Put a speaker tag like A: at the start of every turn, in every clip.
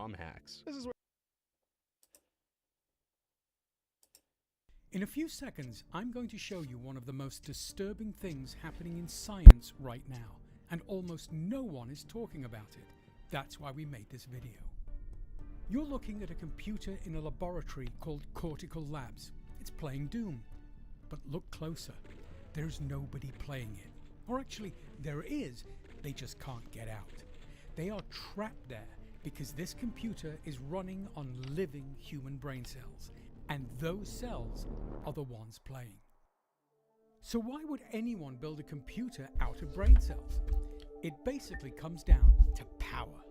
A: ROM hacks. This is where
B: In a few seconds, I'm going to show you one of the most disturbing things happening in science right now, and almost no one is talking about it. That's why we made this video. You're looking at a computer in a laboratory called Cortical Labs. It's playing Doom. But look closer. There's nobody playing it. Or actually, there is, they just can't get out. They are trapped there because this computer is running on living human brain cells. And those cells are the ones playing. So why would anyone build a computer out of brain cells? It basically comes down to power.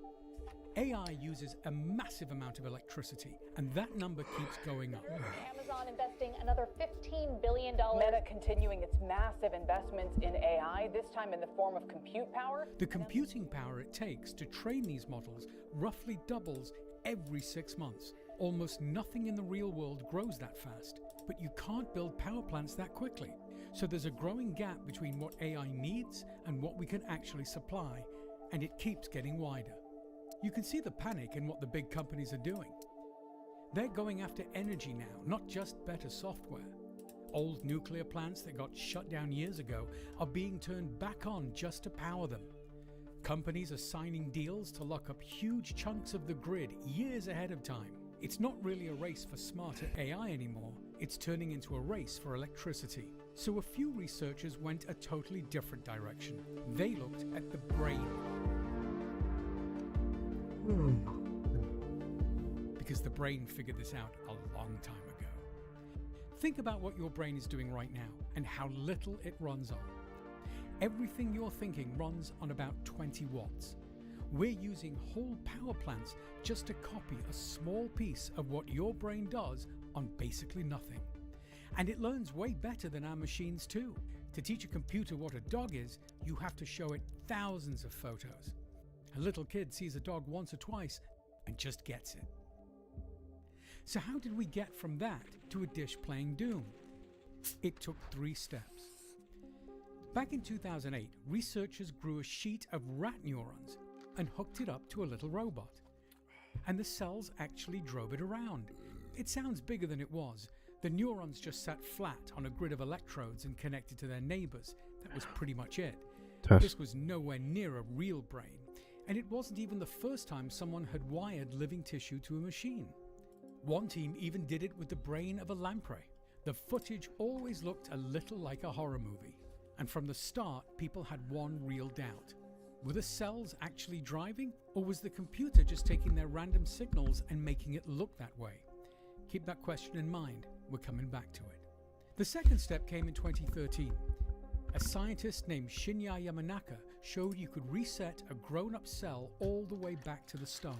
B: AI uses a massive amount of electricity, and that number keeps going up.
C: Amazon investing another $15 billion.
D: Meta continuing its massive investments in AI, this time in the form of compute power.
B: The computing power it takes to train these models roughly doubles every 6 months. Almost nothing in the real world grows that fast, but you can't build power plants that quickly. So there's a growing gap between what AI needs and what we can actually supply, and it keeps getting wider. You can see the panic in what the big companies are doing. They're going after energy now, not just better software. Old nuclear plants that got shut down years ago are being turned back on just to power them. Companies are signing deals to lock up huge chunks of the grid years ahead of time. It's not really a race for smarter AI anymore, it's turning into a race for electricity. So a few researchers went a totally different direction. They looked at the brain. Because the brain figured this out a long time ago. Think about what your brain is doing right now and how little it runs on. Everything you're thinking runs on about 20 watts. We're using whole power plants just to copy a small piece of what your brain does on basically nothing. And it learns way better than our machines too. To teach a computer what a dog is, you have to show it thousands of photos. A little kid sees a dog once or twice and just gets it. So how did we get from that to a dish playing Doom? It took 3 steps. Back in 2008, researchers grew a sheet of rat neurons and hooked it up to a little robot. And the cells actually drove it around. It sounds bigger than it was. The neurons just sat flat on a grid of electrodes and connected to their neighbors. That was pretty much it. This was nowhere near a real brain. And it wasn't even the first time someone had wired living tissue to a machine. One team even did it with the brain of a lamprey. The footage always looked a little like a horror movie. And from the start, people had one real doubt. Were the cells actually driving, or was the computer just taking their random signals and making it look that way? Keep that question in mind, we're coming back to it. The second step came in 2013. A scientist named Shinya Yamanaka showed you could reset a grown-up cell all the way back to the start.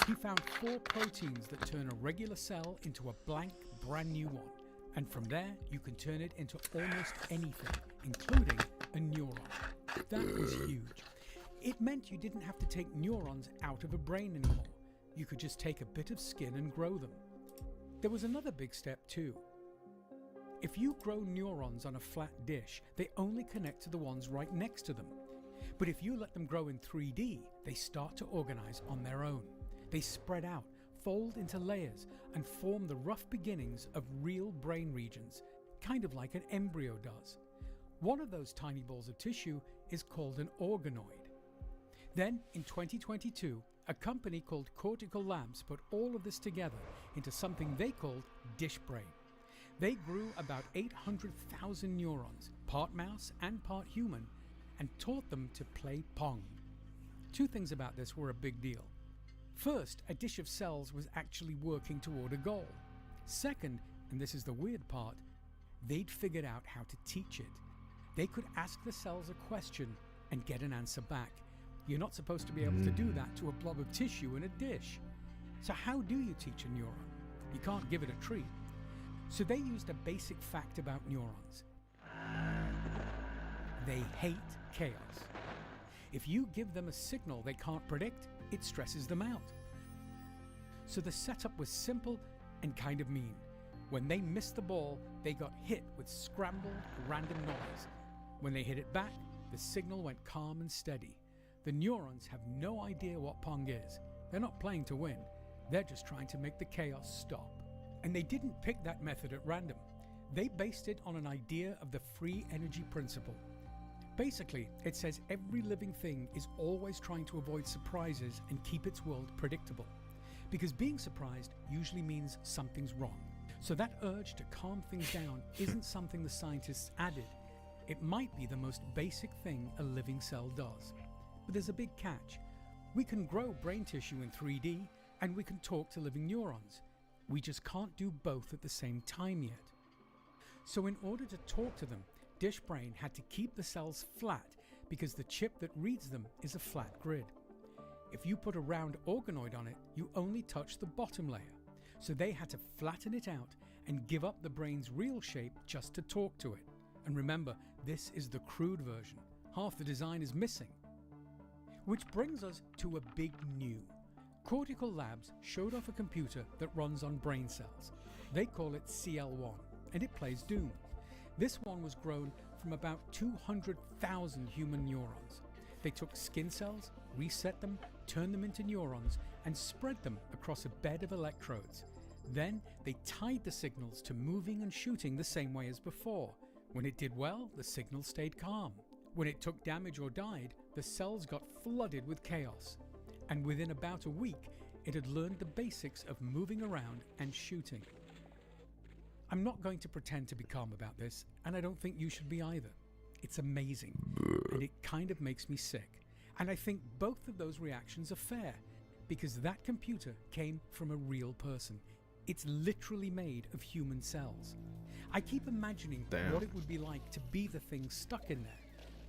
B: He found 4 proteins that turn a regular cell into a blank, brand new one. And from there, you can turn it into almost anything, including a neuron. That was huge. It meant you didn't have to take neurons out of a brain anymore. You could just take a bit of skin and grow them. There was another big step too. If you grow neurons on a flat dish, they only connect to the ones right next to them. But if you let them grow in 3D, they start to organize on their own. They spread out, fold into layers, and form the rough beginnings of real brain regions, kind of like an embryo does. One of those tiny balls of tissue is called an organoid. Then, in 2022, a company called Cortical Labs put all of this together into something they called Dish Brain. They grew about 800,000 neurons, part mouse and part human, and taught them to play Pong. 2 things about this were a big deal. First, a dish of cells was actually working toward a goal. Second, and this is the weird part, they'd figured out how to teach it. They could ask the cells a question and get an answer back. You're not supposed to be able to do that to a blob of tissue in a dish. So how do you teach a neuron? You can't give it a treat. So they used a basic fact about neurons. They hate chaos. If you give them a signal they can't predict, it stresses them out. So the setup was simple and kind of mean. When they missed the ball, they got hit with scrambled, random noise. When they hit it back, the signal went calm and steady. The neurons have no idea what Pong is. They're not playing to win. They're just trying to make the chaos stop. And they didn't pick that method at random. They based it on an idea of the free energy principle. Basically, it says every living thing is always trying to avoid surprises and keep its world predictable. Because being surprised usually means something's wrong. So that urge to calm things down isn't something the scientists added. It might be the most basic thing a living cell does. But there's a big catch. We can grow brain tissue in 3D, and we can talk to living neurons. We just can't do both at the same time yet. So in order to talk to them, Dish Brain had to keep the cells flat because the chip that reads them is a flat grid. If you put a round organoid on it, you only touch the bottom layer. So they had to flatten it out and give up the brain's real shape just to talk to it. And remember, this is the crude version. Half the design is missing. Which brings us to a big new. Cortical Labs showed off a computer that runs on brain cells. They call it CL1, and it plays Doom. This one was grown from about 200,000 human neurons. They took skin cells, reset them, turned them into neurons, and spread them across a bed of electrodes. Then they tied the signals to moving and shooting the same way as before. When it did well, the signal stayed calm. When it took damage or died, the cells got flooded with chaos. And within about a week, it had learned the basics of moving around and shooting. I'm not going to pretend to be calm about this, and I don't think you should be either. It's amazing, and it kind of makes me sick. And I think both of those reactions are fair, because that computer came from a real person. It's literally made of human cells. I keep imagining what it would be like to be the thing stuck in there,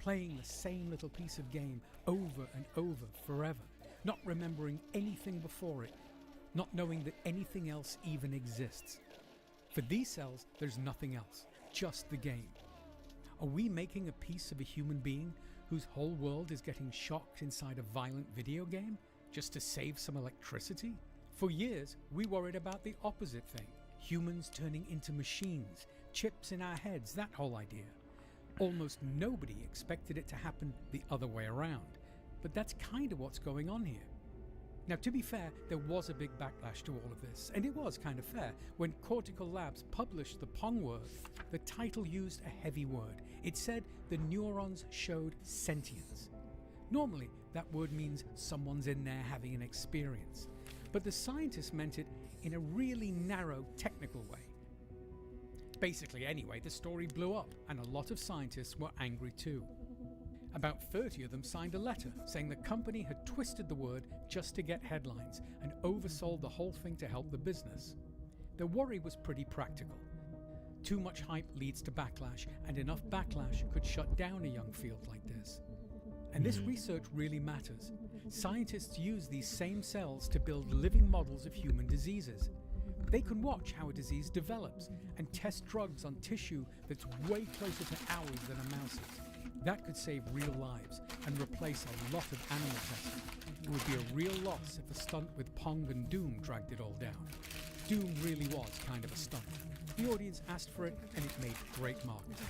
B: playing the same little piece of game over and over forever, not remembering anything before it, not knowing that anything else even exists. For these cells, there's nothing else, just the game. Are we making a piece of a human being whose whole world is getting shocked inside a violent video game just to save some electricity? For years, we worried about the opposite thing. Humans turning into machines, chips in our heads, that whole idea. Almost nobody expected it to happen the other way around. But that's kind of what's going on here. Now, to be fair, there was a big backlash to all of this, and it was kind of fair. When Cortical Labs published the Pong word, the title used a heavy word. It said the neurons showed sentience. Normally, that word means someone's in there having an experience. But the scientists meant it in a really narrow, technical way. Basically, anyway, the story blew up, and a lot of scientists were angry too. About 30 of them signed a letter saying the company had twisted the word just to get headlines and oversold the whole thing to help the business. Their worry was pretty practical. Too much hype leads to backlash, and enough backlash could shut down a young field like this. And this research really matters. Scientists use these same cells to build living models of human diseases. They can watch how a disease develops and test drugs on tissue that's way closer to ours than a mouse's. That could save real lives and replace a lot of animal testing. It would be a real loss if a stunt with Pong and Doom dragged it all down. Doom really was kind of a stunt. The audience asked for it, and it made great marketing.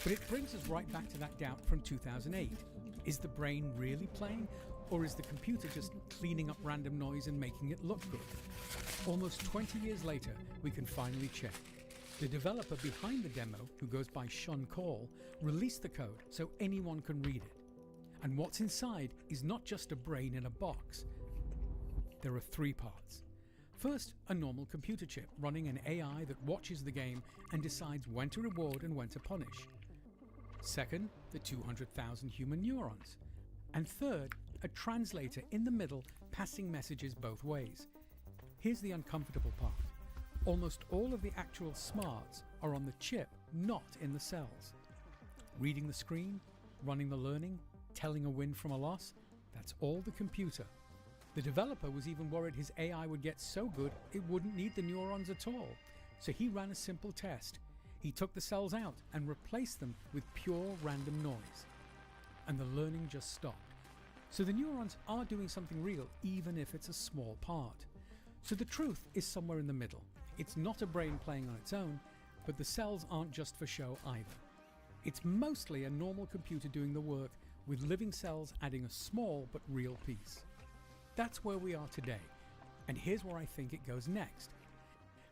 B: But it brings us right back to that doubt from 2008. Is the brain really playing, or is the computer just cleaning up random noise and making it look good? Almost 20 years later, we can finally check. The developer behind the demo, who goes by Sean Call, released the code so anyone can read it. And what's inside is not just a brain in a box. There are 3 parts. First, a normal computer chip running an AI that watches the game and decides when to reward and when to punish. Second, the 200,000 human neurons. And third, a translator in the middle passing messages both ways. Here's the uncomfortable part. Almost all of the actual smarts are on the chip, not in the cells. Reading the screen, running the learning, telling a win from a loss, that's all the computer. The developer was even worried his AI would get so good it wouldn't need the neurons at all. So he ran a simple test. He took the cells out and replaced them with pure random noise. And the learning just stopped. So the neurons are doing something real, even if it's a small part. So the truth is somewhere in the middle. It's not a brain playing on its own, but the cells aren't just for show either. It's mostly a normal computer doing the work, with living cells adding a small but real piece. That's where we are today, and here's where I think it goes next.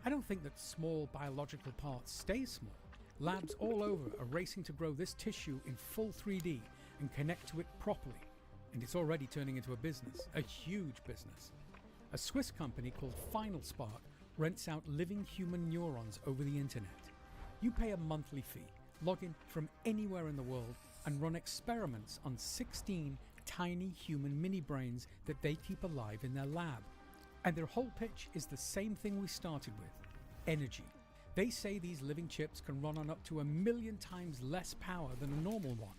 B: I don't think that small biological parts stay small. Labs all over are racing to grow this tissue in full 3D and connect to it properly, and it's already turning into a business, a huge business. A Swiss company called Final Spark rents out living human neurons over the internet. You pay a monthly fee, log in from anywhere in the world, and run experiments on 16 tiny human mini brains that they keep alive in their lab. And their whole pitch is the same thing we started with: energy. They say these living chips can run on up to 1,000,000 times less power than a normal one.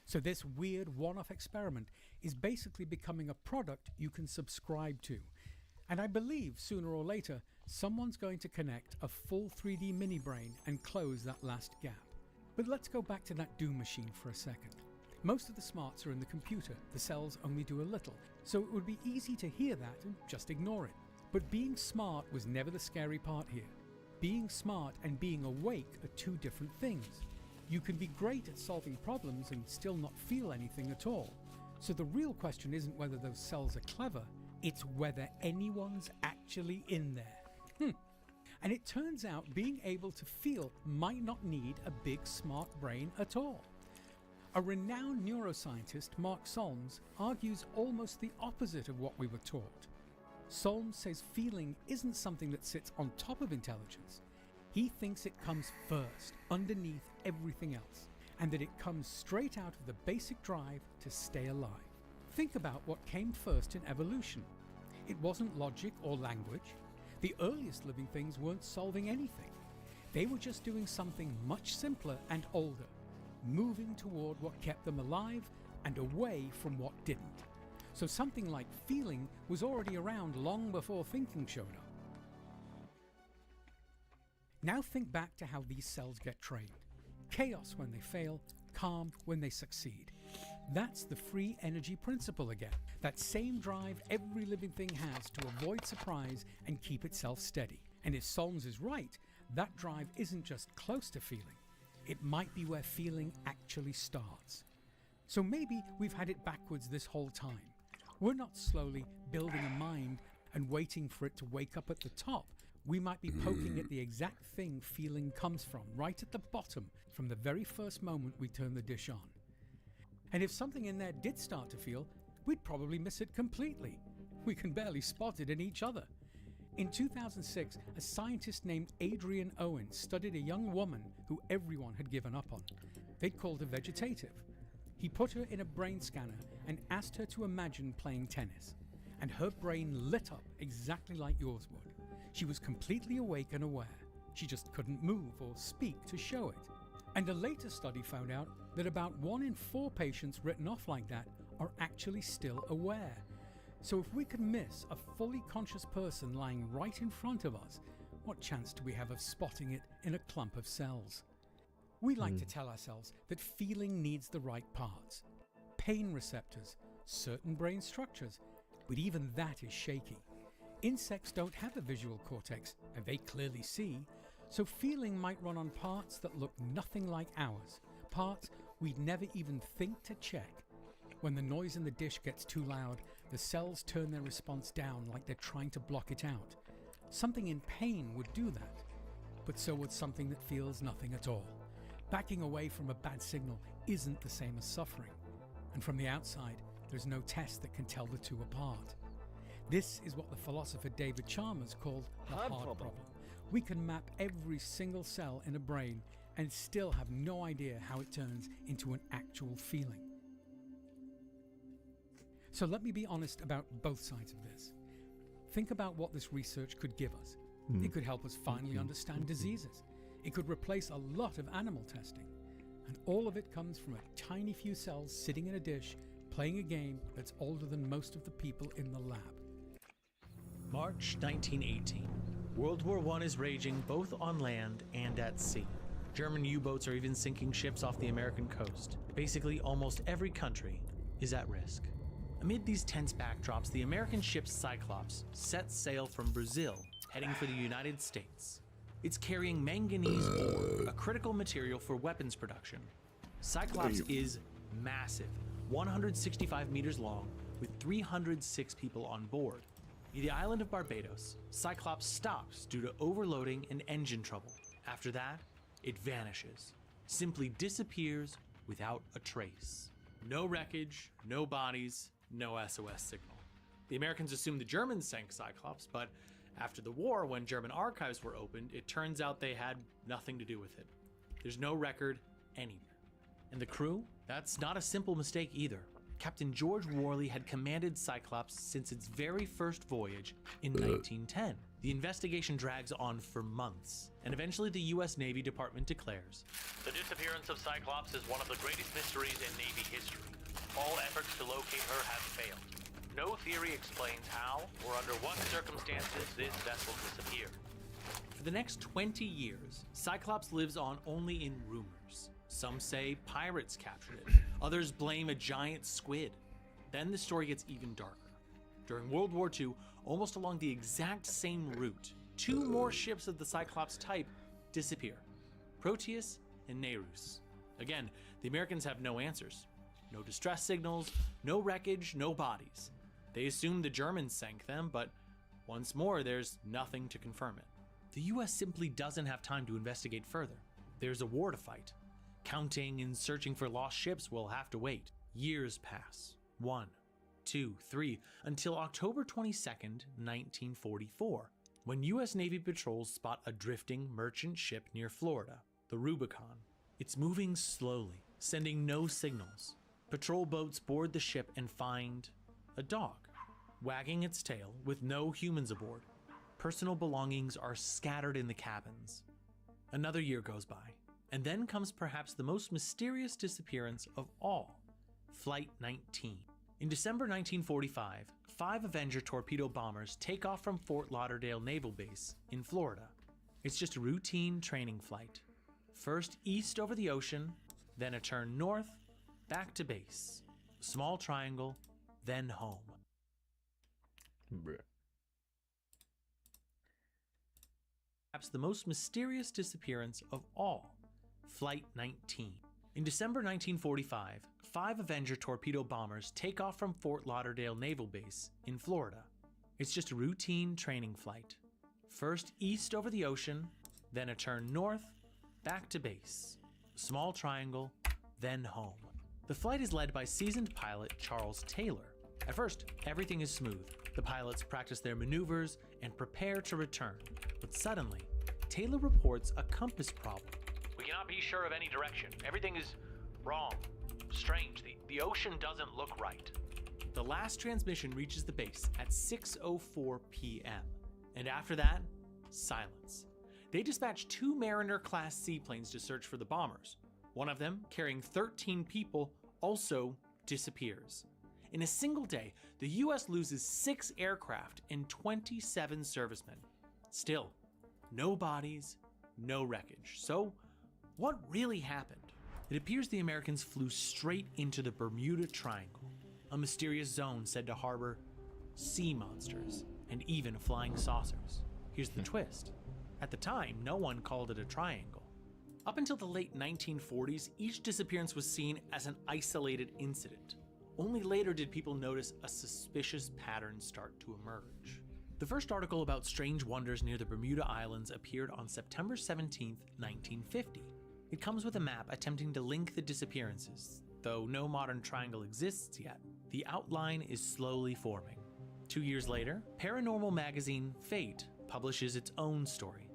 B: So this weird one-off experiment is basically becoming a product you can subscribe to. And I believe sooner or later, someone's going to connect a full 3D mini brain and close that last gap. But let's go back to that Doom machine for a second. Most of the smarts are in the computer. The cells only do a little, so it would be easy to hear that and just ignore it. But being smart was never the scary part here. Being smart and being awake are two different things. You can be great at solving problems and still not feel anything at all. So the real question isn't whether those cells are clever, it's whether anyone's actually in there. And it turns out being able to feel might not need a big smart brain at all. A renowned neuroscientist, Mark Solms, argues almost the opposite of what we were taught. Solms says feeling isn't something that sits on top of intelligence. He thinks it comes first, underneath everything else, and that it comes straight out of the basic drive to stay alive. Think about what came first in evolution. It wasn't logic or language. The earliest living things weren't solving anything. They were just doing something much simpler and older, moving toward what kept them alive and away from what didn't. So something like feeling was already around long before thinking showed up. Now think back to how these cells get trained. Chaos when they fail, calm when they succeed. That's the free energy principle again. That same drive every living thing has to avoid surprise and keep itself steady. And if Solms is right, that drive isn't just close to feeling. It might be where feeling actually starts. So maybe we've had it backwards this whole time. We're not slowly building a mind and waiting for it to wake up at the top. We might be poking at the exact thing feeling comes from, right at the bottom, from the very first moment we turn the dish on. And if something in there did start to feel, we'd probably miss it completely. We can barely spot it in each other. In 2006, a scientist named Adrian Owen studied a young woman who everyone had given up on. They'd called her vegetative. He put her in a brain scanner and asked her to imagine playing tennis. And her brain lit up exactly like yours would. She was completely awake and aware. She just couldn't move or speak to show it. And a later study found out that about 1 in 4 patients written off like that are actually still aware. So if we could miss a fully conscious person lying right in front of us, what chance do we have of spotting it in a clump of cells? We like to tell ourselves that feeling needs the right parts. Pain receptors, certain brain structures, but even that is shaky. Insects don't have a visual cortex, and they clearly see, so feeling might run on parts that look nothing like ours, parts we'd never even think to check. When the noise in the dish gets too loud, the cells turn their response down like they're trying to block it out. Something in pain would do that, but so would something that feels nothing at all. Backing away from a bad signal isn't the same as suffering, and from the outside, there's no test that can tell the two apart. This is what the philosopher David Chalmers called the hard problem. We can map every single cell in a brain and still have no idea how it turns into an actual feeling. So let me be honest about both sides of this. Think about what this research could give us. It could help us finally understand diseases. It could replace a lot of animal testing. And all of it comes from a tiny few cells sitting in a dish, playing a game that's older than most of the people in the lab.
A: March 1918. World War I is raging both on land and at sea. German U-boats are even sinking ships off the American coast. Basically, almost every country is at risk. Amid these tense backdrops, the American ship Cyclops sets sail from Brazil, heading for the United States. It's carrying manganese ore, a critical material for weapons production. Cyclops is massive, 165 meters long, with 306 people on board. Near the island of Barbados, Cyclops stops due to overloading and engine trouble. After that, it vanishes, simply disappears without a trace. No wreckage, no bodies, no SOS signal. The Americans assumed the Germans sank Cyclops, but after the war, when German archives were opened, it turns out they had nothing to do with it. There's no record anywhere. And the crew? That's not a simple mistake either. Captain George Worley had commanded Cyclops since its very first voyage in 1910. The investigation drags on for months, and eventually the US Navy Department declares, "The disappearance of Cyclops is one of the greatest mysteries in Navy history. All efforts to locate her have failed. No theory explains how or under what circumstances this vessel disappeared." For the next 20 years, Cyclops lives on only in rumors. Some say pirates captured it, others blame a giant squid. Then the story gets even darker. During World War II, almost along the exact same route, two more ships of the Cyclops type disappear, Proteus and Nereus. Again, the Americans have no answers. No distress signals, no wreckage, no bodies. They assume the Germans sank them, but once more, there's nothing to confirm it. The US simply doesn't have time to investigate further. There's a war to fight. Counting and searching for lost ships will have to wait. Years pass. 1, 2, 3, until October 22nd, 1944, when US Navy patrols spot a drifting merchant ship near Florida, the Rubicon. It's moving slowly, sending no signals. Patrol boats board the ship and find a dog, wagging its tail with no humans aboard. Personal belongings are scattered in the cabins. Another year goes by, and then comes perhaps the most mysterious disappearance of all, Flight 19. In December 1945, 5 Avenger torpedo bombers take off from Fort Lauderdale Naval Base in Florida. It's just a routine training flight. First east over the ocean, then a turn north, back to base. Small triangle, then home.
E: Bruh.
A: Perhaps the most mysterious disappearance of all, Flight 19. In December 1945, 5 Avenger torpedo bombers take off from Fort Lauderdale Naval Base in Florida. It's just a routine training flight. First east over the ocean, then a turn north, back to base. Small triangle, then home. The flight is led by seasoned pilot Charles Taylor. At first, everything is smooth. The pilots practice their maneuvers and prepare to return. But suddenly, Taylor reports a compass problem. "We cannot be sure of any direction. Everything is wrong. Strange. The ocean doesn't look right." The last transmission reaches the base at 6:04 p.m. And after that, silence. They dispatch 2 Mariner-class seaplanes to search for the bombers. One of them, carrying 13 people, also disappears. In a single day, the US loses 6 aircraft and 27 servicemen. Still, no bodies, no wreckage. So, what really happened? It appears the Americans flew straight into the Bermuda Triangle, a mysterious zone said to harbor sea monsters and even flying saucers. Here's the twist. At the time, no one called it a triangle. Up until the late 1940s, each disappearance was seen as an isolated incident. Only later did people notice a suspicious pattern start to emerge. The first article about strange wonders near the Bermuda Islands appeared on September 17, 1950. It comes with a map attempting to link the disappearances. Though no modern triangle exists yet, the outline is slowly forming. 2 years later, paranormal magazine Fate publishes its own story.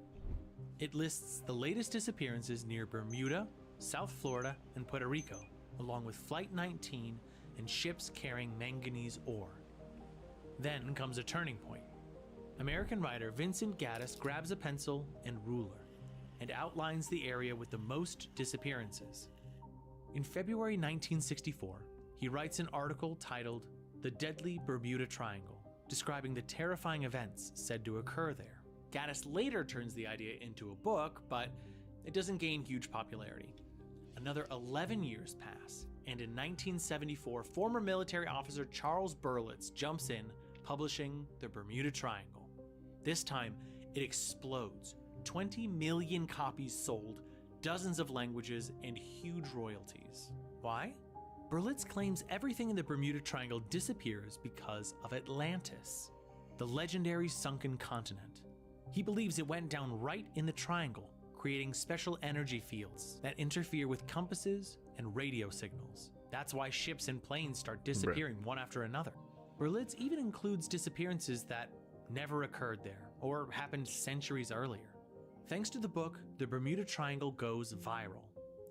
A: It lists the latest disappearances near Bermuda, South Florida, and Puerto Rico, along with Flight 19 and ships carrying manganese ore. Then comes a turning point. American writer Vincent Gaddis grabs a pencil and ruler and outlines the area with the most disappearances. In February 1964, he writes an article titled "The Deadly Bermuda Triangle," describing the terrifying events said to occur there. Gaddis later turns the idea into a book, but it doesn't gain huge popularity. Another 11 years pass, and in 1974, former military officer Charles Berlitz jumps in, publishing The Bermuda Triangle. This time, it explodes. 20 million copies sold, dozens of languages, and huge royalties. Why? Berlitz claims everything in the Bermuda Triangle disappears because of Atlantis, the legendary sunken continent. He believes it went down right in the triangle, creating special energy fields that interfere with compasses and radio signals. That's why ships and planes start disappearing one after another. Berlitz even includes disappearances that never occurred there or happened centuries earlier. Thanks to the book, the Bermuda Triangle goes viral.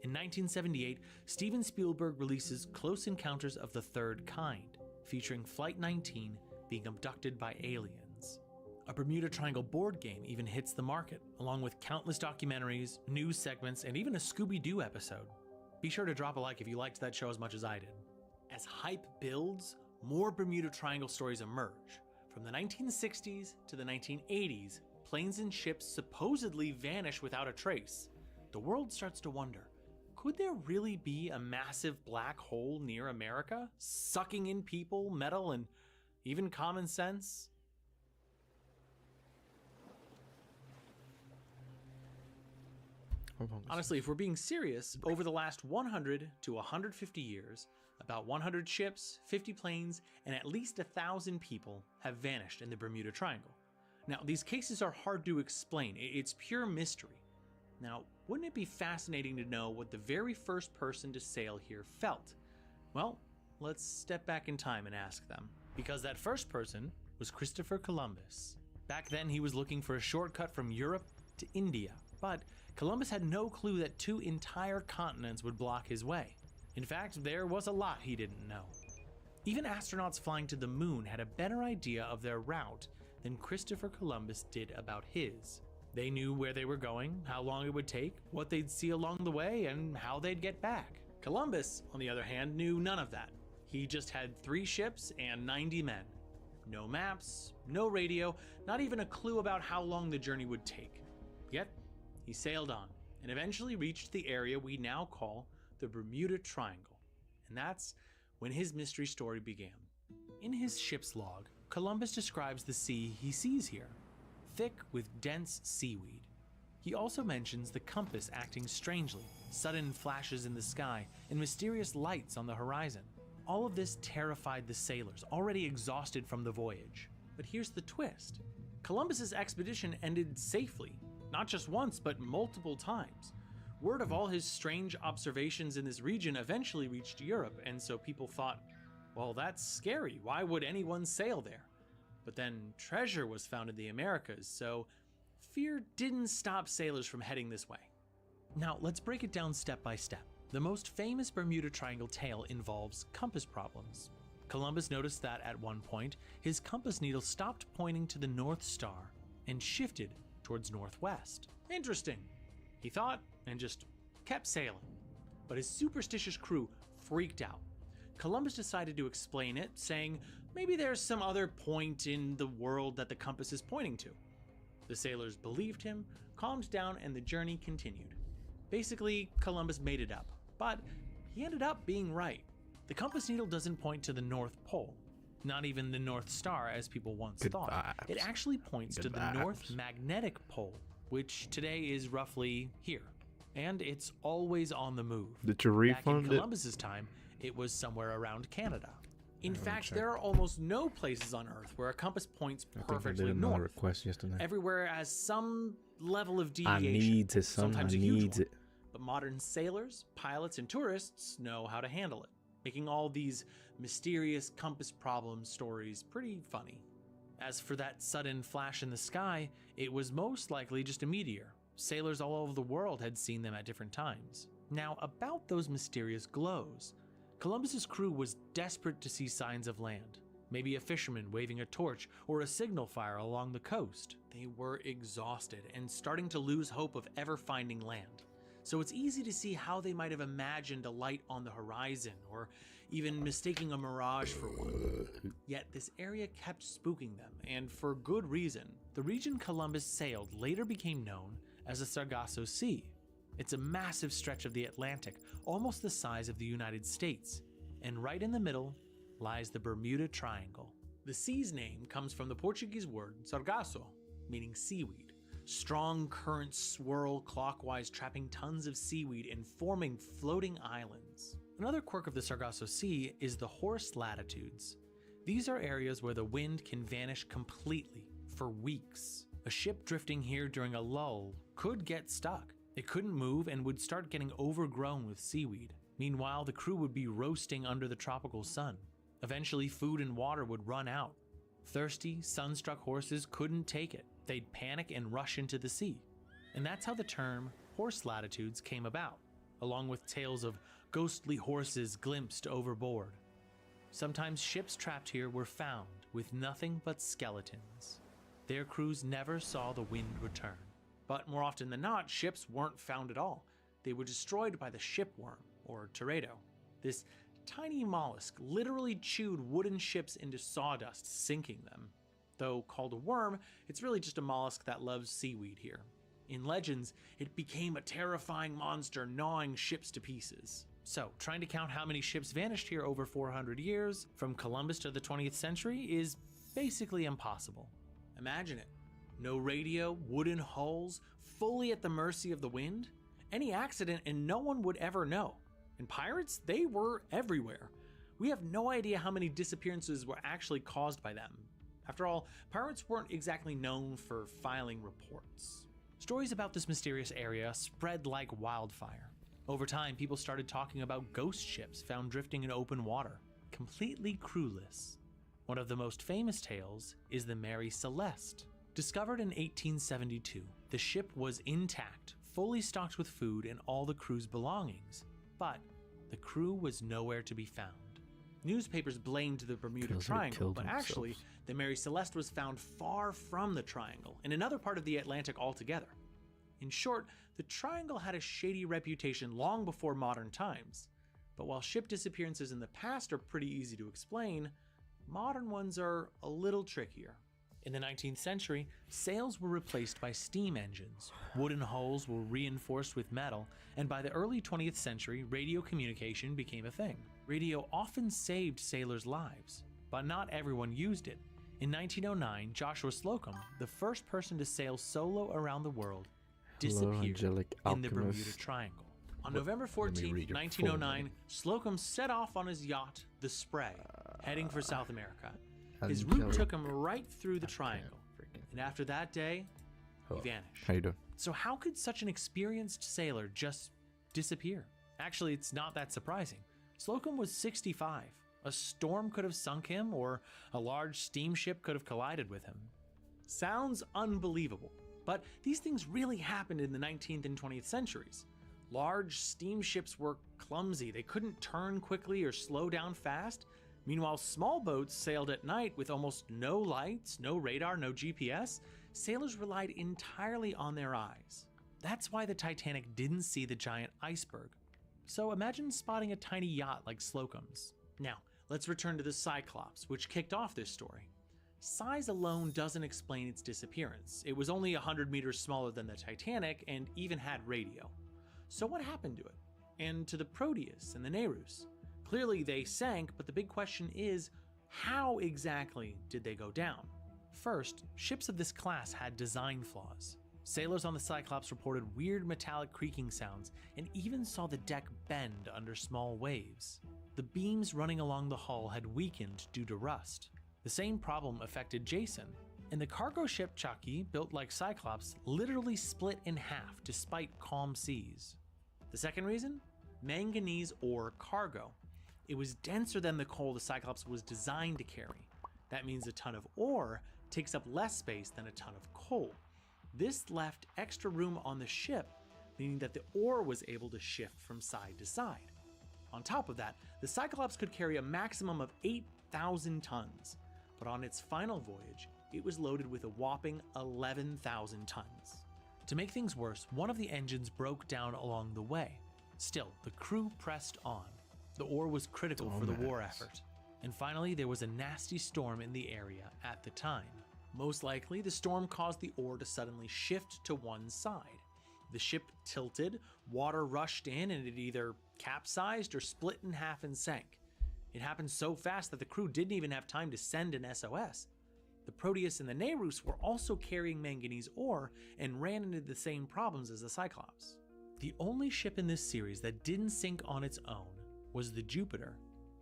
A: In 1978, Steven Spielberg releases Close Encounters of the Third Kind, featuring Flight 19 being abducted by aliens. A Bermuda Triangle board game even hits the market, along with countless documentaries, news segments, and even a Scooby-Doo episode. Be sure to drop a like if you liked that show as much as I did. As hype builds, more Bermuda Triangle stories emerge. From the 1960s to the 1980s, planes and ships supposedly vanish without a trace. The world starts to wonder, could there really be a massive black hole near America, sucking in people, metal, and even common sense? Honestly, if we're being serious, over the last 100 to 150 years, about 100 ships, 50 planes, and at least 1,000 people have vanished in the Bermuda Triangle. Now, these cases are hard to explain. It's pure mystery. Now, wouldn't it be fascinating to know what the very first person to sail here felt? Well, let's step back in time and ask them. Because that first person was Christopher Columbus. Back then, he was looking for a shortcut from Europe to India, but Columbus had no clue that 2 entire continents would block his way. In fact, there was a lot he didn't know. Even astronauts flying to the moon had a better idea of their route than Christopher Columbus did about his. They knew where they were going, how long it would take, what they'd see along the way, and how they'd get back. Columbus, on the other hand, knew none of that. He just had 3 ships and 90 men. No maps, no radio, not even a clue about how long the journey would take. Yet, he sailed on and eventually reached the area we now call the Bermuda Triangle. And that's when his mystery story began. In his ship's log, Columbus describes the sea he sees here, thick with dense seaweed. He also mentions the compass acting strangely, sudden flashes in the sky, and mysterious lights on the horizon. All of this terrified the sailors, already exhausted from the voyage. But here's the twist. Columbus's expedition ended safely, not just once, but multiple times. Word of all his strange observations in this region eventually reached Europe, and so people thought, well, that's scary. Why would anyone sail there? But then treasure was found in the Americas, so fear didn't stop sailors from heading this way. Now, let's break it down step by step. The most famous Bermuda Triangle tale involves compass problems. Columbus noticed that at one point, his compass needle stopped pointing to the North Star and shifted towards northwest. Interesting, he thought, and just kept sailing. But his superstitious crew freaked out. Columbus decided to explain it, saying maybe there's some other point in the world that the compass is pointing to. The sailors believed him, calmed down, and the journey continued. Basically, Columbus made it up, but he ended up being right. The compass needle doesn't point to the North Pole, not even the North Star as people once thought. It actually points to the North Magnetic Pole, which today is roughly here. And it's always on the move.
E: Did you refund
A: Back in Columbus's time, it was somewhere around Canada. In fact, there are almost no places on Earth where a compass points perfectly north.
E: Request yesterday.
A: Everywhere has some level of deviation.
E: I needs it, son.
A: Sometimes
E: I
A: a huge
E: needs
A: one.
E: it.
A: But modern sailors, pilots, and tourists know how to handle it, making all these mysterious compass problem stories pretty funny. As for that sudden flash in the sky, it was most likely just a meteor. Sailors all over the world had seen them at different times. Now, about those mysterious glows, Columbus's crew was desperate to see signs of land. Maybe a fisherman waving a torch or a signal fire along the coast. They were exhausted and starting to lose hope of ever finding land. So it's easy to see how they might have imagined a light on the horizon or even mistaking a mirage for one. Yet this area kept spooking them, and for good reason. The region Columbus sailed later became known as the Sargasso Sea. It's a massive stretch of the Atlantic, almost the size of the United States, and right in the middle lies the Bermuda Triangle. The sea's name comes from the Portuguese word sargasso, meaning seaweed. Strong currents swirl clockwise, trapping tons of seaweed and forming floating islands. Another quirk of the Sargasso Sea is the horse latitudes. These are areas where the wind can vanish completely for weeks. A ship drifting here during a lull could get stuck. It couldn't move and would start getting overgrown with seaweed. Meanwhile, the crew would be roasting under the tropical sun. Eventually, food and water would run out. Thirsty, sun-struck horses couldn't take it. They'd panic and rush into the sea. And that's how the term horse latitudes came about, along with tales of ghostly horses glimpsed overboard. Sometimes ships trapped here were found with nothing but skeletons. Their crews never saw the wind return. But more often than not, ships weren't found at all. They were destroyed by the shipworm, or teredo. This tiny mollusk literally chewed wooden ships into sawdust, sinking them. Though called a worm, it's really just a mollusk that loves seaweed here. In legends, it became a terrifying monster gnawing ships to pieces. So, trying to count how many ships vanished here over 400 years, from Columbus to the 20th century, is basically impossible. Imagine it. No radio, wooden hulls, fully at the mercy of the wind. Any accident and no one would ever know. And pirates, they were everywhere. We have no idea how many disappearances were actually caused by them. After all, pirates weren't exactly known for filing reports. Stories about this mysterious area spread like wildfire. Over time, people started talking about ghost ships found drifting in open water, completely crewless. One of the most famous tales is the Mary Celeste. Discovered in 1872, the ship was intact, fully stocked with food and all the crew's belongings, but the crew was nowhere to be found. Newspapers blamed the Bermuda Triangle, but actually, the Mary Celeste was found far from the triangle, in another part of the Atlantic altogether. In short, the triangle had a shady reputation long before modern times, but while ship disappearances in the past are pretty easy to explain, modern ones are a little trickier. In the 19th century, sails were replaced by steam engines, wooden hulls were reinforced with metal, and by the early 20th century, radio communication became a thing. Radio often saved sailors' lives, but not everyone used it. In 1909, Joshua Slocum, the first person to sail solo around the world, disappeared in the Bermuda Triangle. On November 14, 1909, Slocum set off on his yacht, the Spray, heading for South America. His route took him right through the triangle, and after that day, he vanished.
E: How you doing?
A: So how could such an experienced sailor just disappear? Actually, it's not that surprising. Slocum was 65. A storm could have sunk him, or a large steamship could have collided with him. Sounds unbelievable, but these things really happened in the 19th and 20th centuries. Large steamships were clumsy. They couldn't turn quickly or slow down fast. Meanwhile, small boats sailed at night with almost no lights, no radar, no GPS. Sailors relied entirely on their eyes. That's why the Titanic didn't see the giant iceberg. So imagine spotting a tiny yacht like Slocum's. Now, let's return to the Cyclops, which kicked off this story. Size alone doesn't explain its disappearance. It was only 100 meters smaller than the Titanic and even had radio. So what happened to it? And to the Proteus and the Nereus? Clearly they sank, but the big question is, how exactly did they go down? First, ships of this class had design flaws. Sailors on the Cyclops reported weird metallic creaking sounds and even saw the deck bend under small waves. The beams running along the hull had weakened due to rust. The same problem affected Jason, and the cargo ship Chucky, built like Cyclops, literally split in half despite calm seas. The second reason? Manganese ore cargo. It was denser than the coal the Cyclops was designed to carry. That means a ton of ore takes up less space than a ton of coal. This left extra room on the ship, meaning that the ore was able to shift from side to side. On top of that, the Cyclops could carry a maximum of 8,000 tons, but on its final voyage, it was loaded with a whopping 11,000 tons. To make things worse, one of the engines broke down along the way. Still, the crew pressed on. The ore was critical for the war effort. And finally, there was a nasty storm in the area at the time. Most likely, the storm caused the ore to suddenly shift to one side. The ship tilted, water rushed in, and it either capsized or split in half and sank. It happened so fast that the crew didn't even have time to send an SOS. The Proteus and the Nereus were also carrying manganese ore and ran into the same problems as the Cyclops. The only ship in this series that didn't sink on its own was the Jupiter,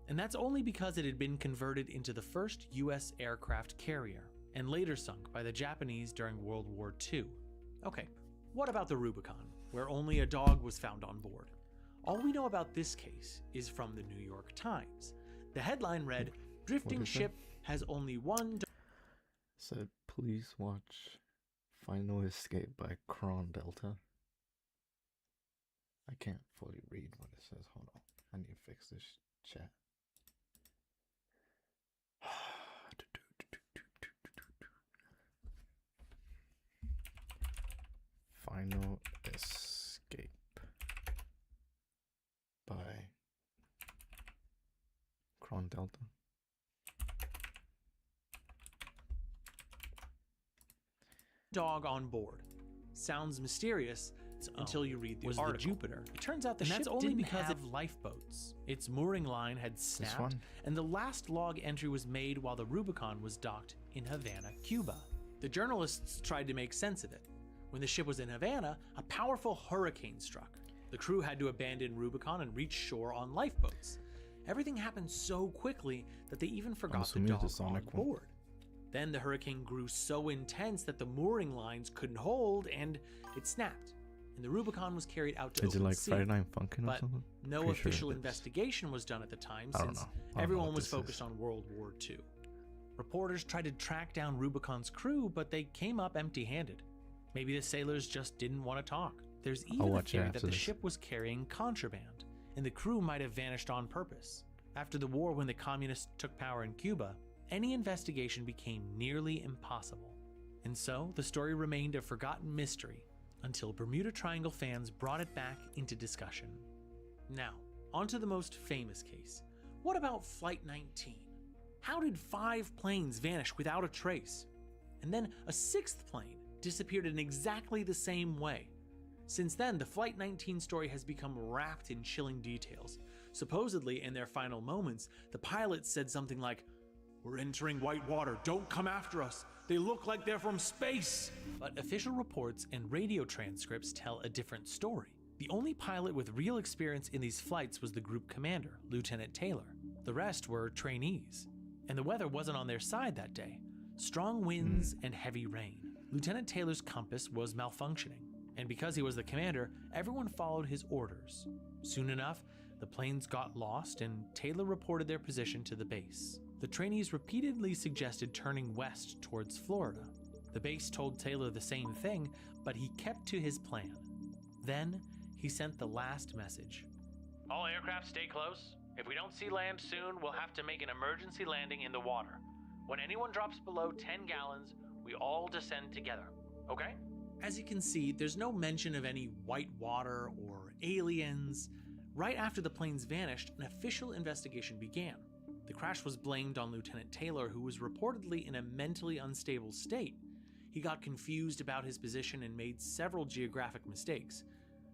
A: and that's only because it had been converted into the first US aircraft carrier and later sunk by the Japanese during World War II. Okay, what about the Rubicon, where only a dog was found on board? All we know about this case is from the New York Times. The headline read, "Drifting ship has only one dog."
E: Said, please watch Final Escape by Cron Delta. I can't fully read what it says. Hold on. I need to fix this chat. Final Escape by Cron Delta.
A: Dog on board. Sounds mysterious until you read the article. The Jupiter. It turns out the ship didn't have lifeboats. Its mooring line had snapped, and the last log entry was made while the Rubicon was docked in Havana, Cuba. The journalists tried to make sense of it. When the ship was in Havana, a powerful hurricane struck. The crew had to abandon Rubicon and reach shore on lifeboats. Everything happened so quickly that they even forgot the dog on board. Then the hurricane grew so intense that the mooring lines couldn't hold and it snapped. And the Rubicon was carried out to open sea.
E: Friday Night Funkin' or something?
A: No official investigation was done at the time since everyone was focused on World War II. Reporters tried to track down Rubicon's crew, but they came up empty-handed. Maybe the sailors just didn't want to talk. There's even a theory that the ship was carrying contraband, and the crew might have vanished on purpose. After the war, when the communists took power in Cuba, any investigation became nearly impossible. And so, the story remained a forgotten mystery until Bermuda Triangle fans brought it back into discussion. Now, onto the most famous case. What about Flight 19? How did 5 planes vanish without a trace? And then a 6th plane disappeared in exactly the same way. Since then, the Flight 19 story has become wrapped in chilling details. Supposedly, in their final moments, the pilots said something like, "We're entering white water, don't come after us. They look like they're from space." But official reports and radio transcripts tell a different story. The only pilot with real experience in these flights was the group commander, Lieutenant Taylor. The rest were trainees. And the weather wasn't on their side that day. Strong winds and heavy rain. Lieutenant Taylor's compass was malfunctioning. And because he was the commander, everyone followed his orders. Soon enough, the planes got lost and Taylor reported their position to the base. The trainees repeatedly suggested turning west towards Florida. The base told Taylor the same thing, but he kept to his plan. Then, he sent the last message. "All aircraft stay close. If we don't see land soon, we'll have to make an emergency landing in the water. When anyone drops below 10 gallons, we all descend together, okay?" As you can see, there's no mention of any white water or aliens. Right after the planes vanished, an official investigation began. The crash was blamed on Lieutenant Taylor, who was reportedly in a mentally unstable state. He got confused about his position and made several geographic mistakes.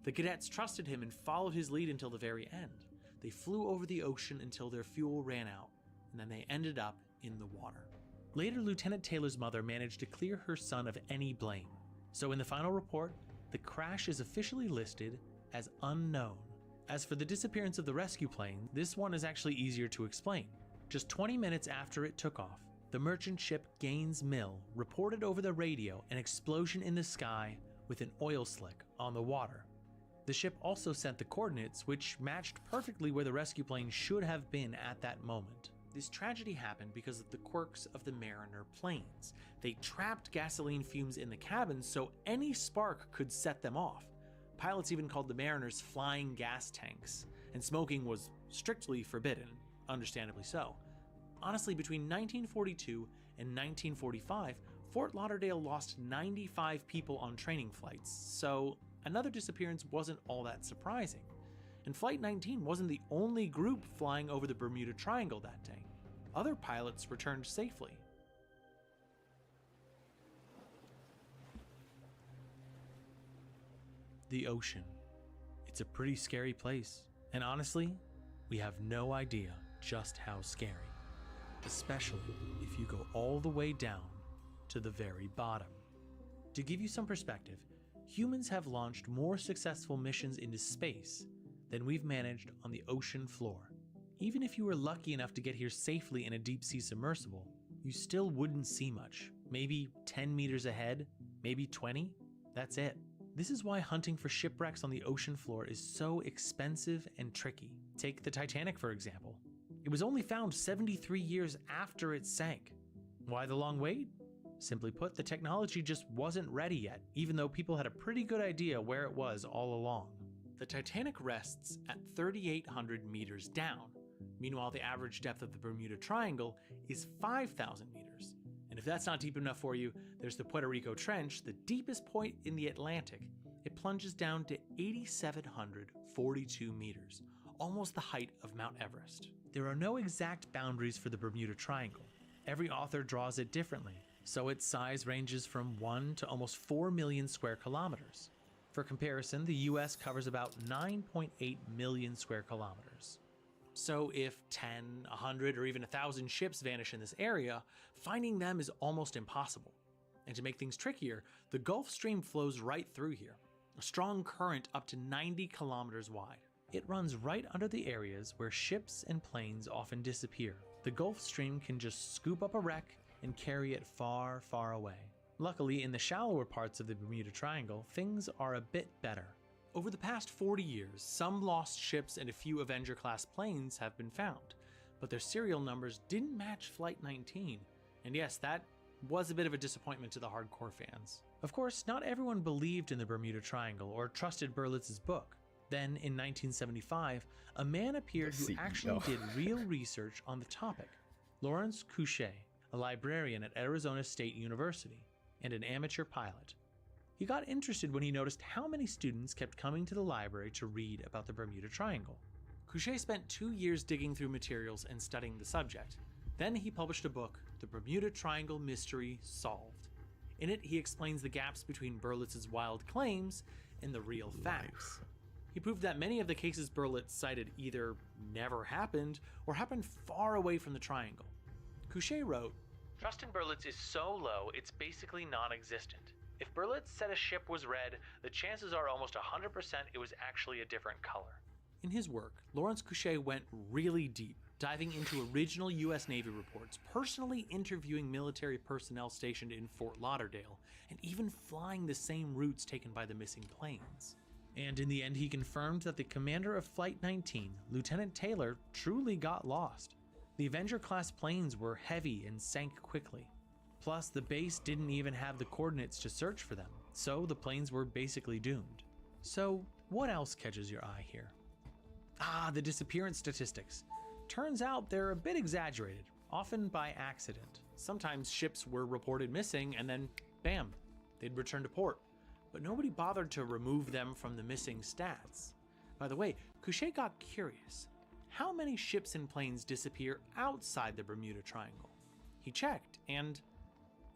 A: The cadets trusted him and followed his lead until the very end. They flew over the ocean until their fuel ran out, and then they ended up in the water. Later, Lieutenant Taylor's mother managed to clear her son of any blame. So in the final report, the crash is officially listed as unknown. As for the disappearance of the rescue plane, this one is actually easier to explain. Just 20 minutes after it took off, the merchant ship Gaines Mill reported over the radio an explosion in the sky with an oil slick on the water. The ship also sent the coordinates, which matched perfectly where the rescue plane should have been at that moment. This tragedy happened because of the quirks of the Mariner planes. They trapped gasoline fumes in the cabin so any spark could set them off. Pilots even called the Mariners flying gas tanks, and smoking was strictly forbidden, understandably so. Honestly, between 1942 and 1945, Fort Lauderdale lost 95 people on training flights, so another disappearance wasn't all that surprising. And Flight 19 wasn't the only group flying over the Bermuda Triangle that day. Other pilots returned safely. The ocean. It's a pretty scary place, and honestly, we have no idea just how scary, especially if you go all the way down to the very bottom. To give you some perspective, humans have launched more successful missions into space than we've managed on the ocean floor. Even if you were lucky enough to get here safely in a deep sea submersible, you still wouldn't see much. Maybe 10 meters ahead, maybe 20. That's it. This is why hunting for shipwrecks on the ocean floor is so expensive and tricky. Take the Titanic, for example. It was only found 73 years after it sank. Why the long wait? Simply put, the technology just wasn't ready yet, even though people had a pretty good idea where it was all along. The Titanic rests at 3,800 meters down. Meanwhile, the average depth of the Bermuda Triangle is 5,000 meters. And if that's not deep enough for you, there's the Puerto Rico Trench, the deepest point in the Atlantic. It plunges down to 8,742 meters, almost the height of Mount Everest. There are no exact boundaries for the Bermuda Triangle. Every author draws it differently, so its size ranges from 1 to almost 4 million square kilometers. For comparison, the US covers about 9.8 million square kilometers. So if 10, 100, or even 1,000 ships vanish in this area, finding them is almost impossible. And to make things trickier, the Gulf Stream flows right through here, a strong current up to 90 kilometers wide. It runs right under the areas where ships and planes often disappear. The Gulf Stream can just scoop up a wreck and carry it far, far away. Luckily, in the shallower parts of the Bermuda Triangle, things are a bit better. Over the past 40 years, some lost ships and a few Avenger-class planes have been found, but their serial numbers didn't match Flight 19, and yes, that was a bit of a disappointment to the hardcore fans. Of course, not everyone believed in the Bermuda Triangle or trusted Berlitz's book. Then, in 1975, a man appeared who actually did real research on the topic. Lawrence Couchet, a librarian at Arizona State University, and an amateur pilot. He got interested when he noticed how many students kept coming to the library to read about the Bermuda Triangle. Couchet spent 2 years digging through materials and studying the subject. Then he published a book, The Bermuda Triangle Mystery Solved. In it, he explains the gaps between Berlitz's wild claims and the real facts. He proved that many of the cases Berlitz cited either never happened or happened far away from the triangle. Couchet wrote, "Trust in Berlitz is so low, it's basically non-existent. If Berlitz said a ship was red, the chances are almost 100% it was actually a different color." In his work, Lawrence Couchet went really deep, diving into original US Navy reports, personally interviewing military personnel stationed in Fort Lauderdale, and even flying the same routes taken by the missing planes. And in the end, he confirmed that the commander of Flight 19, Lieutenant Taylor, truly got lost. The Avenger-class planes were heavy and sank quickly. Plus, the base didn't even have the coordinates to search for them, so the planes were basically doomed. So, what else catches your eye here? The disappearance statistics. Turns out they're a bit exaggerated, often by accident. Sometimes ships were reported missing and then, bam, they'd return to port. But nobody bothered to remove them from the missing stats. By the way, Couchet got curious. How many ships and planes disappear outside the Bermuda Triangle? He checked, and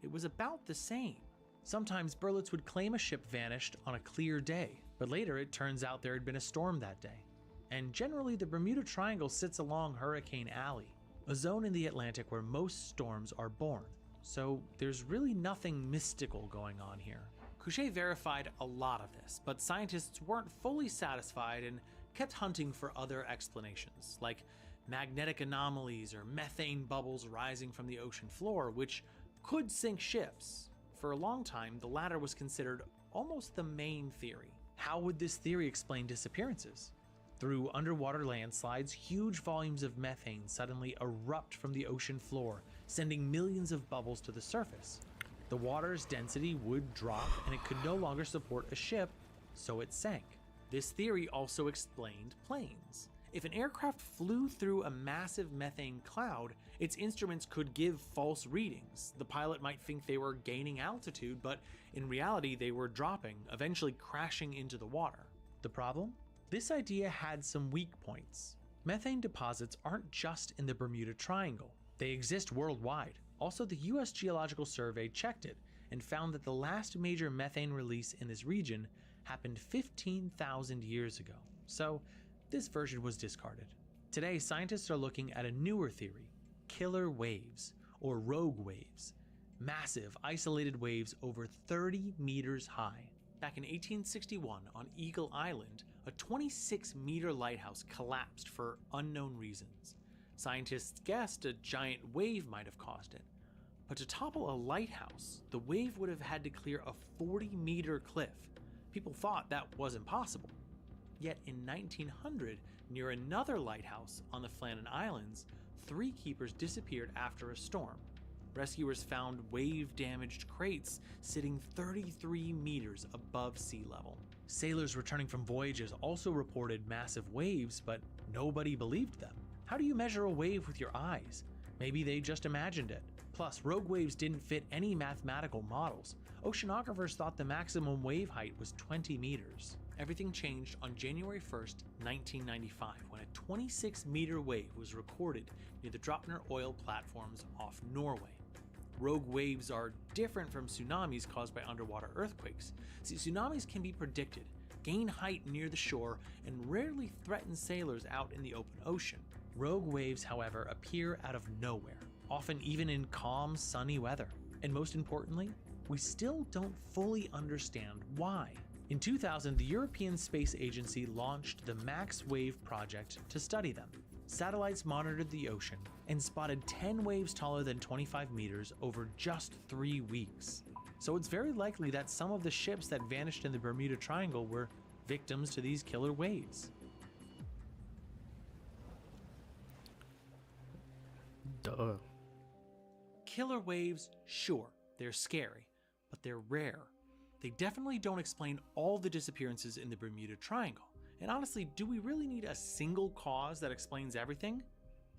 A: it was about the same. Sometimes Berlitz would claim a ship vanished on a clear day, but later it turns out there had been a storm that day. And generally the Bermuda Triangle sits along Hurricane Alley, a zone in the Atlantic where most storms are born. So there's really nothing mystical going on here. Couchet verified a lot of this, but scientists weren't fully satisfied and kept hunting for other explanations, like magnetic anomalies or methane bubbles rising from the ocean floor, which could sink ships. For a long time, the latter was considered almost the main theory. How would this theory explain disappearances? Through underwater landslides, huge volumes of methane suddenly erupt from the ocean floor, sending millions of bubbles to the surface. The water's density would drop and it could no longer support a ship, so it sank. This theory also explained planes. If an aircraft flew through a massive methane cloud, its instruments could give false readings. The pilot might think they were gaining altitude, but in reality they were dropping, eventually crashing into the water. The problem? This idea had some weak points. Methane deposits aren't just in the Bermuda Triangle. They exist worldwide. Also, the US Geological Survey checked it and found that the last major methane release in this region happened 15,000 years ago. So, this version was discarded. Today, scientists are looking at a newer theory, killer waves, or rogue waves. Massive, isolated waves over 30 meters high. Back in 1861 on Eagle Island, a 26-meter lighthouse collapsed for unknown reasons. Scientists guessed a giant wave might have caused it. But to topple a lighthouse, the wave would have had to clear a 40-meter cliff. People thought that wasn't possible. Yet in 1900, near another lighthouse on the Flannan Islands, 3 keepers disappeared after a storm. Rescuers found wave-damaged crates sitting 33 meters above sea level. Sailors returning from voyages also reported massive waves, but nobody believed them. How do you measure a wave with your eyes? Maybe they just imagined it. Plus, rogue waves didn't fit any mathematical models. Oceanographers thought the maximum wave height was 20 meters. Everything changed on January 1st, 1995, when a 26-meter wave was recorded near the Dropner oil platforms off Norway. Rogue waves are different from tsunamis caused by underwater earthquakes. See, tsunamis can be predicted, gain height near the shore, and rarely threaten sailors out in the open ocean. Rogue waves, however, appear out of nowhere, often even in calm, sunny weather. And most importantly, we still don't fully understand why. In 2000, the European Space Agency launched the Max Wave project to study them. Satellites monitored the ocean and spotted 10 waves taller than 25 meters over just 3 weeks. So it's very likely that some of the ships that vanished in the Bermuda Triangle were victims to these killer waves.
E: Duh.
A: Killer waves, sure, they're scary, but they're rare. They definitely don't explain all the disappearances in the Bermuda Triangle. And honestly, do we really need a single cause that explains everything?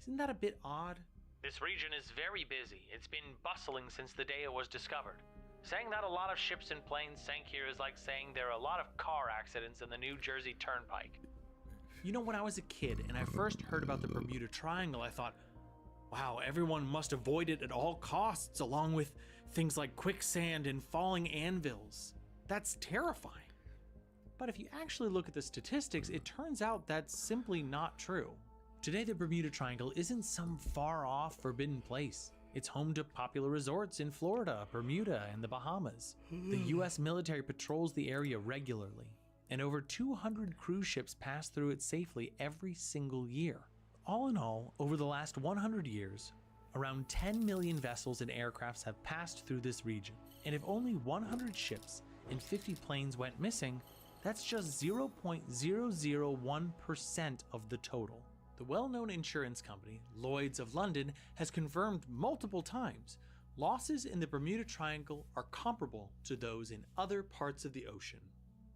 A: Isn't that a bit odd? This region is very busy. It's been bustling since the day it was discovered. Saying that a lot of ships and planes sank here is like saying there are a lot of car accidents in the New Jersey Turnpike. You know, when I was a kid and I first heard about the Bermuda Triangle, I thought, wow, everyone must avoid it at all costs, along with things like quicksand and falling anvils. That's terrifying. But if you actually look at the statistics, it turns out that's simply not true. Today, the Bermuda Triangle isn't some far-off forbidden place. It's home to popular resorts in Florida, Bermuda, and the Bahamas. The US military patrols the area regularly, and over 200 cruise ships pass through it safely every single year. All in all, over the last 100 years, around 10 million vessels and aircrafts have passed through this region. And if only 100 ships and 50 planes went missing, that's just 0.001% of the total. The well-known insurance company, Lloyd's of London, has confirmed multiple times losses in the Bermuda Triangle are comparable to those in other parts of the ocean.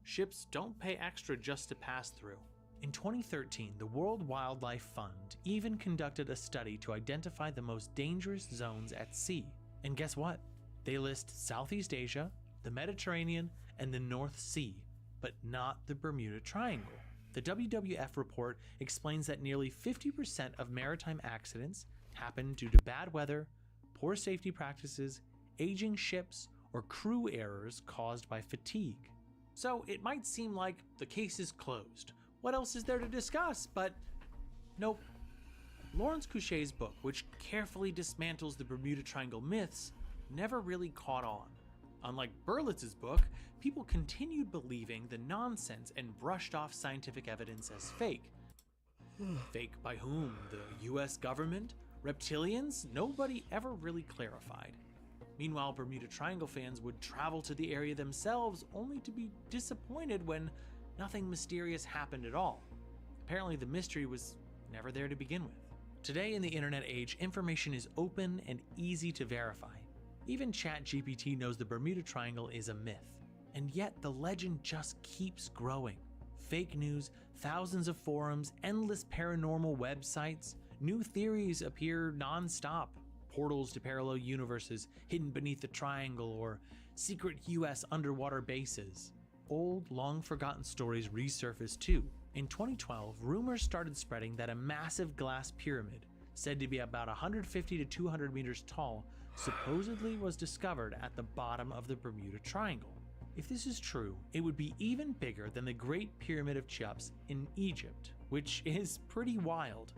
A: Ships don't pay extra just to pass through. In 2013, the World Wildlife Fund even conducted a study to identify the most dangerous zones at sea. And guess what? They list Southeast Asia, the Mediterranean, and the North Sea, but not the Bermuda Triangle. The WWF report explains that nearly 50% of maritime accidents happen due to bad weather, poor safety practices, aging ships, or crew errors caused by fatigue. So it might seem like the case is closed. What else is there to discuss? But nope. Lawrence Couché's book, which carefully dismantles the Bermuda Triangle myths, never really caught on. Unlike Berlitz's book, people continued believing the nonsense and brushed off scientific evidence as fake. Fake by whom? The US government? Reptilians? Nobody ever really clarified. Meanwhile, Bermuda Triangle fans would travel to the area themselves only to be disappointed when nothing mysterious happened at all. Apparently the mystery was never there to begin with. Today in the internet age, information is open and easy to verify. Even ChatGPT knows the Bermuda Triangle is a myth. And yet the legend just keeps growing. Fake news, thousands of forums, endless paranormal websites, new theories appear non-stop. Portals to parallel universes hidden beneath the triangle, or secret US underwater bases. Old, long-forgotten stories resurface too. In 2012, rumors started spreading that a massive glass pyramid, said to be about 150 to 200 meters tall, supposedly was discovered at the bottom of the Bermuda Triangle. If this is true, it would be even bigger than the Great Pyramid of Cheops in Egypt, which is pretty wild.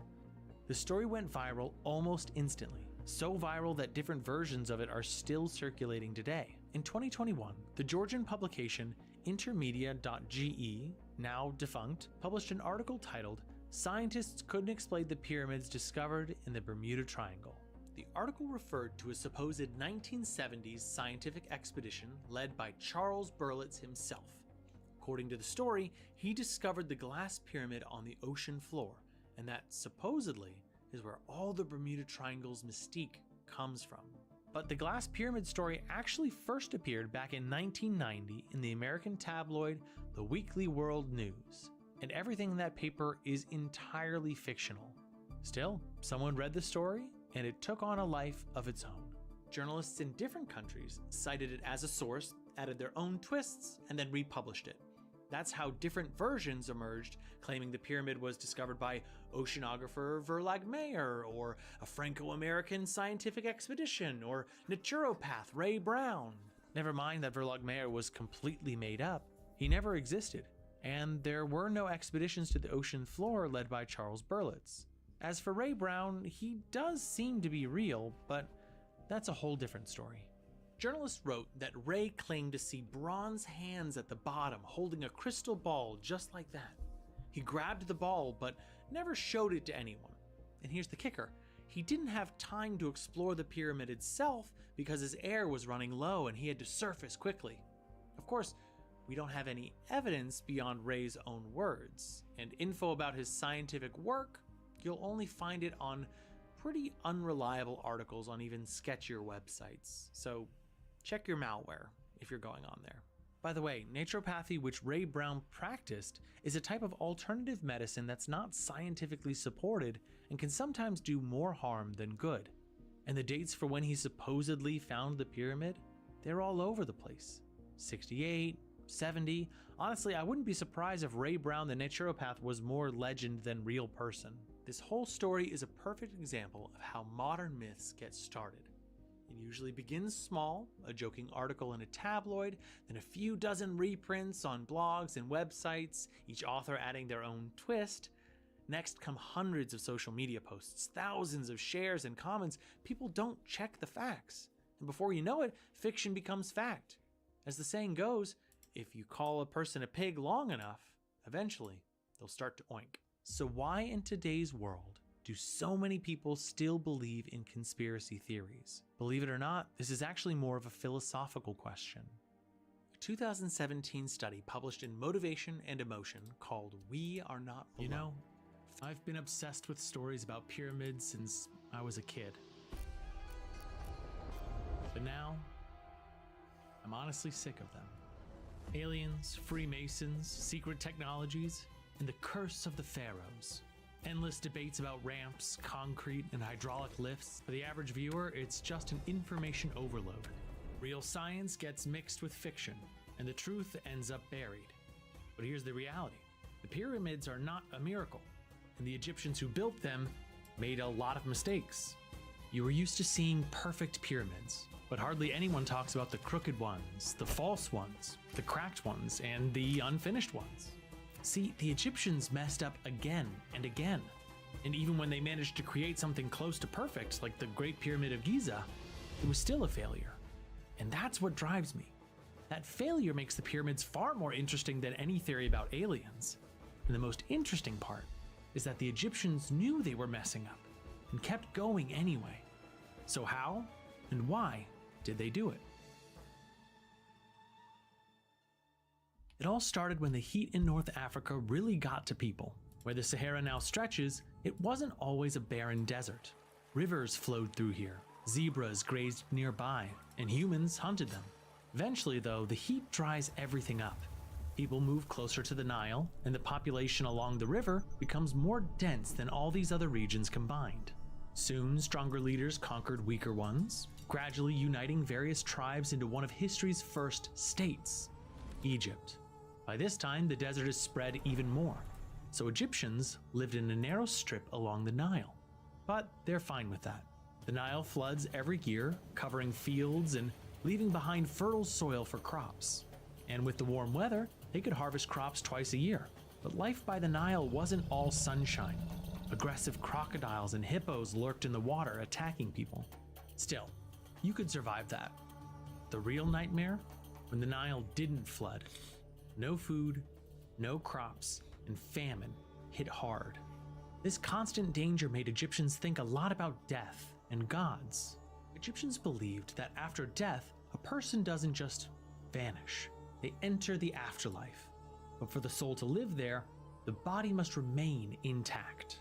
A: The story went viral almost instantly, so viral that different versions of it are still circulating today. In 2021, the Georgian publication Intermedia.ge, now defunct, published an article titled "Scientists Couldn't Explain the Pyramids Discovered in the Bermuda Triangle." The article referred to a supposed 1970s scientific expedition led by Charles Berlitz himself. According to the story, he discovered the glass pyramid on the ocean floor, and that supposedly is where all the Bermuda Triangle's mystique comes from. But the glass pyramid story actually first appeared back in 1990 in the American tabloid The Weekly World News, and everything in that paper is entirely fictional. Still, someone read the story, and it took on a life of its own. Journalists in different countries cited it as a source, added their own twists, and then republished it. That's how different versions emerged, claiming the pyramid was discovered by oceanographer Verlag Mayer, or a Franco-American scientific expedition, or naturopath Ray Brown. Never mind that Verlag Mayer was completely made up. He never existed, and there were no expeditions to the ocean floor led by Charles Berlitz. As for Ray Brown, he does seem to be real, but that's a whole different story. Journalists wrote that Ray claimed to see bronze hands at the bottom holding a crystal ball just like that. He grabbed the ball but never showed it to anyone. And here's the kicker, he didn't have time to explore the pyramid itself because his air was running low and he had to surface quickly. Of course, we don't have any evidence beyond Ray's own words, and info about his scientific work, you'll only find it on pretty unreliable articles on even sketchier websites. So check your malware if you're going on there. By the way, naturopathy, which Ray Brown practiced, is a type of alternative medicine that's not scientifically supported and can sometimes do more harm than good. And the dates for when he supposedly found the pyramid, they're all over the place. 68, 70. Honestly, I wouldn't be surprised if Ray Brown the naturopath was more legend than real person. This whole story is a perfect example of how modern myths get started. It usually begins small, a joking article in a tabloid, then a few dozen reprints on blogs and websites, each author adding their own twist. Next come hundreds of social media posts, thousands of shares and comments. People don't check the facts. And before you know it, fiction becomes fact. As the saying goes, if you call a person a pig long enough, eventually they'll start to oink. So why in today's world do so many people still believe in conspiracy theories? Believe it or not, this is actually more of a philosophical question. A 2017 study published in Motivation and Emotion called "We Are Not Alone." You know, I've been obsessed with stories about pyramids since I was a kid. But now, I'm honestly sick of them. Aliens, Freemasons, secret technologies, and the curse of the pharaohs. Endless debates about ramps, concrete, and hydraulic lifts. For the average viewer, it's just an information overload. Real science gets mixed with fiction, and the truth ends up buried. But here's the reality. The pyramids are not a miracle, and the Egyptians who built them made a lot of mistakes. You were used to seeing perfect pyramids, but hardly anyone talks about the crooked ones, the false ones, the cracked ones, and the unfinished ones. See, the Egyptians messed up again and again, and even when they managed to create something close to perfect, like the Great Pyramid of Giza, it was still a failure. And that's what drives me. That failure makes the pyramids far more interesting than any theory about aliens. And the most interesting part is that the Egyptians knew they were messing up and kept going anyway. So how and why did they do it? It all started when the heat in North Africa really got to people. Where the Sahara now stretches, it wasn't always a barren desert. Rivers flowed through here, zebras grazed nearby, and humans hunted them. Eventually, though, the heat dries everything up. People move closer to the Nile, and the population along the river becomes more dense than all these other regions combined. Soon, stronger leaders conquered weaker ones, gradually uniting various tribes into one of history's first states, Egypt. By this time, the desert is spread even more, so Egyptians lived in a narrow strip along the Nile. But they're fine with that. The Nile floods every year, covering fields and leaving behind fertile soil for crops. And with the warm weather, they could harvest crops twice a year. But life by the Nile wasn't all sunshine. Aggressive crocodiles and hippos lurked in the water, attacking people. Still, you could survive that. The real nightmare? When the Nile didn't flood, No food, no crops, and famine hit hard. This constant danger made Egyptians think a lot about death and gods. Egyptians believed that after death, a person doesn't just vanish, they enter the afterlife. But for the soul to live there, the body must remain intact.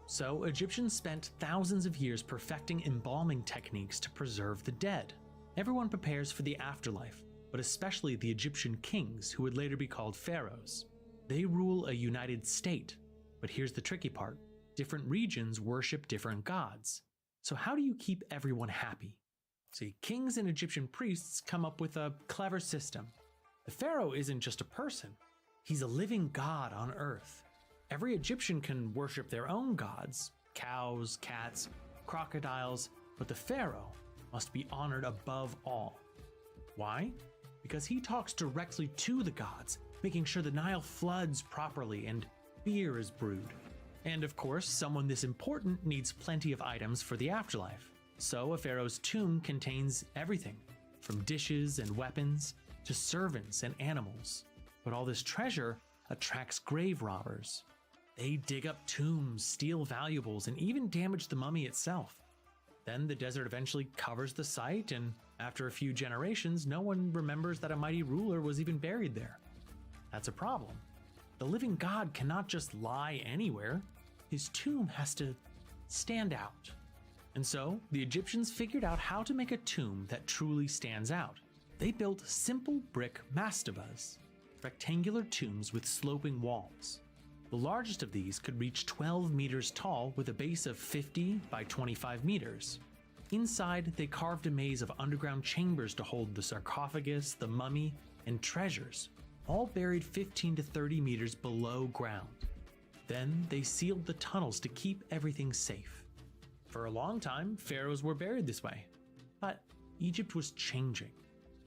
A: So Egyptians spent thousands of years perfecting embalming techniques to preserve the dead. Everyone prepares for the afterlife, but especially the Egyptian kings, who would later be called pharaohs. They rule a united state, but here's the tricky part. Different regions worship different gods. So how do you keep everyone happy? See, kings and Egyptian priests come up with a clever system. The pharaoh isn't just a person, he's a living god on earth. Every Egyptian can worship their own gods, cows, cats, crocodiles, but the pharaoh must be honored above all. Why? Because he talks directly to the gods, making sure the Nile floods properly and beer is brewed. And of course, someone this important needs plenty of items for the afterlife. So a pharaoh's tomb contains everything, from dishes and weapons to servants and animals. But all this treasure attracts grave robbers. They dig up tombs, steal valuables, and even damage the mummy itself. Then the desert eventually covers the site, and after a few generations, no one remembers that a mighty ruler was even buried there. That's a problem. The living god cannot just lie anywhere. His tomb has to stand out. And so, the Egyptians figured out how to make a tomb that truly stands out. They built simple brick mastabas, rectangular tombs with sloping walls. The largest of these could reach 12 meters tall with a base of 50 by 25 meters. Inside, they carved a maze of underground chambers to hold the sarcophagus, the mummy, and treasures, all buried 15 to 30 meters below ground. Then they sealed the tunnels to keep everything safe. For a long time, pharaohs were buried this way. But Egypt was changing.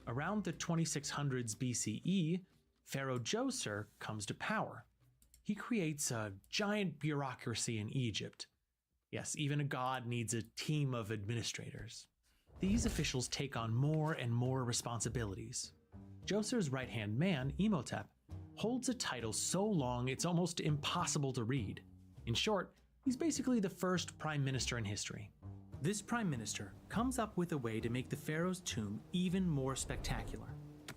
A: Around the 2600s BCE, Pharaoh Djoser comes to power. He creates a giant bureaucracy in Egypt. Yes, even a god needs a team of administrators. These officials take on more and more responsibilities. Djoser's right-hand man, Imhotep, holds a title so long it's almost impossible to read. In short, he's basically the first prime minister in history. This prime minister comes up with a way to make the pharaoh's tomb even more spectacular.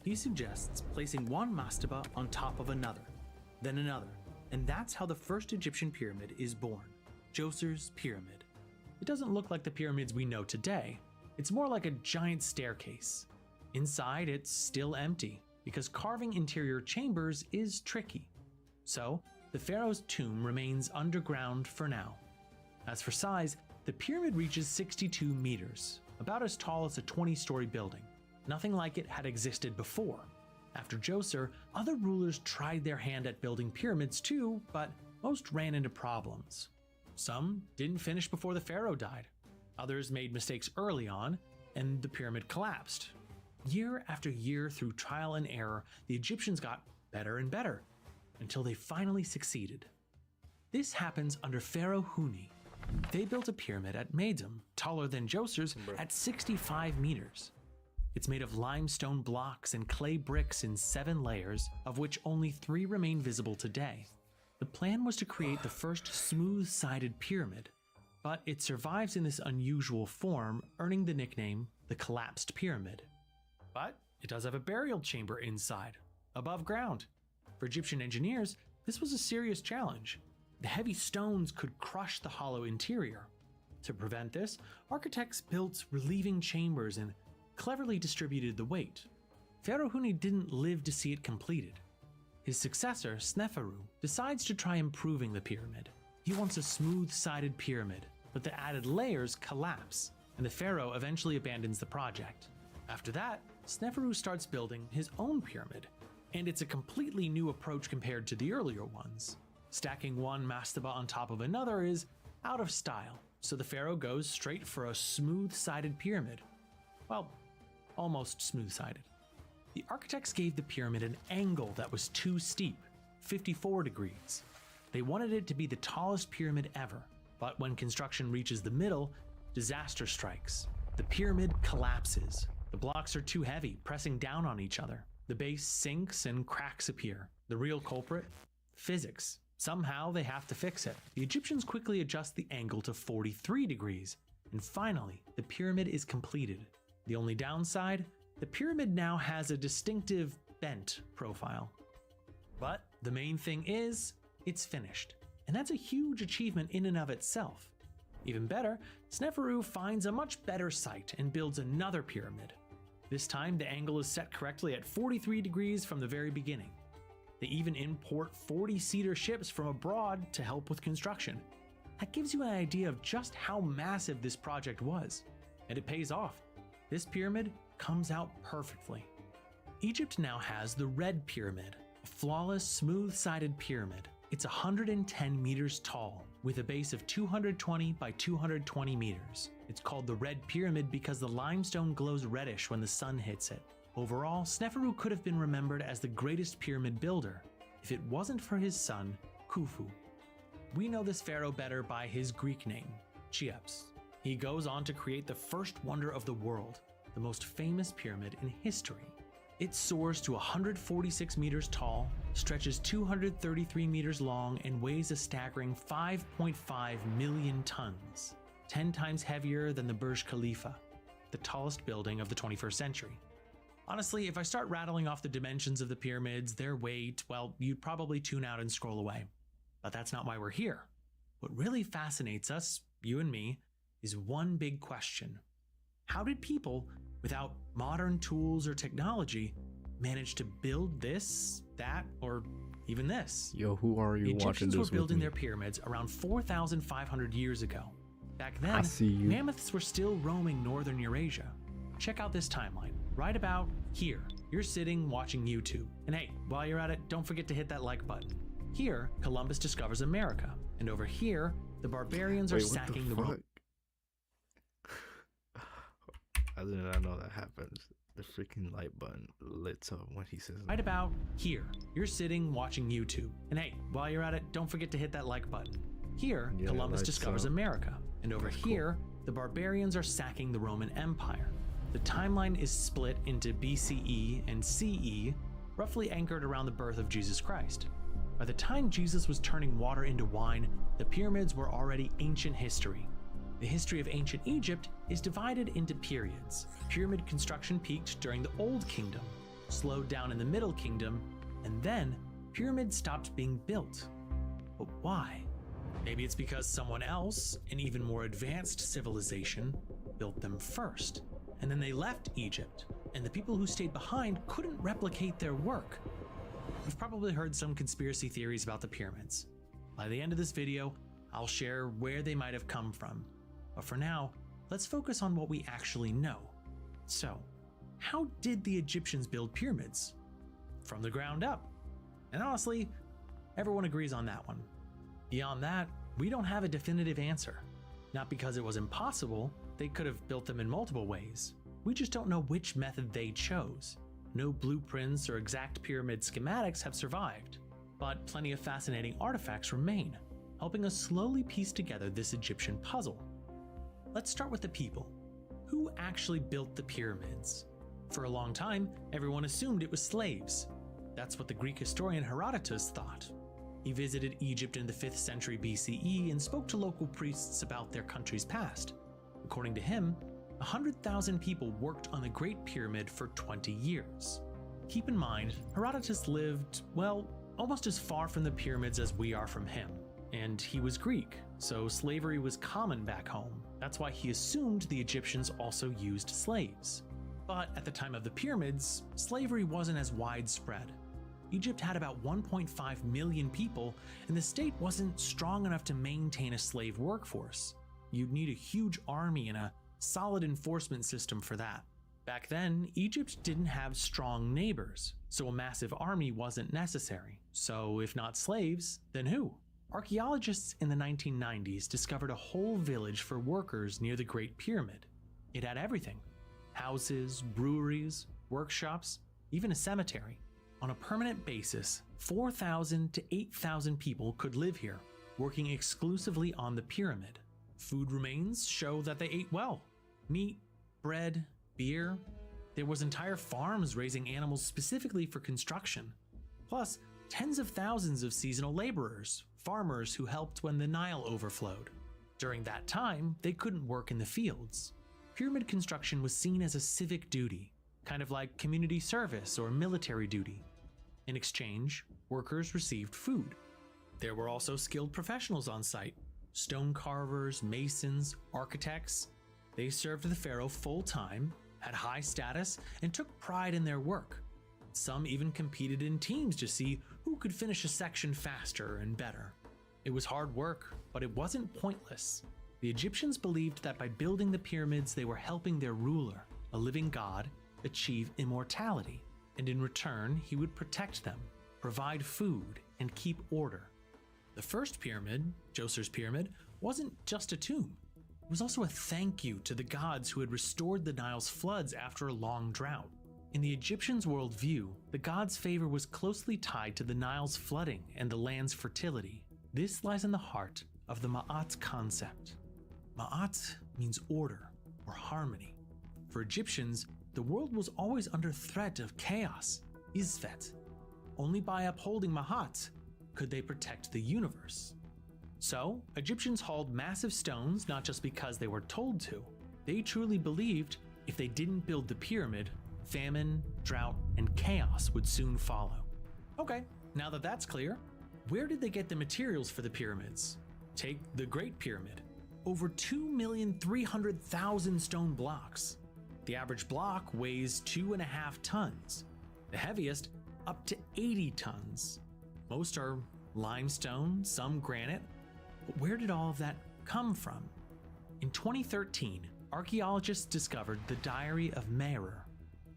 A: He suggests placing one mastaba on top of another, then another, and that's how the first Egyptian pyramid is born, Djoser's pyramid. It doesn't look like the pyramids we know today. It's more like a giant staircase. Inside, it's still empty, because carving interior chambers is tricky. So, the pharaoh's tomb remains underground for now. As for size, the pyramid reaches 62 meters, about as tall as a 20-story building. Nothing like it had existed before. After Djoser, other rulers tried their hand at building pyramids too, but most ran into problems. Some didn't finish before the pharaoh died. Others made mistakes early on, and the pyramid collapsed. Year after year, through trial and error, the Egyptians got better and better, until they finally succeeded. This happens under Pharaoh Huni. They built a pyramid at Meidum, taller than Djoser's, at 65 meters. It's made of limestone blocks and clay bricks in 7 layers, of which only 3 remain visible today. The plan was to create the first smooth-sided pyramid, but it survives in this unusual form, earning the nickname the Collapsed Pyramid. But it does have a burial chamber inside, above ground. For Egyptian engineers, this was a serious challenge. The heavy stones could crush the hollow interior. To prevent this, architects built relieving chambers and cleverly distributed the weight. Pharaoh Huni didn't live to see it completed. His successor, Sneferu, decides to try improving the pyramid. He wants a smooth-sided pyramid, but the added layers collapse, and the pharaoh eventually abandons the project. After that, Sneferu starts building his own pyramid, and it's a completely new approach compared to the earlier ones. Stacking one mastaba on top of another is out of style, so the pharaoh goes straight for a smooth-sided pyramid. Well, almost smooth-sided. The architects gave the pyramid an angle that was too steep, 54 degrees. They wanted it to be the tallest pyramid ever, but when construction reaches the middle, disaster strikes. The pyramid collapses. The blocks are too heavy, pressing down on each other. The base sinks and cracks appear. The real culprit? Physics. Somehow they have to fix it. The Egyptians quickly adjust the angle to 43 degrees, and finally, the pyramid is completed. The only downside? The pyramid now has a distinctive bent profile. But the main thing is, it's finished. And that's a huge achievement in and of itself. Even better, Sneferu finds a much better site and builds another pyramid. This time, the angle is set correctly at 43 degrees from the very beginning. They even import 40-seater ships from abroad to help with construction. That gives you an idea of just how massive this project was. And it pays off. This pyramid comes out perfectly. Egypt now has the Red Pyramid, a flawless, smooth-sided pyramid. It's 110 meters tall, with a base of 220 by 220 meters. It's called the Red Pyramid because the limestone glows reddish when the sun hits it. Overall, Sneferu could have been remembered as the greatest pyramid builder if it wasn't for his son, Khufu. We know this pharaoh better by his Greek name, Cheops. He goes on to create the first wonder of the world, the most famous pyramid in history. It soars to 146 meters tall, stretches 233 meters long, and weighs a staggering 5.5 million tons, 10 times heavier than the Burj Khalifa, the tallest building of the 21st century. Honestly, if I start rattling off the dimensions of the pyramids, their weight, well, you'd probably tune out and scroll away. But that's not why we're here. What really fascinates us, you and me, is one big question. How did people, without modern tools or technology, manage to build this, that, or even this?
E: Yo, who are you watching this with?
A: The Egyptians were building their pyramids around 4,500 years ago. Back then, mammoths were still roaming northern Eurasia. Check out this timeline. Right about here, you're sitting watching YouTube. And hey, while you're at it, don't forget to hit that like button. Here, Columbus discovers America. And over here, the barbarians are sacking the world.
E: I did not know that happens. The freaking light button lights up when he says that.
A: Right about here, you're sitting watching YouTube. And hey, while you're at it, don't forget to hit that like button. Here, Columbus discovers America. And over here, the barbarians are sacking the Roman Empire. The timeline is split into BCE and CE, roughly anchored around the birth of Jesus Christ. By the time Jesus was turning water into wine, the pyramids were already ancient history. The history of ancient Egypt is divided into periods. Pyramid construction peaked during the Old Kingdom, slowed down in the Middle Kingdom, and then pyramids stopped being built. But why? Maybe it's because someone else, an even more advanced civilization, built them first. And then they left Egypt, and the people who stayed behind couldn't replicate their work. You've probably heard some conspiracy theories about the pyramids. By the end of this video, I'll share where they might have come from. But for now, let's focus on what we actually know. So, how did the Egyptians build pyramids? From the ground up. And honestly, everyone agrees on that one. Beyond that, we don't have a definitive answer. Not because it was impossible, they could have built them in multiple ways. We just don't know which method they chose. No blueprints or exact pyramid schematics have survived, but plenty of fascinating artifacts remain, helping us slowly piece together this Egyptian puzzle. Let's start with the people. Who actually built the pyramids? For a long time, everyone assumed it was slaves. That's what the Greek historian Herodotus thought. He visited Egypt in the 5th century BCE and spoke to local priests about their country's past. According to him, 100,000 people worked on the Great Pyramid for 20 years. Keep in mind, Herodotus lived, well, almost as far from the pyramids as we are from him. And he was Greek, so slavery was common back home. That's why he assumed the Egyptians also used slaves. But at the time of the pyramids, slavery wasn't as widespread. Egypt had about 1.5 million people, and the state wasn't strong enough to maintain a slave workforce. You'd need a huge army and a solid enforcement system for that. Back then, Egypt didn't have strong neighbors, so a massive army wasn't necessary. So if not slaves, then who? Archaeologists in the 1990s discovered a whole village for workers near the Great Pyramid. It had everything: houses, breweries, workshops, even a cemetery. On a permanent basis, 4,000 to 8,000 people could live here, working exclusively on the pyramid. Food remains show that they ate well. Meat, bread, beer, There was entire farms raising animals specifically for construction. Plus, tens of thousands of seasonal laborers, farmers who helped when the Nile overflowed. During that time, they couldn't work in the fields. Pyramid construction was seen as a civic duty, kind of like community service or military duty. In exchange, workers received food. There were also skilled professionals on site: stone carvers, masons, architects. They served the pharaoh full-time, had high status, and took pride in their work. Some even competed in teams to see who could finish a section faster and better. It was hard work, but it wasn't pointless. The Egyptians believed that by building the pyramids, they were helping their ruler, a living god, achieve immortality, and in return, he would protect them, provide food, and keep order. The first pyramid, Djoser's Pyramid, wasn't just a tomb. It was also a thank you to the gods who had restored the Nile's floods after a long drought. In the Egyptians' worldview, the gods' favor was closely tied to the Nile's flooding and the land's fertility. This lies in the heart of the Ma'at concept. Ma'at means order or harmony. For Egyptians, the world was always under threat of chaos, Isfet. Only by upholding Ma'at could they protect the universe. So, Egyptians hauled massive stones not just because they were told to. They truly believed if they didn't build the pyramid, famine, drought, and chaos would soon follow. Okay, now that that's clear, where did they get the materials for the pyramids? Take the Great Pyramid. Over 2,300,000 stone blocks. The average block weighs 2.5 tons. The heaviest, up to 80 tons. Most are limestone, some granite. But where did all of that come from? In 2013, archaeologists discovered the Diary of Merer,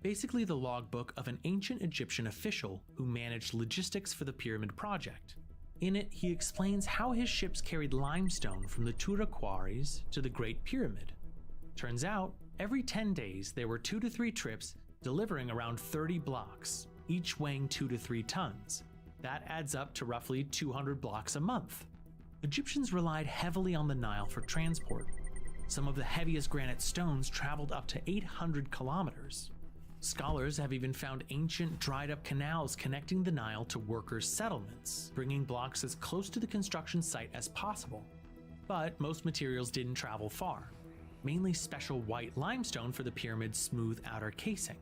A: basically the logbook of an ancient Egyptian official who managed logistics for the pyramid project. In it, he explains how his ships carried limestone from the Tura quarries to the Great Pyramid. Turns out, every 10 days there were 2 to 3 trips delivering around 30 blocks, each weighing 2 to 3 tons. That adds up to roughly 200 blocks a month. Egyptians relied heavily on the Nile for transport. Some of the heaviest granite stones traveled up to 800 kilometers. Scholars have even found ancient dried-up canals connecting the Nile to workers' settlements, bringing blocks as close to the construction site as possible. But most materials didn't travel far, mainly special white limestone for the pyramid's smooth outer casing.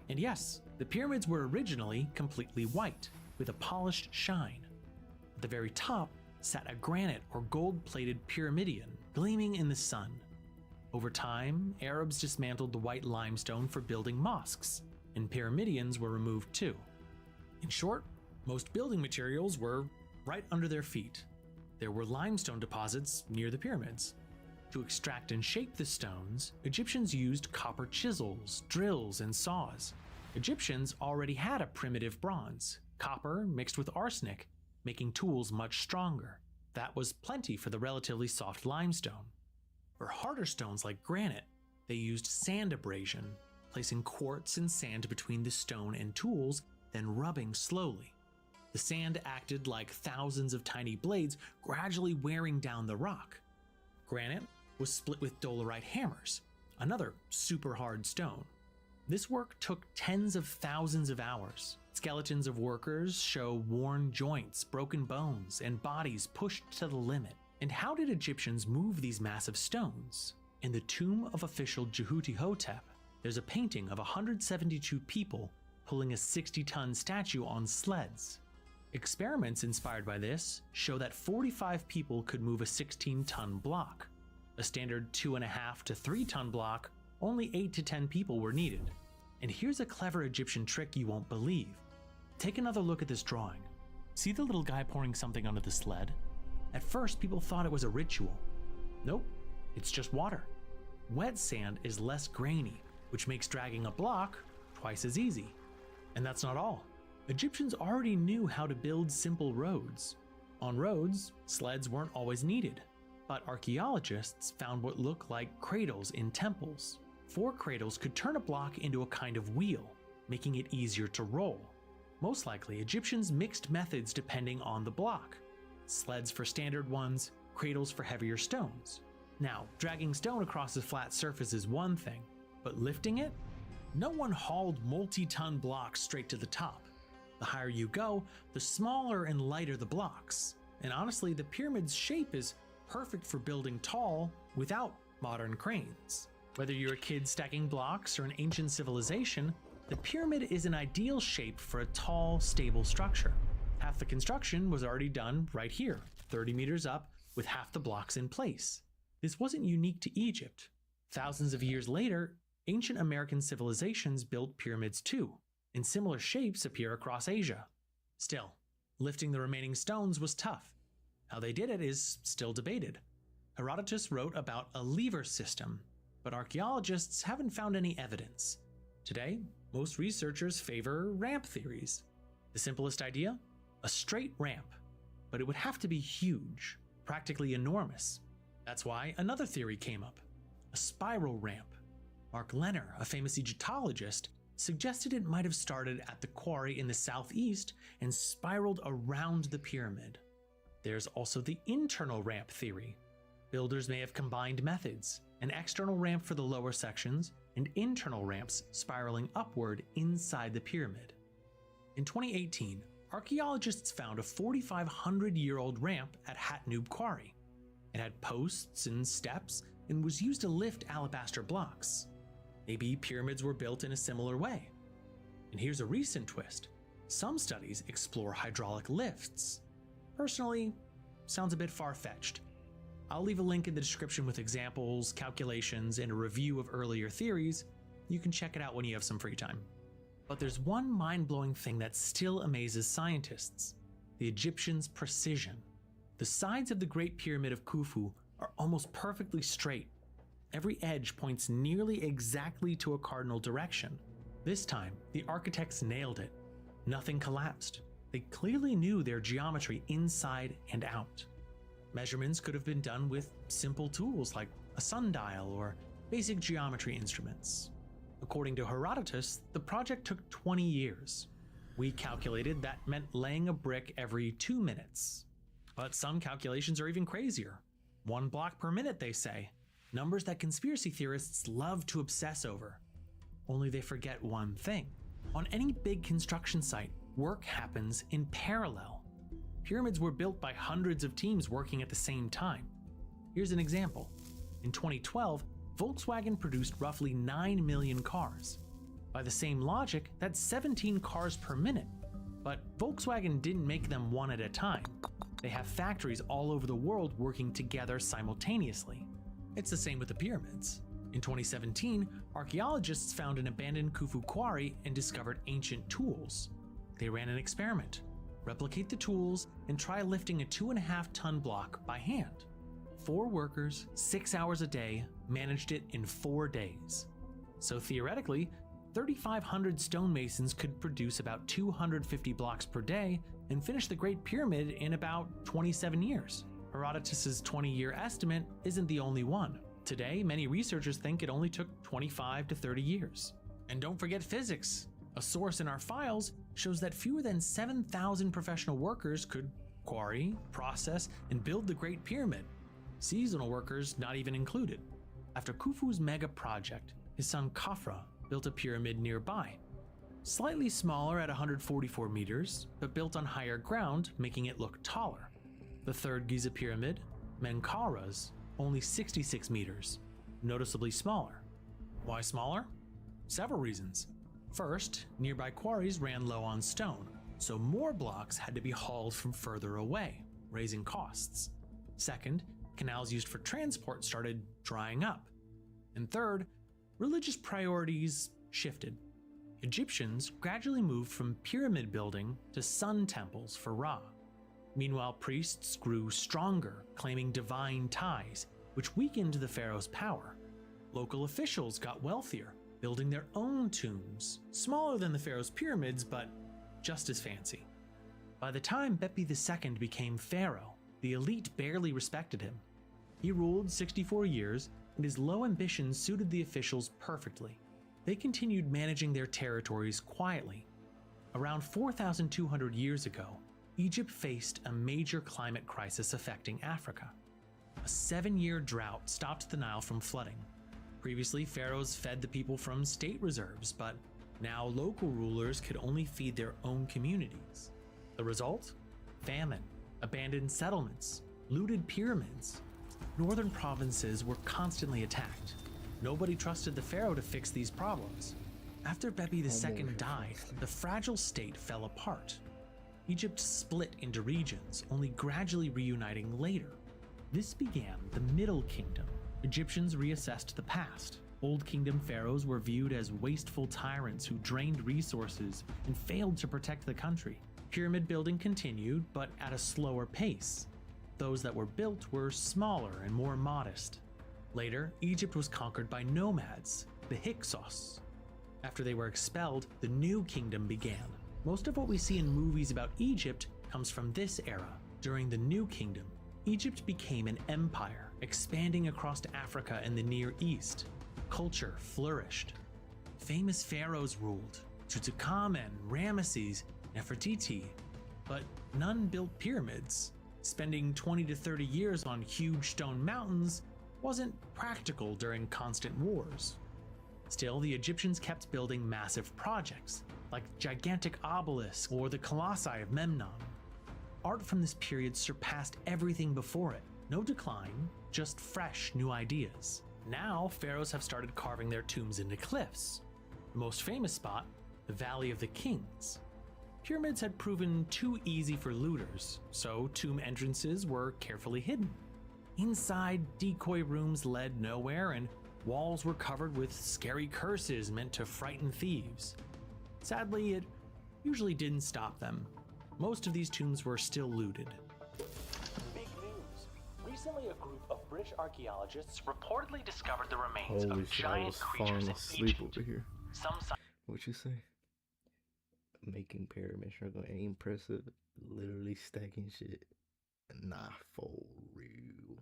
A: And yes, the pyramids were originally completely white, with a polished shine. At the very top sat a granite or gold-plated pyramidion, gleaming in the sun. Over time, Arabs dismantled the white limestone for building mosques, and pyramidions were removed too. In short, most building materials were right under their feet. There were limestone deposits near the pyramids. To extract and shape the stones, Egyptians used copper chisels, drills, and saws. Egyptians already had a primitive bronze, copper mixed with arsenic, making tools much stronger. That was plenty for the relatively soft limestone. For harder stones like granite, they used sand abrasion, placing quartz and sand between the stone and tools, then rubbing slowly. The sand acted like thousands of tiny blades, gradually wearing down the rock. Granite was split with dolerite hammers, another super hard stone. This work took tens of thousands of hours. Skeletons of workers show worn joints, broken bones, and bodies pushed to the limit. And how did Egyptians move these massive stones? In the tomb of official Jehuti-Hotep, there's a painting of 172 people pulling a 60-ton statue on sleds. Experiments inspired by this show that 45 people could move a 16-ton block. A standard 2.5 to 3-ton block, only 8 to 10 people were needed. And here's a clever Egyptian trick you won't believe. Take another look at this drawing. See the little guy pouring something onto the sled? At first, people thought it was a ritual. Nope, it's just water. Wet sand is less grainy, which makes dragging a block twice as easy. And that's not all. Egyptians already knew how to build simple roads. On roads, sleds weren't always needed, but archaeologists found what looked like cradles in temples. 4 cradles could turn a block into a kind of wheel, making it easier to roll. Most likely, Egyptians mixed methods depending on the block. Sleds for standard ones, cradles for heavier stones. Now, dragging stone across a flat surface is one thing, but lifting it? No one hauled multi-ton blocks straight to the top. The higher you go, the smaller and lighter the blocks. And honestly, the pyramid's shape is perfect for building tall without modern cranes. Whether you're a kid stacking blocks or an ancient civilization, the pyramid is an ideal shape for a tall, stable structure. Half the construction was already done right here, 30 meters up, with half the blocks in place. This wasn't unique to Egypt. Thousands of years later, ancient American civilizations built pyramids too, and similar shapes appear across Asia. Still, lifting the remaining stones was tough. How they did it is still debated. Herodotus wrote about a lever system, but archaeologists haven't found any evidence. Today, most researchers favor ramp theories. The simplest idea? A straight ramp, but it would have to be huge, practically enormous. That's why another theory came up, a spiral ramp. Mark Lenner, a famous Egyptologist, suggested it might have started at the quarry in the southeast and spiraled around the pyramid. There's also the internal ramp theory. Builders may have combined methods, an external ramp for the lower sections and internal ramps spiraling upward inside the pyramid. In 2018, archaeologists found a 4,500-year-old ramp at Hatnub Quarry. It had posts and steps and was used to lift alabaster blocks. Maybe pyramids were built in a similar way. And here's a recent twist. Some studies explore hydraulic lifts. Personally, sounds a bit far-fetched. I'll leave a link in the description with examples, calculations, and a review of earlier theories. You can check it out when you have some free time. But there's one mind-blowing thing that still amazes scientists: the Egyptians' precision. The sides of the Great Pyramid of Khufu are almost perfectly straight. Every edge points nearly exactly to a cardinal direction. This time, the architects nailed it. Nothing collapsed. They clearly knew their geometry inside and out. Measurements could have been done with simple tools like a sundial or basic geometry instruments. According to Herodotus, the project took 20 years. We calculated that meant laying a brick every 2 minutes. But some calculations are even crazier. 1 block per minute, they say. Numbers that conspiracy theorists love to obsess over. Only they forget one thing. On any big construction site, work happens in parallel. Pyramids were built by hundreds of teams working at the same time. Here's an example. In 2012, Volkswagen produced roughly 9 million cars. By the same logic, that's 17 cars per minute. But Volkswagen didn't make them one at a time. They have factories all over the world working together simultaneously. It's the same with the pyramids. In 2017, archaeologists found an abandoned Khufu quarry and discovered ancient tools. They ran an experiment. Replicate the tools and try lifting a 2.5-ton block by hand. 4 workers, 6 hours a day, managed it in 4 days. So theoretically, 3,500 stonemasons could produce about 250 blocks per day and finish the Great Pyramid in about 27 years. Herodotus' 20-year estimate isn't the only one. Today, many researchers think it only took 25 to 30 years. And don't forget physics. A source in our files shows that fewer than 7,000 professional workers could quarry, process, and build the Great Pyramid. Seasonal workers not even included. After Khufu's mega project, his son Khafra built a pyramid nearby. Slightly smaller at 144 meters, but built on higher ground, making it look taller. The third Giza pyramid, Menkaura's, only 66 meters, noticeably smaller. Why smaller? Several reasons. First, nearby quarries ran low on stone, so more blocks had to be hauled from further away, raising costs. Second, canals used for transport started drying up. And third, religious priorities shifted. Egyptians gradually moved from pyramid building to sun temples for Ra. Meanwhile, priests grew stronger, claiming divine ties, which weakened the pharaoh's power. Local officials got wealthier, building their own tombs, smaller than the pharaoh's pyramids, but just as fancy. By the time Bepi II became pharaoh, the elite barely respected him. He ruled 64 years, and his low ambitions suited the officials perfectly. They continued managing their territories quietly. Around 4,200 years ago, Egypt faced a major climate crisis affecting Africa. A 7-year drought stopped the Nile from flooding. Previously, pharaohs fed the people from state reserves, but now local rulers could only feed their own communities. The result? Famine, abandoned settlements, looted pyramids. Northern provinces were constantly attacked. Nobody trusted the pharaoh to fix these problems. After Bepi II died, the fragile state fell apart. Egypt split into regions, only gradually reuniting later. This began the Middle Kingdom. Egyptians reassessed the past. Old Kingdom pharaohs were viewed as wasteful tyrants who drained resources and failed to protect the country. Pyramid building continued, but at a slower pace. Those that were built were smaller and more modest. Later, Egypt was conquered by nomads, the Hyksos. After they were expelled, the New Kingdom began. Most of what we see in movies about Egypt comes from this era. During the New Kingdom, Egypt became an empire, expanding across Africa and the Near East. Culture flourished. Famous pharaohs ruled, Tutankhamun, Ramesses, Nefertiti, but none built pyramids. Spending 20 to 30 years on huge stone mountains wasn't practical during constant wars. Still, the Egyptians kept building massive projects, like gigantic obelisks or the colossi of Memnon. Art from this period surpassed everything before it. No decline, just fresh new ideas. Now, pharaohs have started carving their tombs into cliffs. The most famous spot, the Valley of the Kings. Pyramids had proven too easy for looters, so tomb entrances were carefully hidden. Inside, decoy rooms led nowhere, and walls were covered with scary curses meant to frighten thieves. Sadly, it usually didn't stop them. Most of these tombs were still looted. Big news! Recently, a group of British archaeologists reportedly discovered the remains
E: Holy
A: of
E: shit, I
A: giant
E: was
A: creatures
E: falling
A: in
E: asleep
A: Egypt.
E: over here.
A: Some
E: What'd you say? Making pyramid struggle ain't impressive. Literally stacking shit. Nah, for real.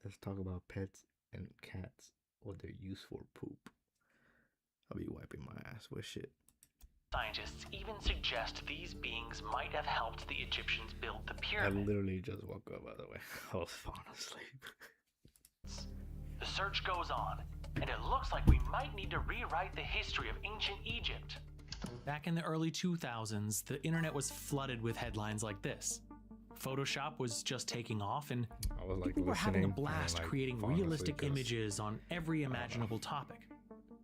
E: Let's talk about pets and cats. What they're used for poop. I'll be wiping my ass with shit.
A: scientists even suggest these beings might have helped the Egyptians build the
E: I
A: pyramid.
E: literally just woke up, by the way. I was falling asleep.
A: The search goes on, and it looks like we might need to rewrite the history of ancient Egypt. Back in the early 2000s, the internet was flooded with headlines like this. Photoshop was just taking off, and
E: I was like
A: people were having a
E: listening and,
A: blast
E: like,
A: creating
E: falling
A: realistic
E: asleep 'cause
A: images on every imaginable topic.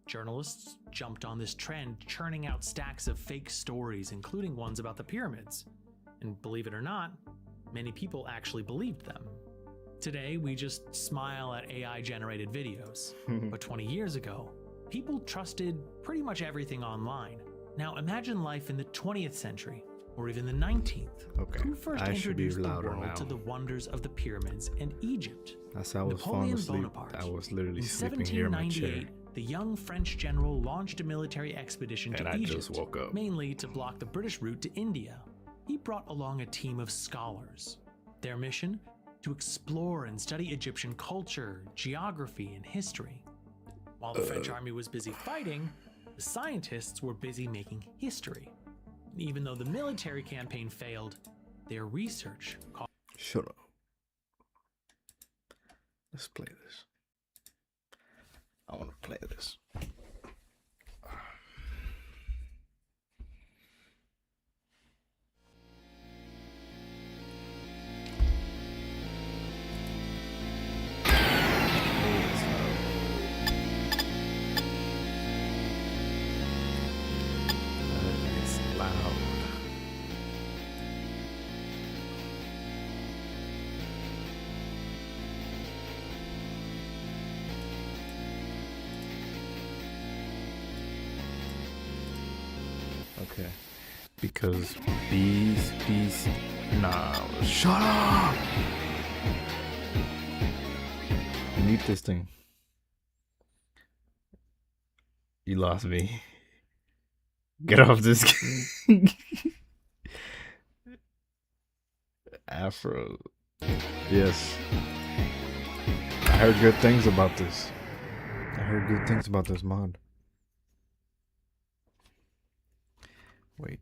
A: Journalists jumped on this trend, churning out stacks of fake stories, including ones about the pyramids. And believe it or not, many people actually believed them. Today, we just smile at AI-generated videos. But 20 years ago, people trusted pretty much everything online. Now imagine life in the 20th century, or even the 19th.
E: Okay,
A: Who first
E: I should be
A: introduced the
E: louder
A: world
E: now.
A: to the wonders of the pyramids and Egypt?
E: That's how I was falling
A: Napoleon
E: asleep.
A: Bonaparte.
E: I was literally
A: In
E: sleeping here in my chair.
A: 1798, the young French general launched a military expedition
E: And
A: to
E: I
A: Egypt,
E: just woke up.
A: mainly to block the British route to India. He brought along a team of scholars. Their mission? To explore and study Egyptian culture, geography, and history. While the French army was busy fighting, the scientists were busy making history. And even though the military campaign failed, their research caused
E: Shut up. Let's play this. I want to play this. It's loud. Okay. Because bees, nah, shut up! Mute this thing. You lost me. Get off this. Afro. Yes. I heard good things about this. I heard good things about this mod. Wait.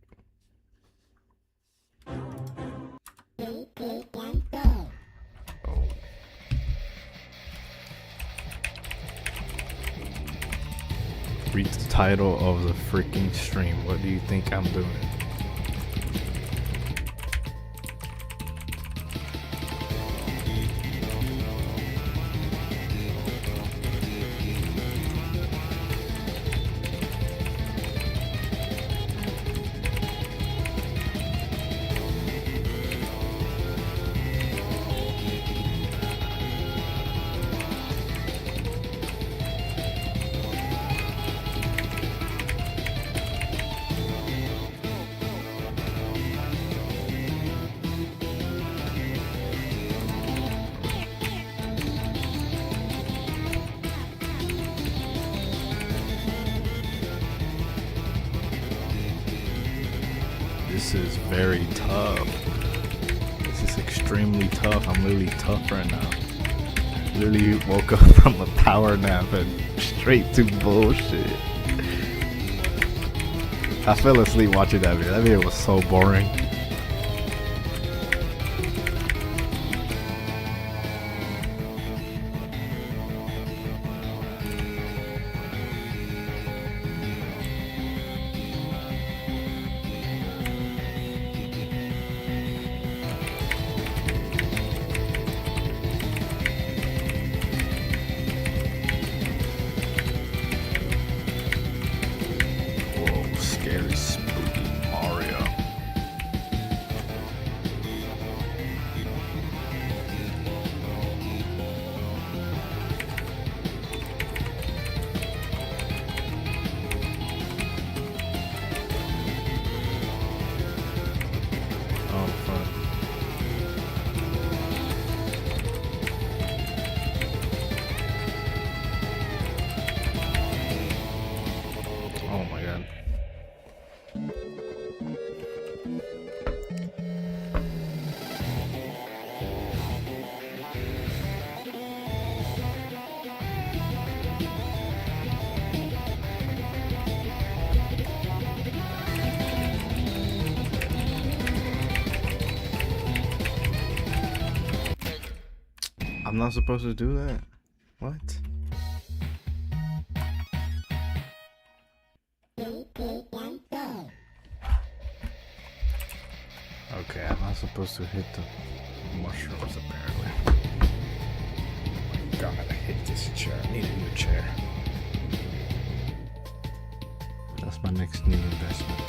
E: Oh. Read the title of the freaking stream. What do you think I'm doing? This is very tough. This is extremely tough. I'm literally tough right now. Literally woke up from a power nap and straight to bullshit. I fell asleep watching that video. That video was so boring. Scary, spooky Mario. Oh, fun. Oh my god. I'm not supposed to do that? What? Okay, I'm not supposed to hit the mushrooms apparently. God, I hate this chair. I need a new chair. That's my next new investment.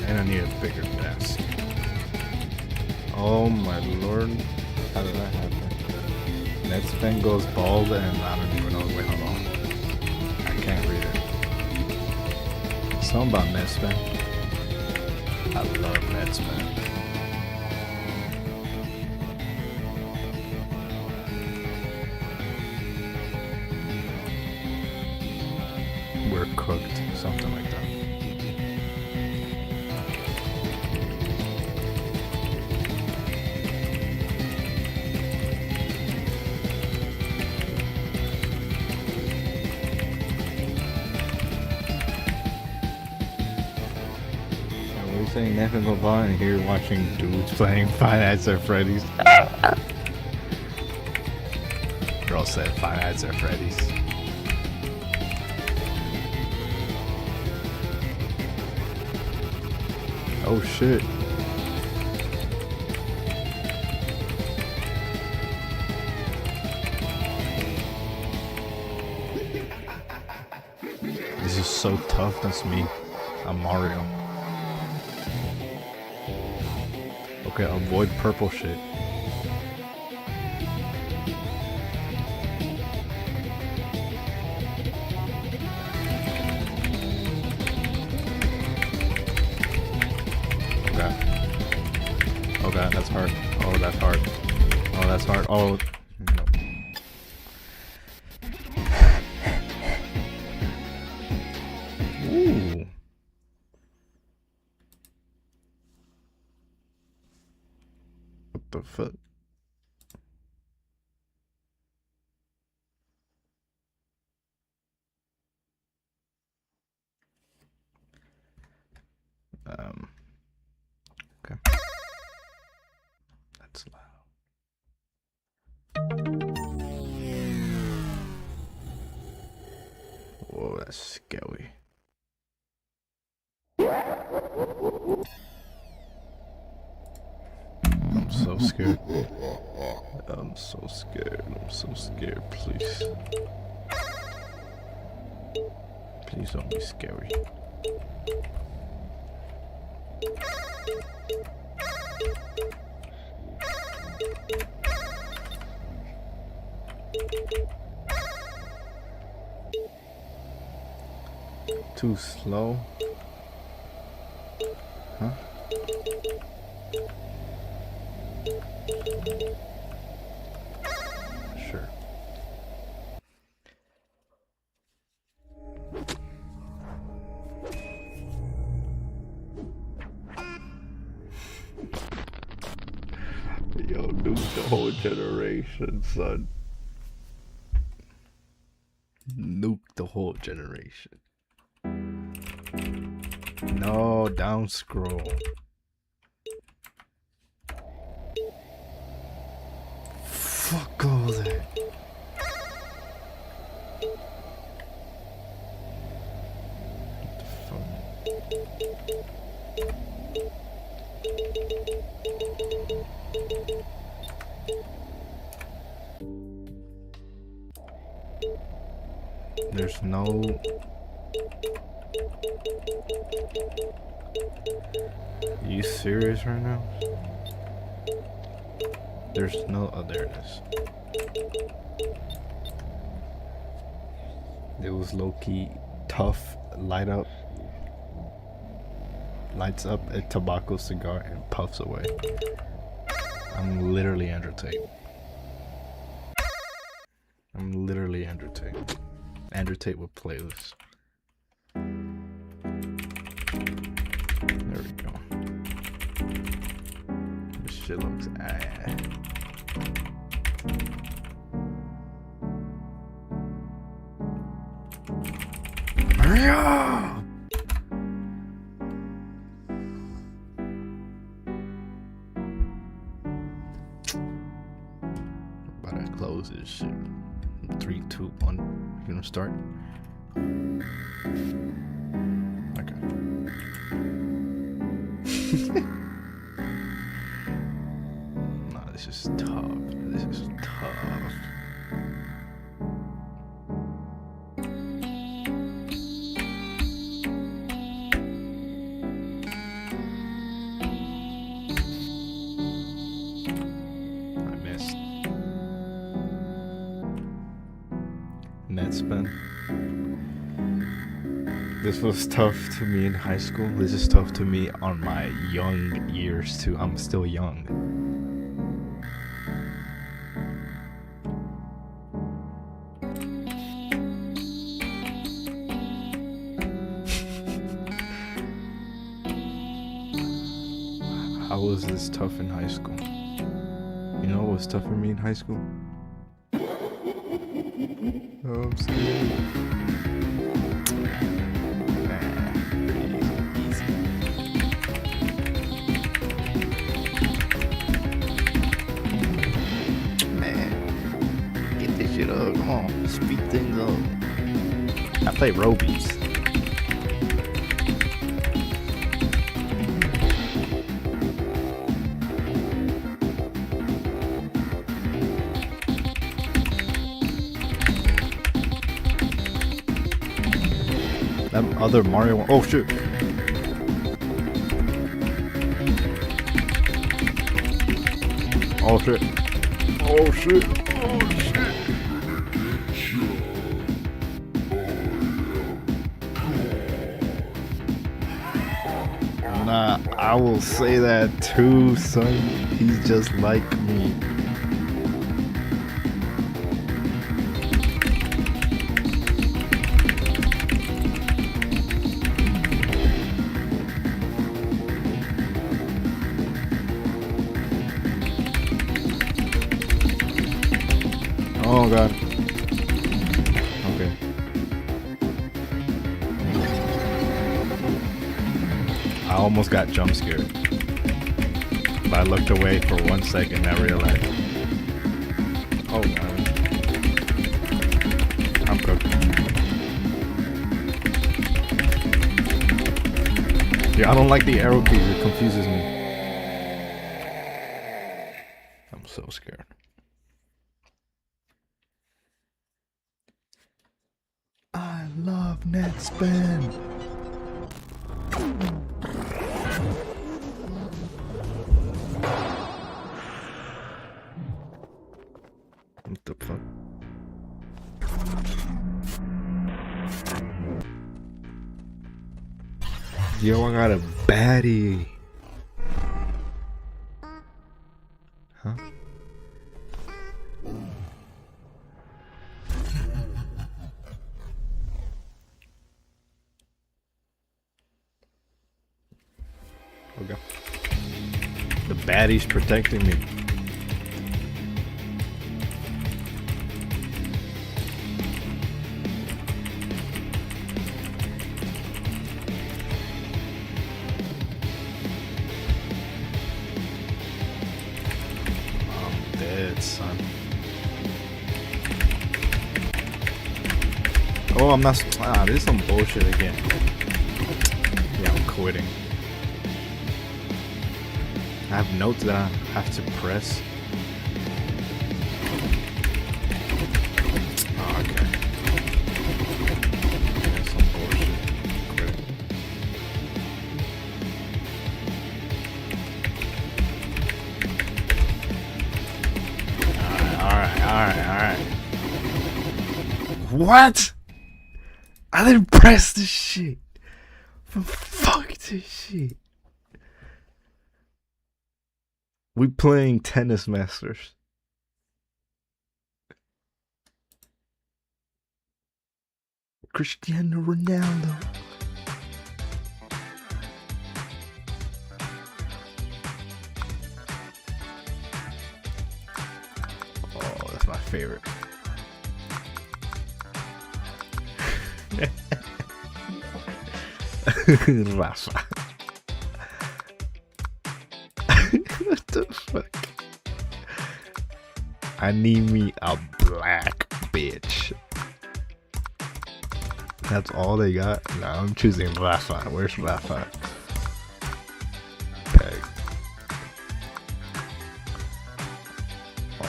E: And I need a bigger desk. Oh my lord. How did that happen? Netspan goes bald and I don't even know. Wait, hold on. I can't read it. Something about Netspan. I love Netspan. We're cooked. Something like that. Saying nothing go by and here watching dudes playing Five Nights at Freddy's. Bro said Five Nights at Freddy's. Oh shit. This is so tough. That's me. I'm Mario. Okay, avoid purple shit. Oh, that's hard. Oh, that's hard. Oh, no. Ooh. What the fuck? Okay. That's loud. Whoa, that's scary. I'm so scared. I'm so scared. I'm so scared. Please. Please don't be scary. Too slow? Huh? Sure. Yo, nuke the whole generation, son. Nuke the whole generation. No, down scroll. Fuck all that. What the fuck? There's no... Are you serious right now? There's no... Oh, there it is. It was low-key tough, lights up a tobacco cigar and puffs away. I'm literally entertained. I'm literally entertained. Entertained with playlists. There we go. This shit looks Hurry up! About to close this shit. 3, 2, 1. You gonna start? Okay. Nah, this is tough. This is tough. I missed. Net spin. This was tough to me in high school. This is tough to me on my young years too. I'm still young. How was this tough in high school? You know what was tough for me in high school? Oh, I'm scared. Come on, speed things up. I play robeats. That other Mario one. Oh shit. Oh shit. Oh shit. Oh shit. Nah, I will say that too, son. He's just like me. Oh god. Okay. I almost got jump scared. But I looked away for 1 second and I realized. Oh god. I'm cooked. Yeah, I don't like the arrow keys, it confuses me. I'm so scared. I love net spin. What the fuck? Yo, I got a baddie. Huh? Okay. The baddie's protecting me. I'm dead, son. Oh, I'm not. This is some bullshit again. Yeah, I'm quitting. I have notes that I have to press. Oh, okay. That's some bullshit. Quit. Alright. What? I didn't press this shit. Fuck this shit. We playing Tennis Masters. Cristiano Ronaldo. Oh, that's my favorite. Rafa. What the fuck? I need me a black bitch. That's all they got? Nah, I'm choosing Rafa. Where's Rafa? Okay. Oh,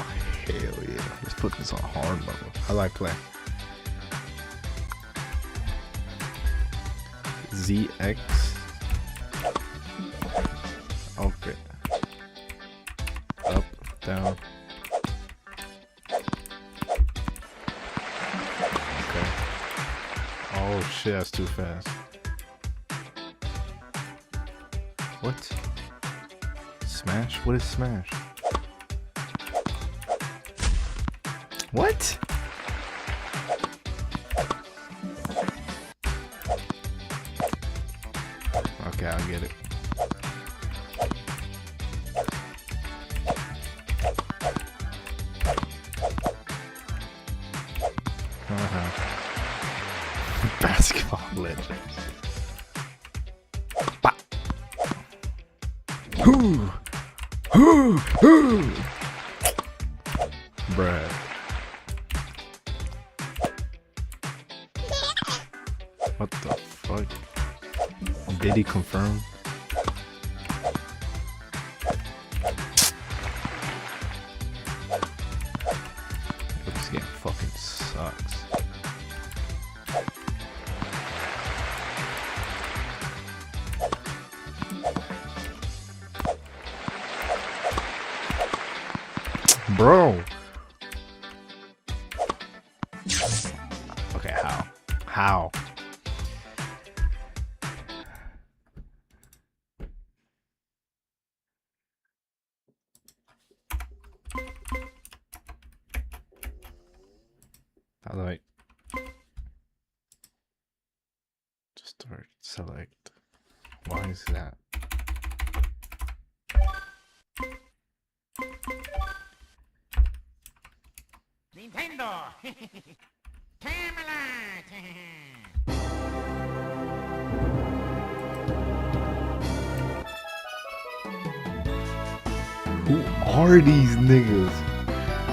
E: hell yeah. Let's put this on hard mode. I like playing. ZX. Okay. Up, down. Okay. Oh shit, that's too fast. What? Smash? What is smash? What? Okay, I'll get it. Basketball legends. Bah. Hoo! Hoo! Hoo! Bruh. What the fuck? Did he confirm? This game fucking sucks. Bro. Okay, how? How? How do I start select? Why is that?
F: Nintendo! Camelot!
E: Who are these niggas?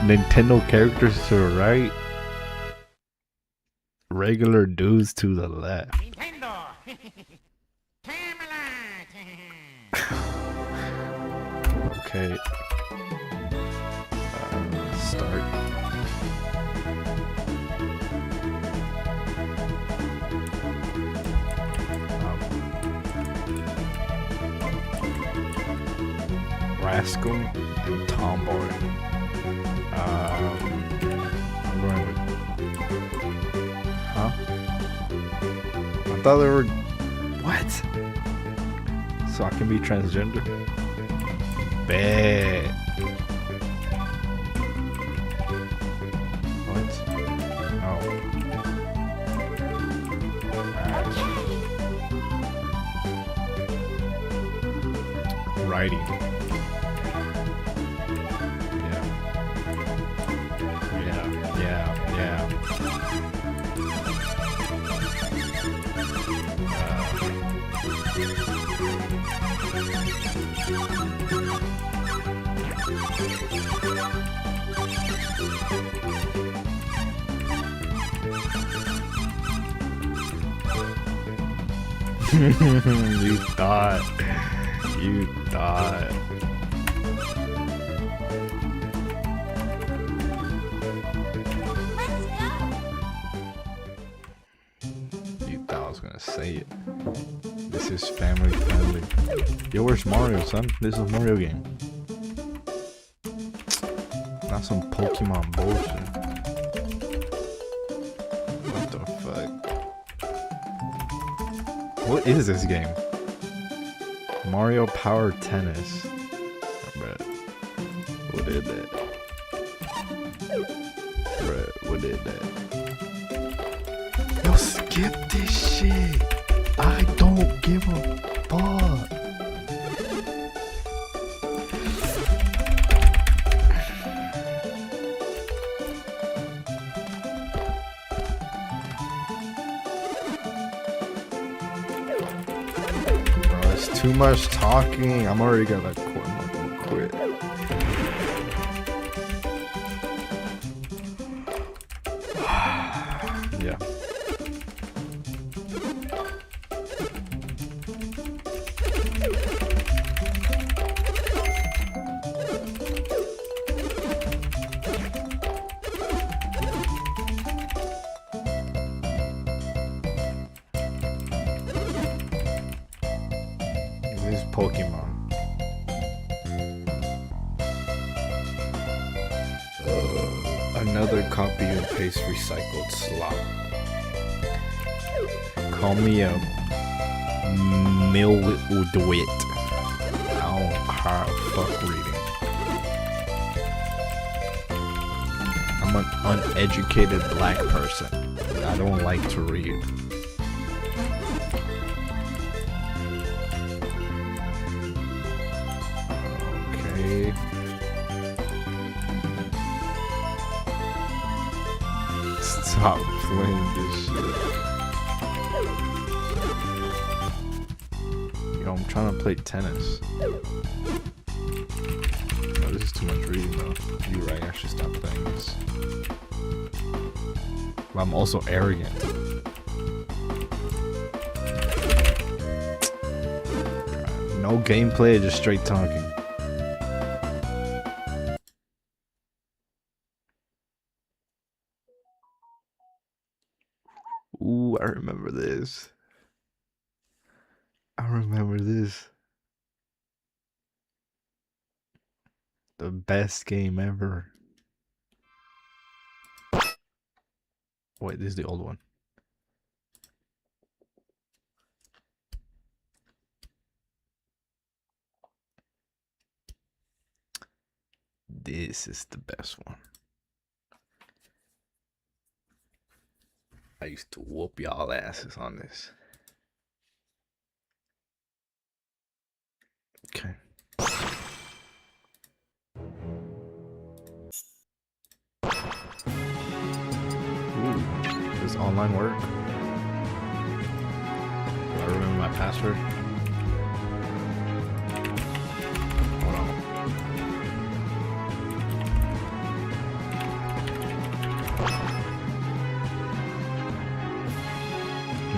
E: Nintendo characters to the right, regular dudes to the left.
F: Nintendo! Camelot!
E: Okay. Start. Rascal and Tomboy. I'm going with. Huh? I thought they were. What? So I can be transgender? Bet. What? Oh. Alright. Writing. Yeah. You thought. You thought I was gonna say it. This is family friendly. Yo, where's Mario, son? This is a Mario game. Not some Pokemon bullshit. What the fuck? What is this game? Mario Power Tennis. Bruh. What is that? Bruh, what is that? Yo, skip this shit. I don't give a fuck. Bro, it's too much talking. I'm already got that core. I'm gonna quit. Yeah. This is Pokemon. Another copy and paste recycled slot. Call me a millwit. I don't have fuck reading. I'm an uneducated black person. I don't like to read. Okay. Stop playing this shit. Yo, I'm trying to play tennis. Oh, this is too much reading though. You're right, I should stop playing this. But I'm also arrogant. No gameplay, just straight talking. Ooh, I remember this. I remember this. The best game ever. Wait, this is the old one. This is the best one. I used to whoop y'all asses on this. Okay. Ooh, does online work? I remember my password. Hold on.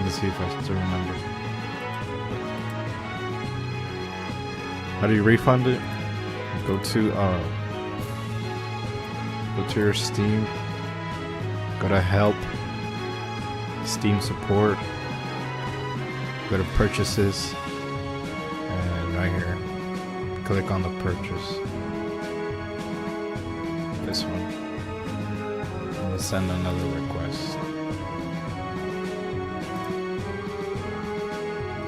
E: Let's see if I still remember. How do you refund it? Go to your Steam. Go to help. Steam support. Go to purchases. And right here, click on the purchase. This one. I'm gonna send another request.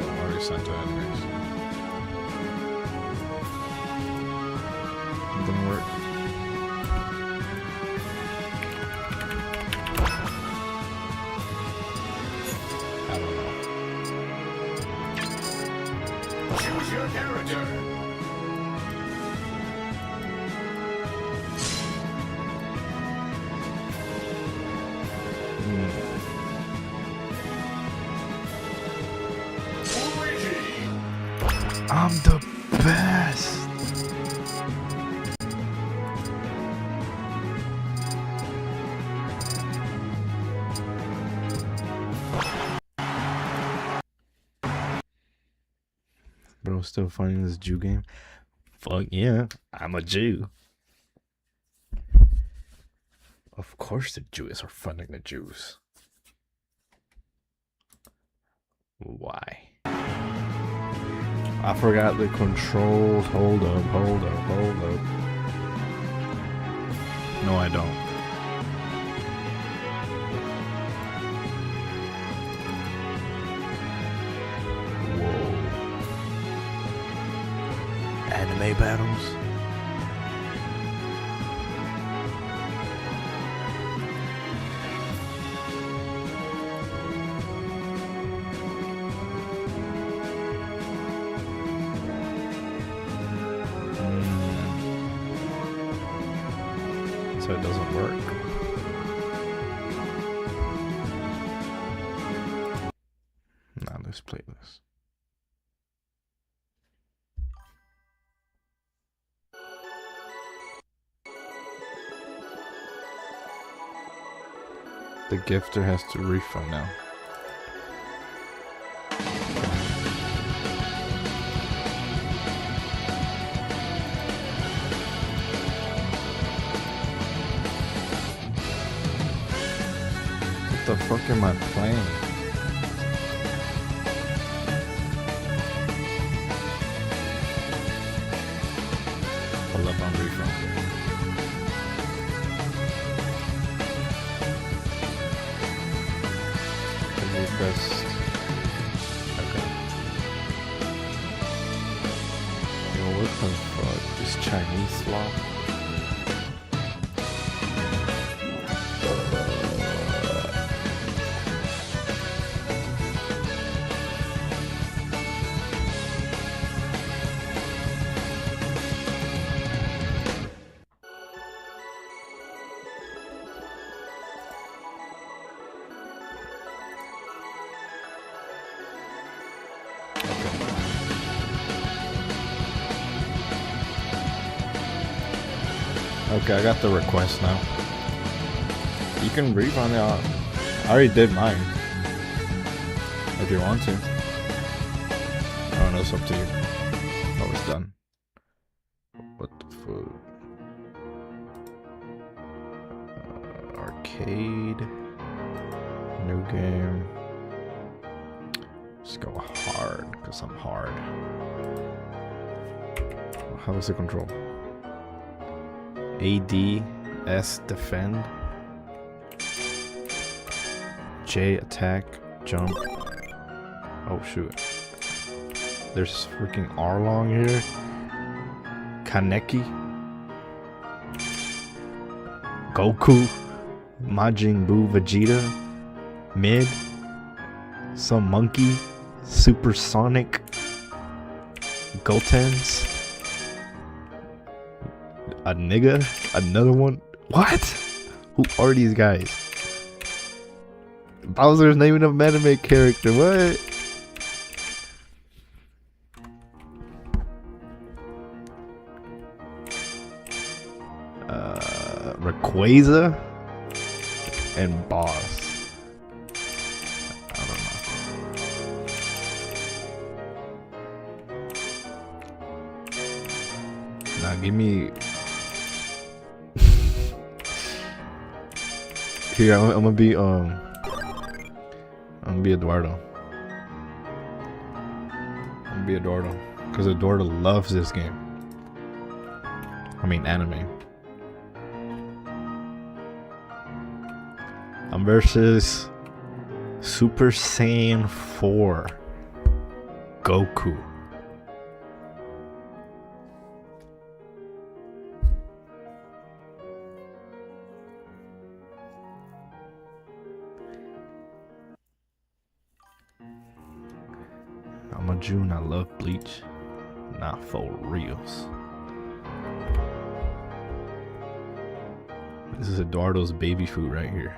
E: I already sent it anyways. It didn't work. I don't know.
F: Choose your character.
E: I'm the best. Bro, still finding this Jew game? Fuck yeah, I'm a Jew. Of course the Jews are funding the Jews. Why? I forgot the controls. Hold up. No, I don't. Whoa. Anime battles? So it doesn't work. Now let's play this. The gifter has to refund now. What the fuck am I playing? Pull up on refund. Request. Okay. Yo, what the fuck? This Chinese law? Okay, I got the request now. You can refund it. I already did mine. If you want to. I don't know, it's up to you. Oh, it's done. What the fuck? Arcade. New game. Let's go hard, because I'm hard. How does it control? AD, S defend, J attack, jump. Oh shoot. There's freaking Arlong here. Kaneki. Goku. Majin Buu Vegeta. Mid. Some monkey. Supersonic. Gotenks. A nigga. Another one. What? Who are these guys? Bowser's naming a anime character. What? Rayquaza and Boss. I don't know. Now give me. Here, I'm gonna be Eduardo. I'm gonna be Eduardo because Eduardo loves this game. I mean anime. I'm versus Super Saiyan 4 Goku. I'm a June, I love Bleach. Not for reals. This is Eduardo's baby food right here.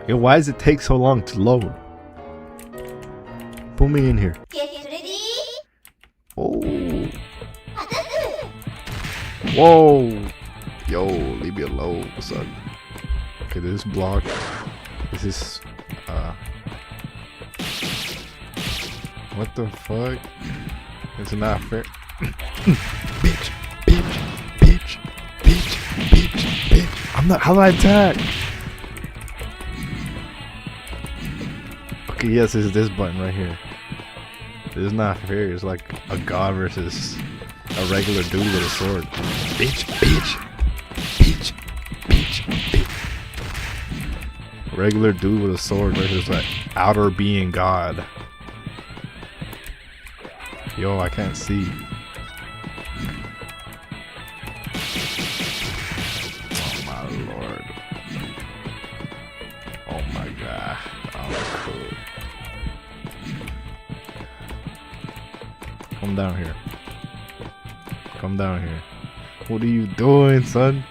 E: Yo, why does it take so long to load? Put me in here. Oh. Whoa. Yo, leave me alone, son. Okay, this block. This is what the fuck? It's not fair. Bitch, bitch, bitch, bitch, bitch, bitch. I'm not. How do I attack? Okay, yes, it's this button right here. This is not fair. It's like a god versus a regular dude with a sword. Bitch, bitch, bitch, bitch, bitch. Regular dude with a sword versus like outer being god. Yo, I can't see. Oh my lord. Oh my god. Oh, cool. Come down here. Come down here. What are you doing, son?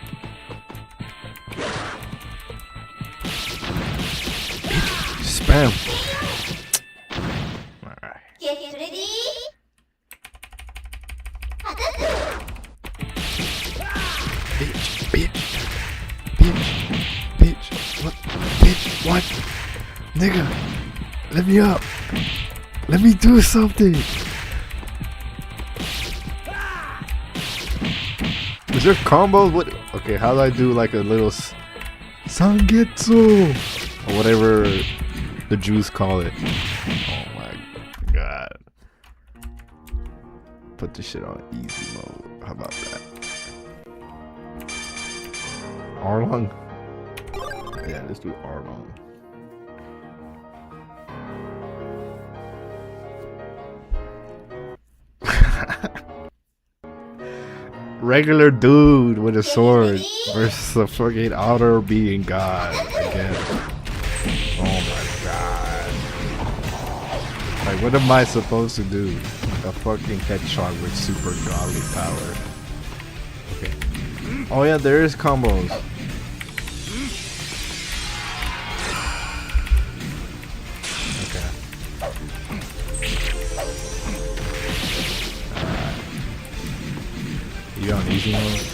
E: Spam. Alright. Bitch, bitch, bitch, bitch, what, bitch, what, nigga, let me up, let me do something. Is there combos? What? Okay, how do I do like a little sangetsu or whatever the Jews call it? Oh my god. Put this shit on easy mode. How about that? Arlong? Yeah, let's do Arlong. Regular dude with a sword versus a fucking outer being god again. Oh my god. Like, what am I supposed to do? A fucking hedgehog with super godly power. Okay. Oh yeah, there is combos. Okay. You on easy mode?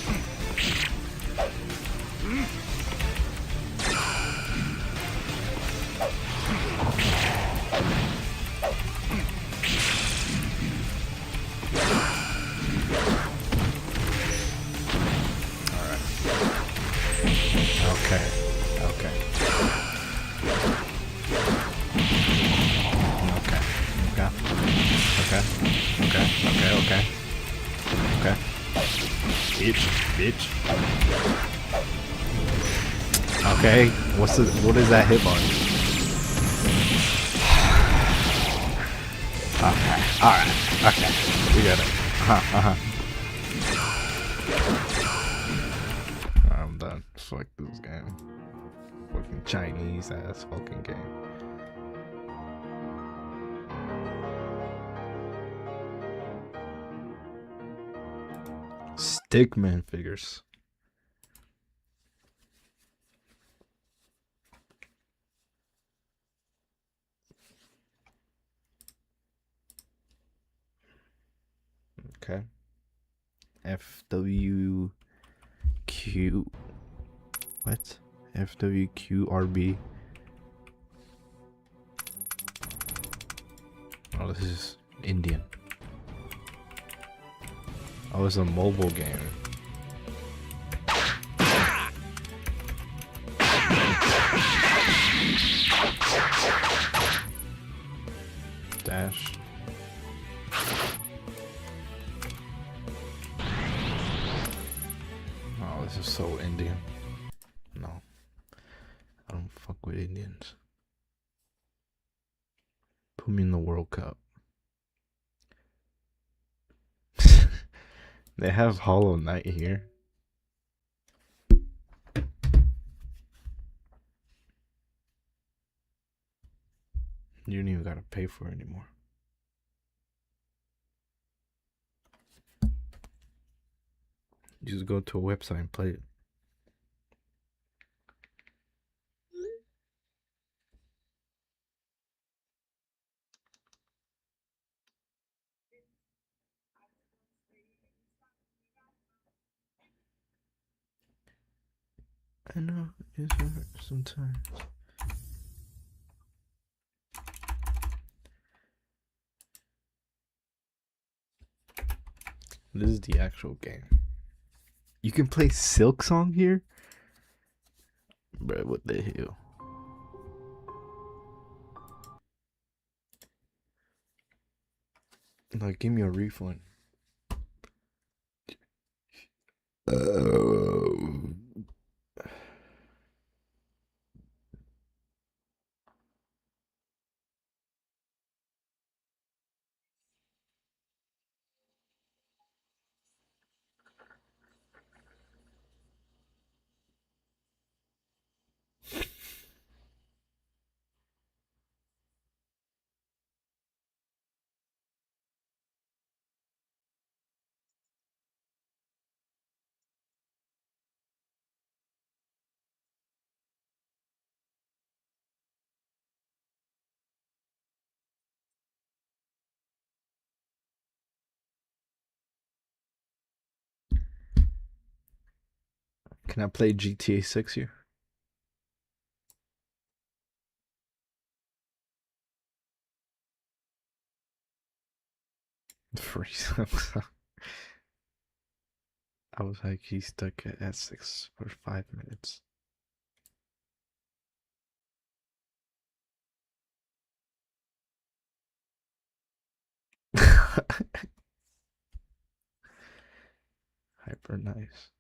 E: Bitch. Okay, what is that hitbox? Okay, alright, okay, we got it. I'm done. Fuck this game. fucking Chinese ass fucking game. Stickman figures. Okay. FWQ. What? FWQRB. Oh, this is Indian. Oh, it's a mobile game. Dash. Oh, this is so Indian. No. I don't fuck with Indians. Put me in the World Cup. They have Hollow Knight here. You don't even gotta pay for it anymore. You just go to a website and play it. I know it's hard sometimes. This is the actual game. You can play Silk Song here? Bruh, what the hell? Like, give me a refund. Can I play GTA 6 here? Free I was like, he's stuck at S6 for 5 minutes. Hyper nice.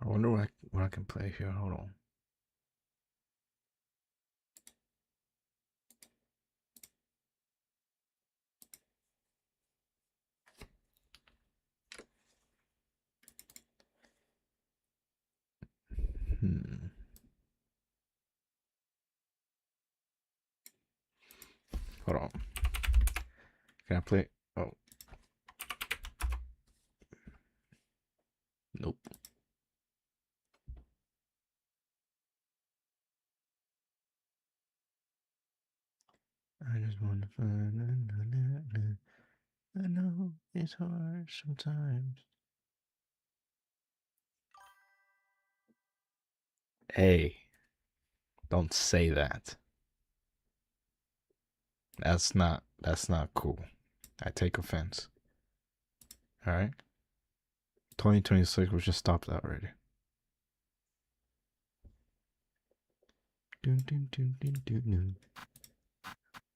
E: I wonder what I can play here. Hold on. Hold on. Can I play? Oh. Nope. I just want to find. I know it's hard sometimes. Hey, don't say that. That's not cool. I take offense. All right. 2026 we just stopped that already.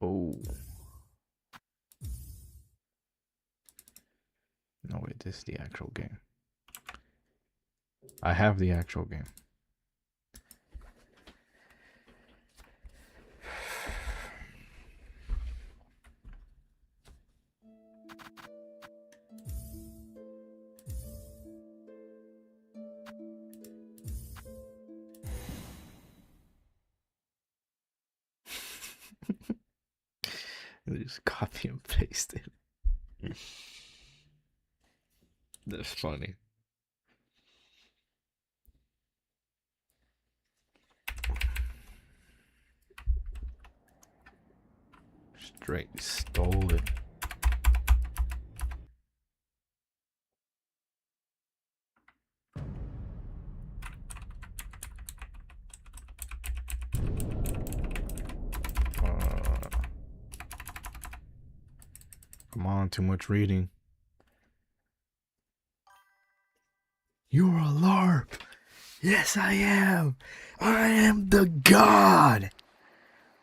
E: Oh. No, wait, this is the actual game. I have the actual game. They just copy and paste it. That's funny. Straight stole it. Come on, too much reading. You're a LARP. Yes, I am. I am the god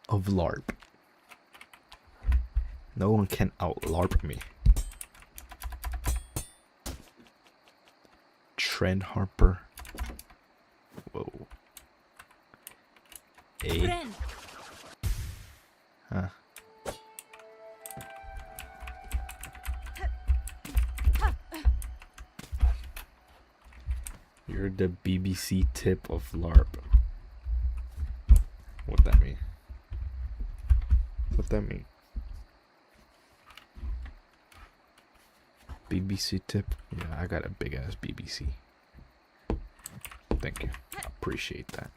E: of LARP. No one can out-LARP me. Trend Harper. Whoa. A. Huh. You're the BBC tip of LARP. What that mean? What that mean? BBC tip? Yeah, I got a big ass BBC. Thank you. I appreciate that.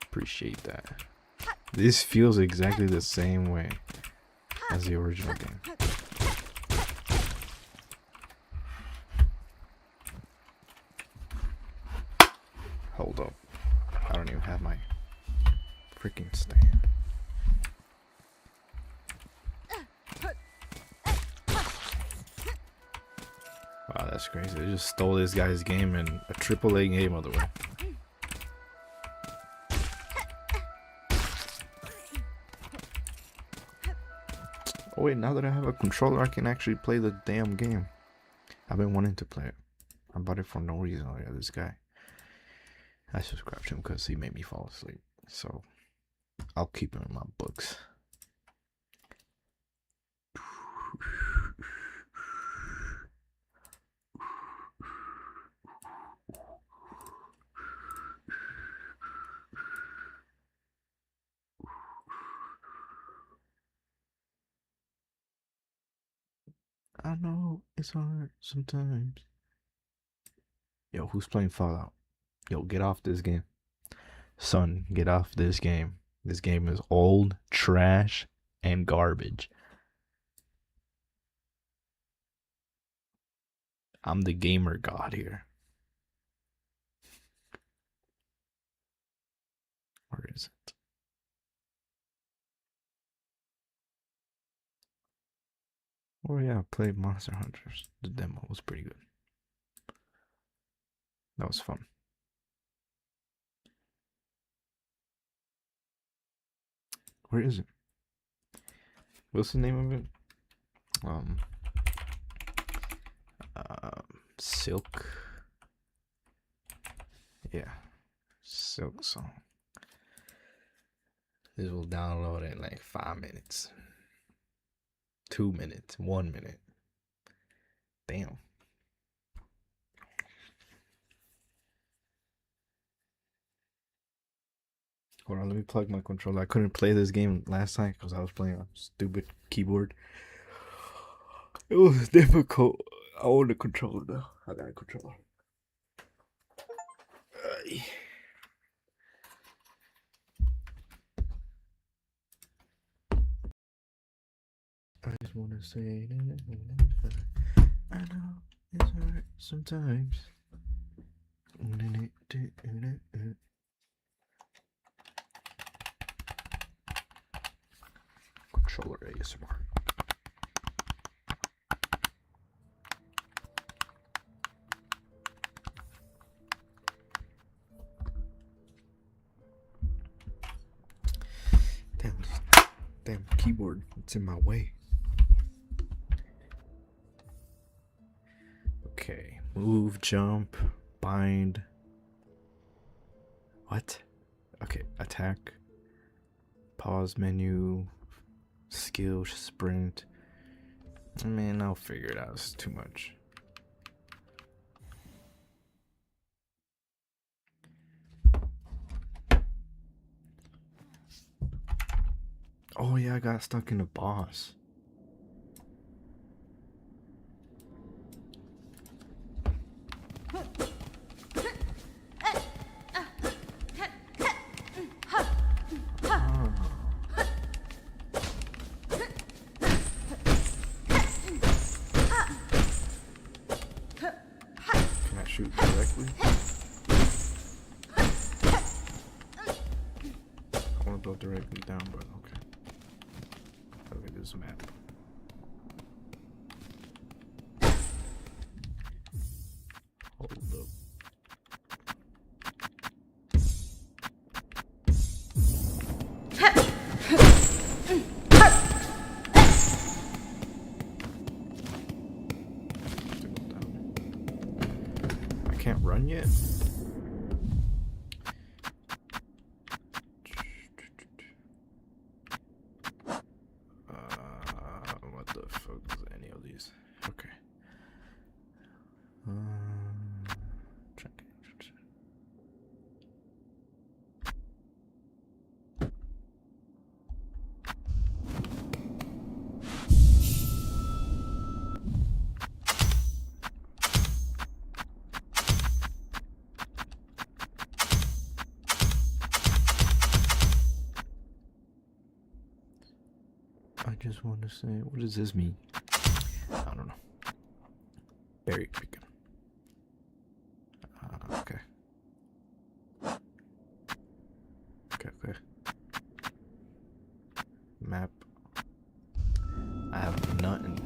E: Appreciate that. This feels exactly the same way as the original game. Hold up. I don't even have my freaking stand. Wow, that's crazy. They just stole this guy's game in a AAA game, by the way. Oh wait, now that I have a controller, I can actually play the damn game. I've been wanting to play it. I bought it for no reason. Oh yeah, this guy. I subscribed to him because he made me fall asleep. So, I'll keep him in my books. I know it's hard sometimes. Yo, who's playing Fallout? Yo, get off this game. Son, get off this game. This game is old, trash, and garbage. I'm the gamer god here. Where is it? Oh yeah, I played Monster Hunters. The demo was pretty good. That was fun. Where is it? What's the name of it? Silk. Yeah, Silk Song. This will download in like 5 minutes. 2 minutes. 1 minute. Damn. Hold on, let me plug my controller. I couldn't play this game last night because I was playing on stupid keyboard. It was difficult. I own a controller now. I got a controller. I just want to say that I know it's hard sometimes. Controller ASMR. Damn keyboard, it's in my way. Okay, move, jump, bind. What? Okay, attack, pause menu, skill, sprint. Man, I'll figure it out. It's too much. Oh yeah, I got stuck in the boss. Can I shoot directly? I want to go directly down, but okay. Okay, there's a map. Hold up. I can't run yet. What the fuck is any of these? Okay. Check. I just want to say, what does this mean? I don't know. Berry picking. Okay. Okay. Map. I have nothing.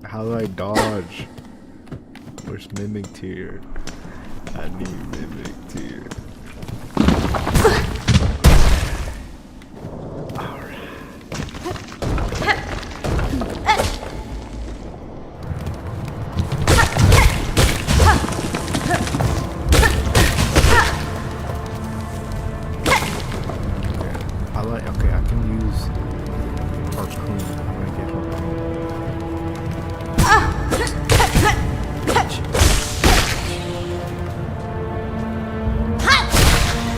E: How do I dodge? Where's mimic tier? I need mimic tier. Okay, I can use harpoon. I'm gonna get harpoon.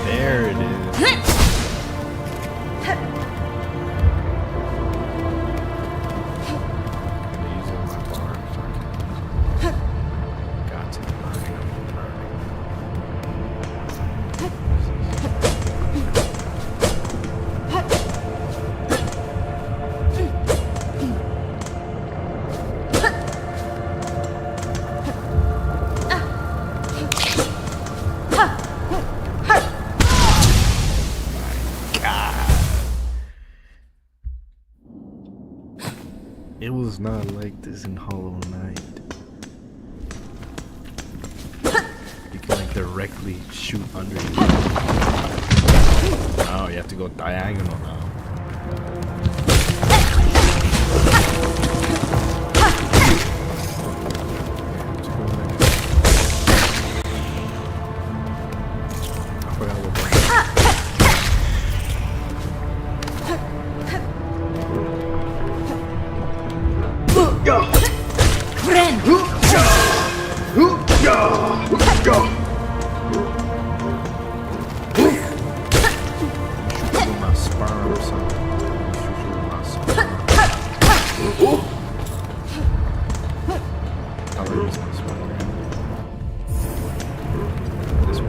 E: There it is. I'm gonna use it on my bar so I can got to It was not like this in Hollow Knight. You can like directly shoot under you. Oh, you have to go diagonal now. I forgot what button.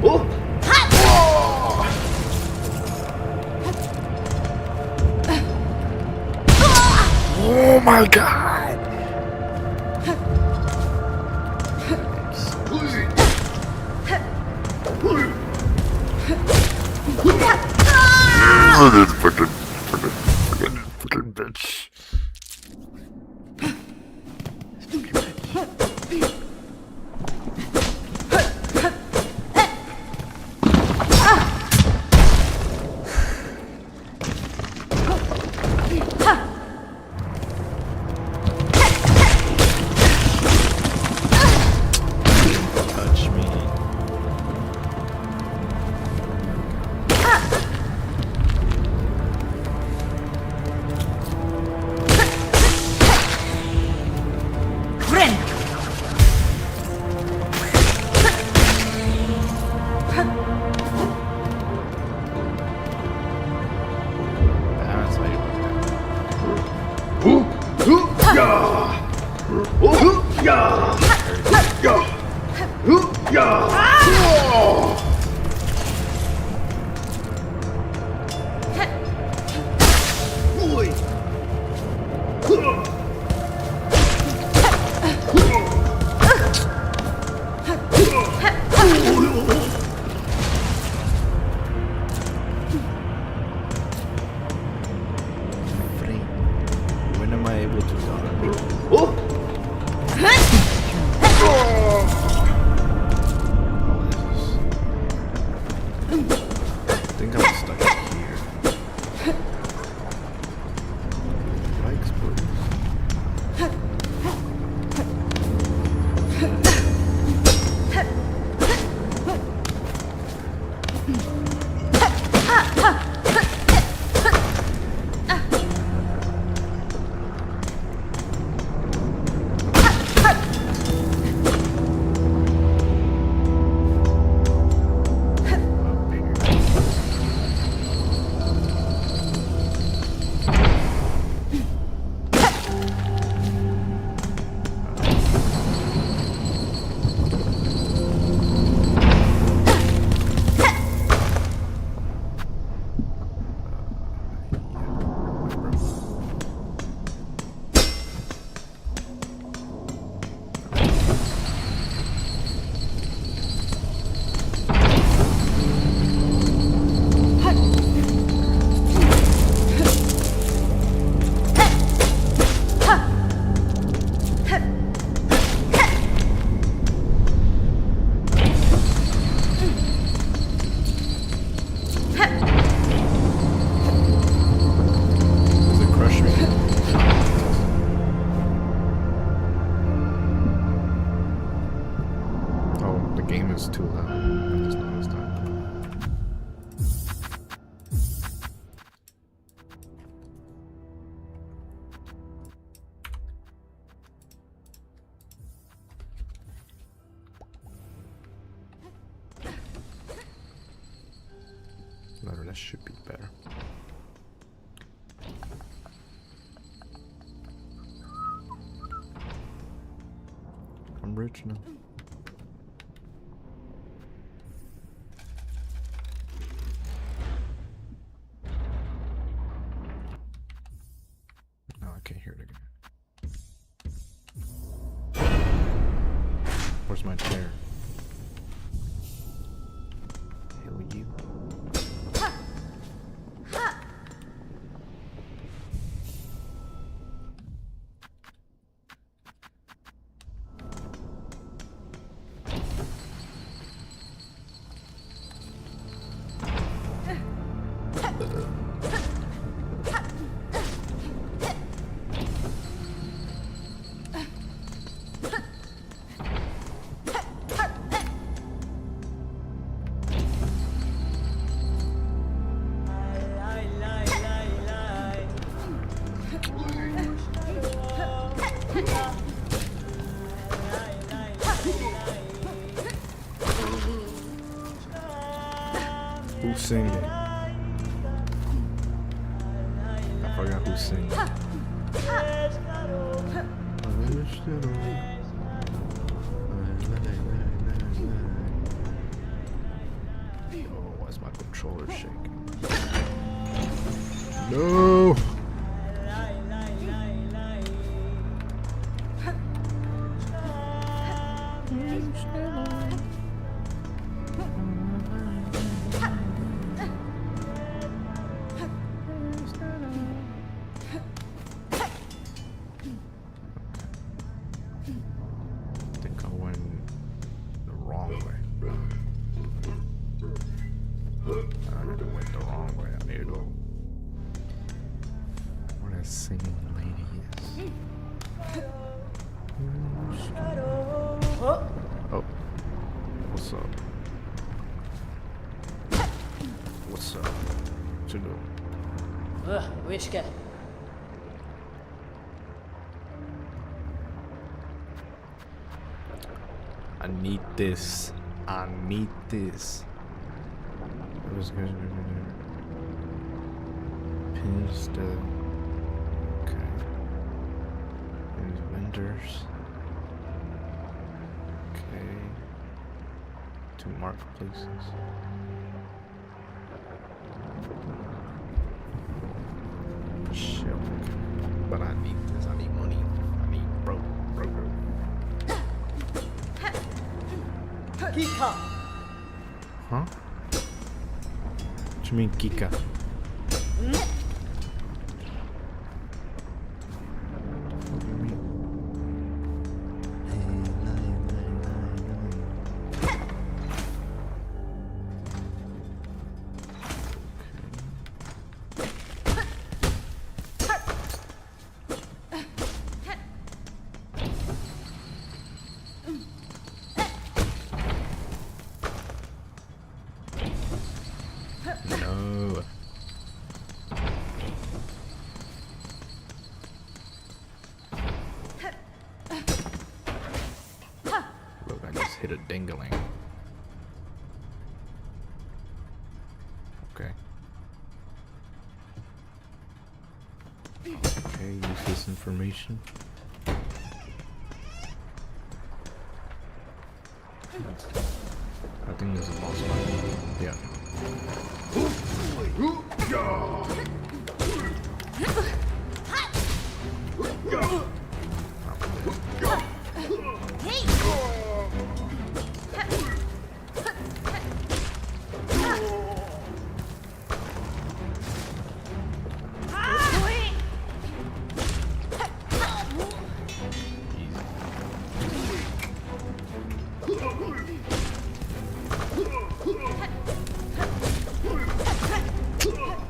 E: Oh! Oh my god! Fucking bitch. Touch me. That's how you When am I able to die? Oh! I think I'm stuck here. Bikes, please. Does it crush me? Oh, the game is too loud. I just noticed that. No, that should be better. I'm rich now. No, I can't hear it again. Where's my chair? Hell you. Who's singing? I forgot who's singing. controller's shaking. No! I think I went the wrong way. I went the wrong way. I need to go where that singing lady is. Oh, what's up? What's up? What you doing?
G: Wishka.
E: I need this. I need this. Pins the. Okay. Pins vendors. Okay. 2 marketplaces. Shit. But I need this. I need money. I need bro.
G: Kika.
E: Huh? What you mean, Kika? No. Look, I just hit a dingling. Okay. Okay, use this information. I think this is a boss fight. Yeah.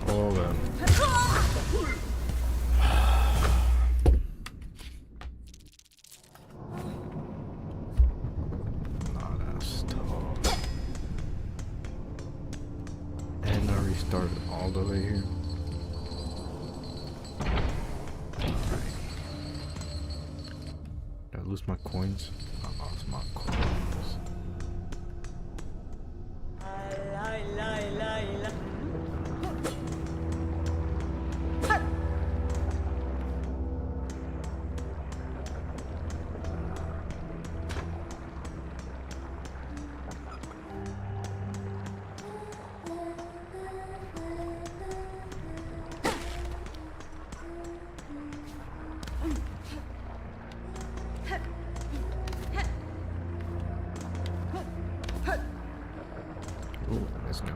E: All of them. Nah, that's tough. And I restarted all the way here. Alright. Did I lose my coins? I lost my coins. Ooh, let's go.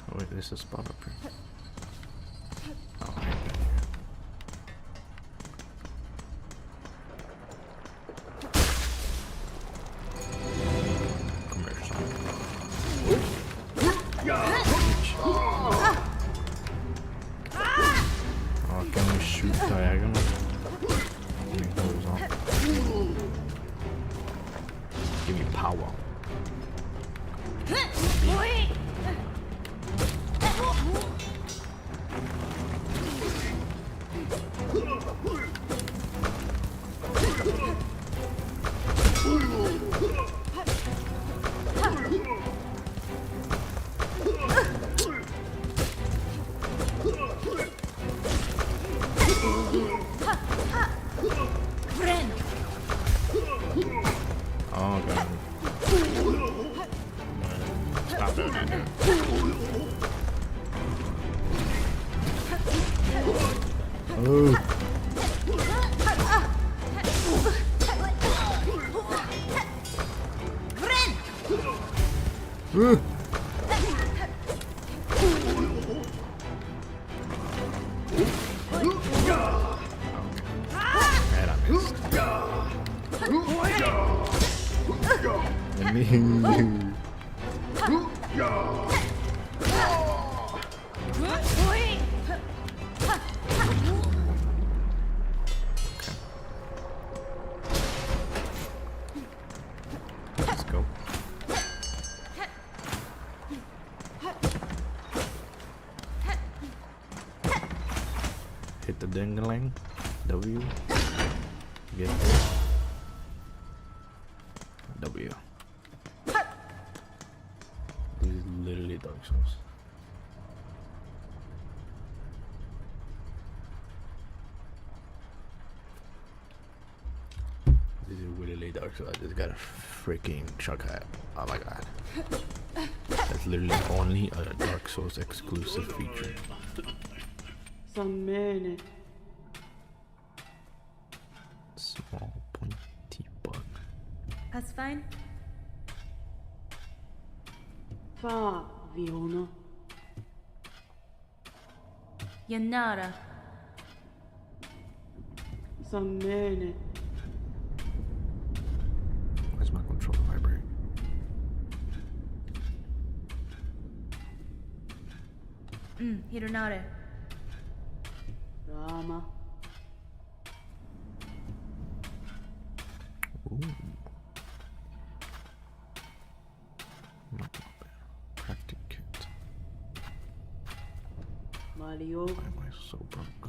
E: Oh wait, there's a spot up here. Oh, I ain't been here. Oh, can we shoot diagonal? Give me horizontal. Give me power. Oh god. Stop doing that, dude. Oh. And I missed. Let's go. Hit the ding-a-ling. W. Get there. W. This is literally Dark Souls. This is literally Dark Souls. I just got a freaking chuck hat. Oh my god. That's literally only a Dark Souls exclusive feature.
G: Some minute.
E: Small pointy bug.
H: That's fine.
G: Fa, Viona.
H: Yanara.
G: Some minute.
E: Where's my controller vibrate?
H: Hironare.
G: Rama.
E: Ooh. Not bad. Crafting kit.
G: Mario.
E: Why am I so broke?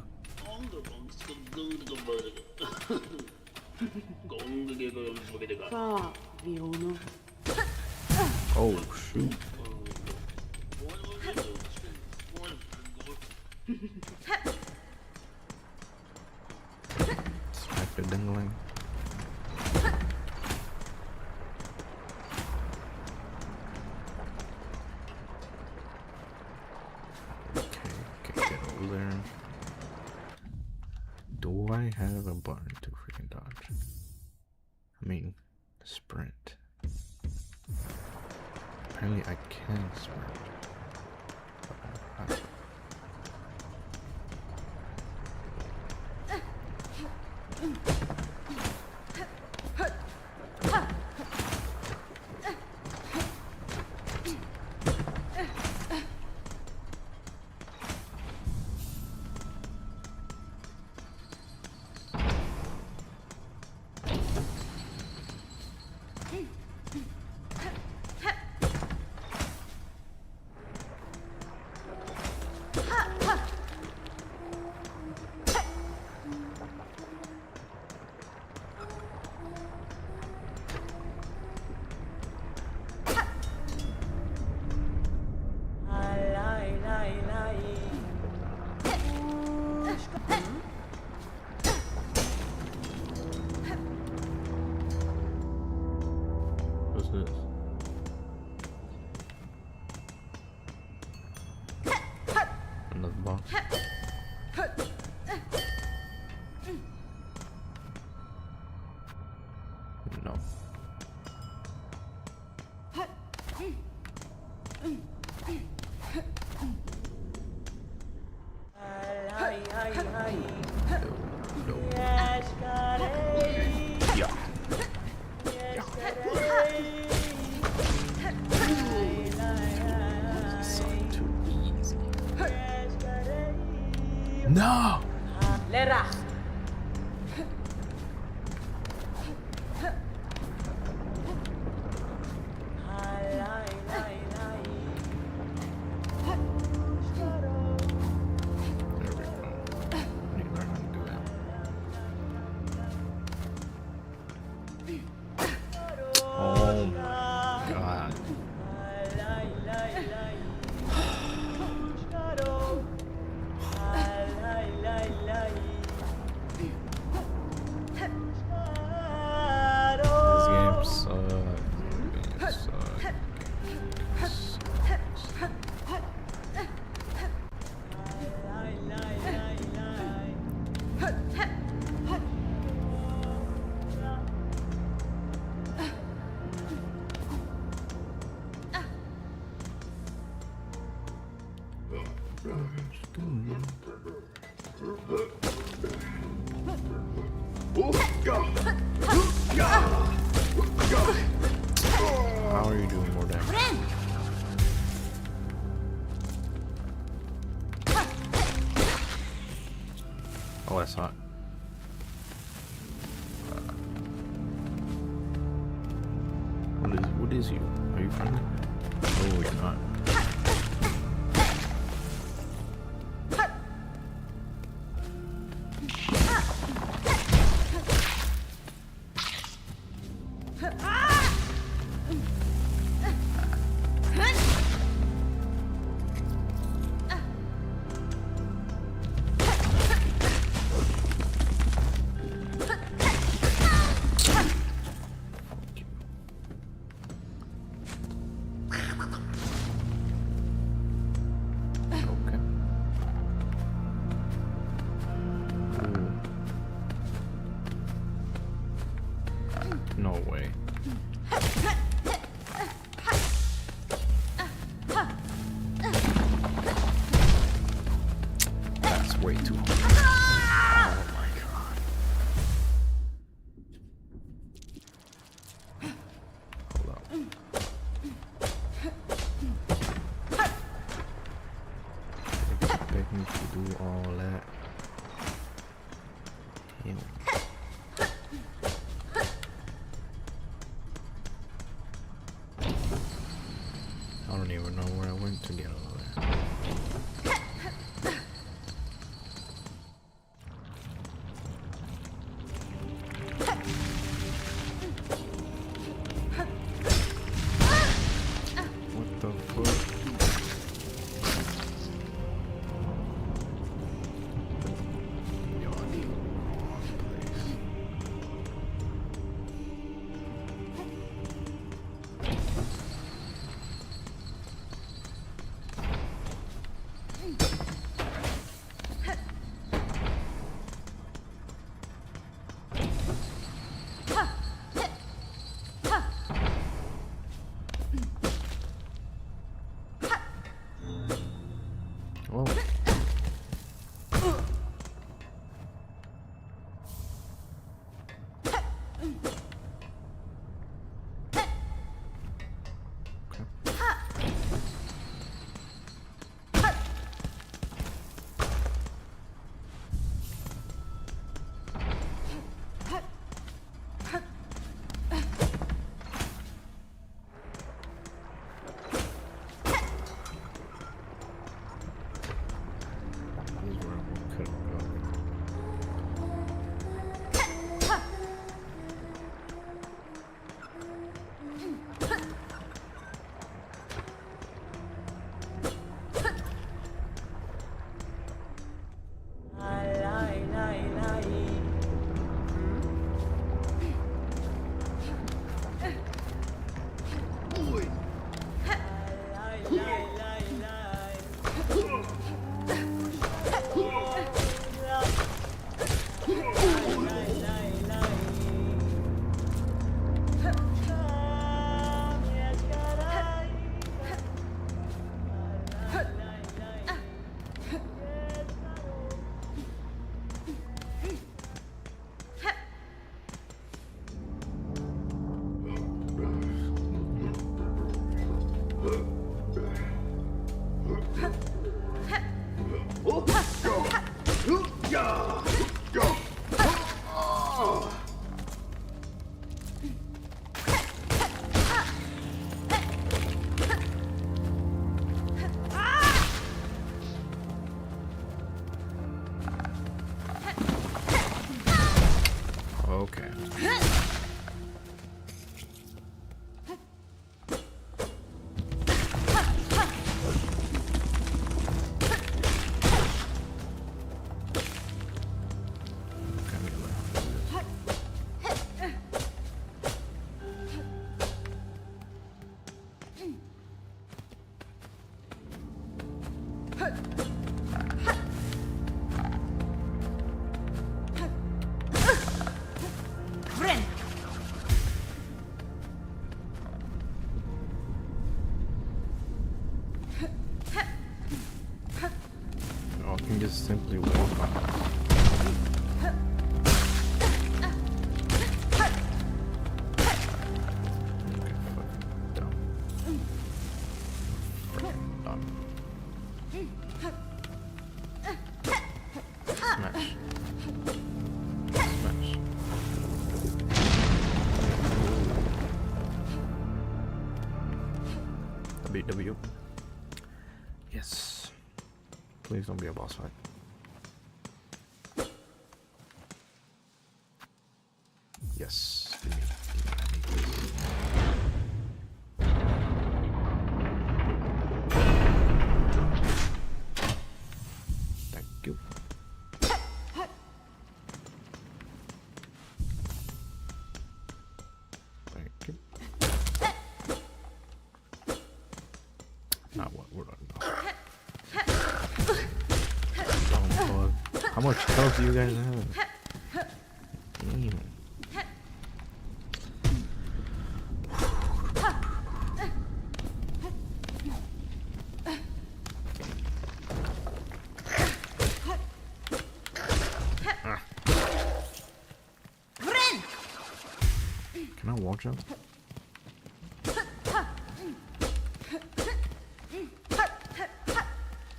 G: Fa, Viona.
E: Oh shoot. Smack the dingling. Okay, can't get over there. Do I have a button to freaking dodge? I mean, sprint. Apparently I can sprint. What's this? Another box. No. No. Yeah. Too easy. No! How are you doing more damage?
H: Friend!
E: Oh, that's hot. What is you? Are you friendly? Oh, you're not. Okay. Ooh. No way. That's way too hard. Oh my god. Hold up. Expect me to do all that. Damn. I don't even know where I went to get all that. What the fuck? Yo, I need the wrong place. Whoa. These were what could have gone. Okay.
H: Friend!
E: W. Yes. Please don't be a boss fight. Yes. Give me, please. Thank you. Thank you. Not what we're talking about. Oh, how much health do you guys have? Damn. Can I walk jump?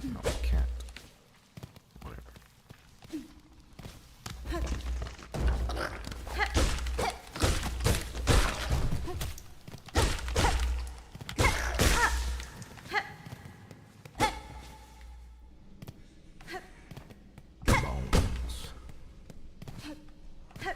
E: No, I can't. Whatever. Bones. Okay.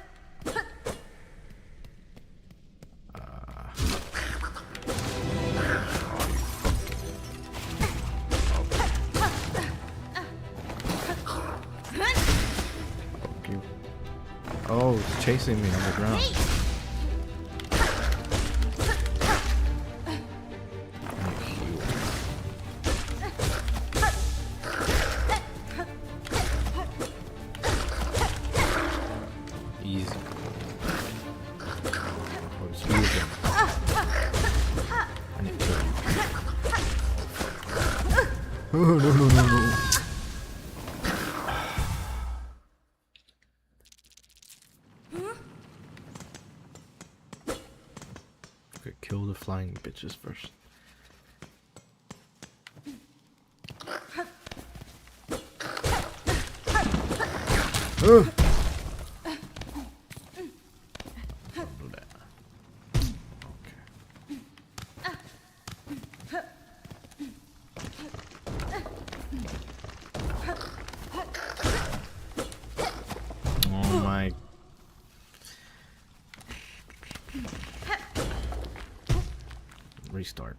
E: Oh, it's chasing me on the ground. Easy. Oh, it's easy. I need to kill you. Oh, no. Okay, kill the flying bitches first. Don't do that. Okay. Oh my. Restart.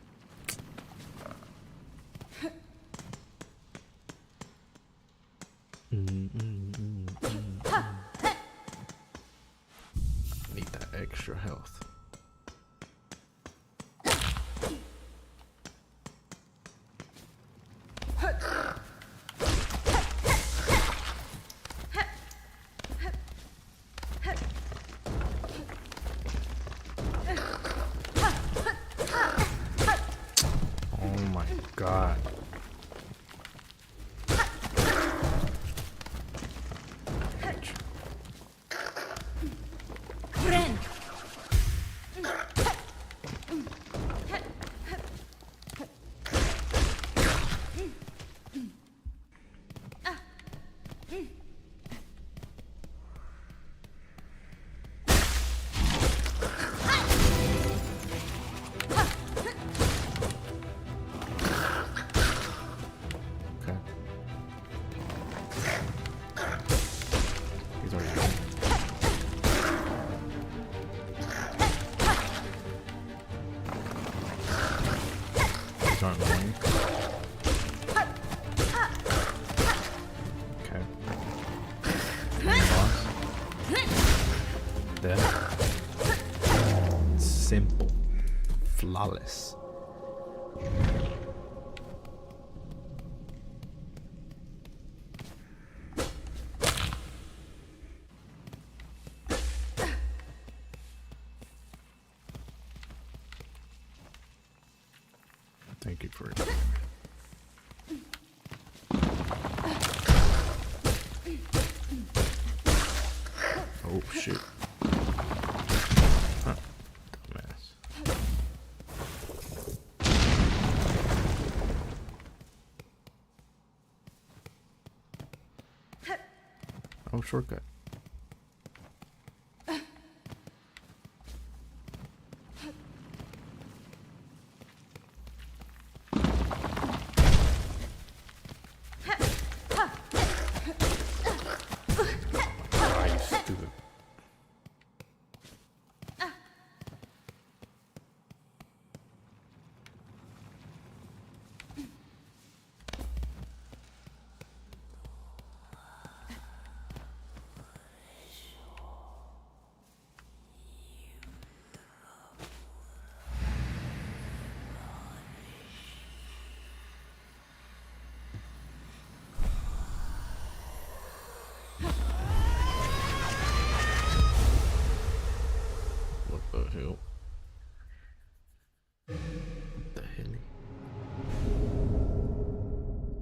E: Need that extra health. Oh my god. Okay. He's already dead. These aren't mine. Okay. Boss. Dead. Simple. Flawless. Thank you for it. Oh shit. Huh. Dumbass. Oh, shortcut.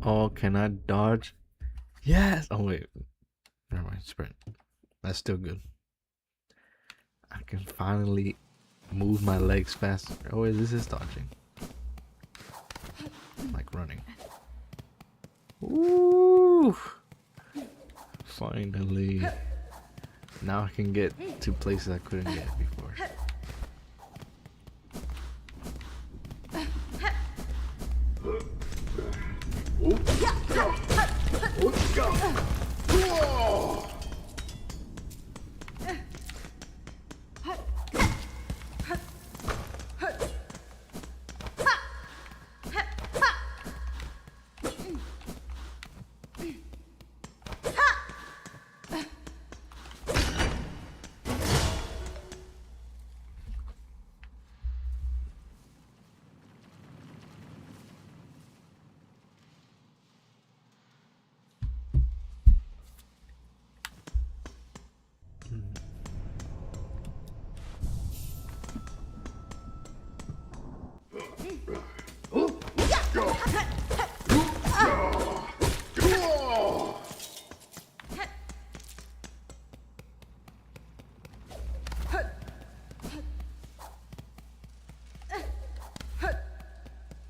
E: Oh, can I dodge? Yes. Oh wait. Never mind. Sprint. That's still good. I can finally move my legs faster. Oh wait, this is dodging. Like running. Ooh. Finally. Now I can get to places I couldn't get before.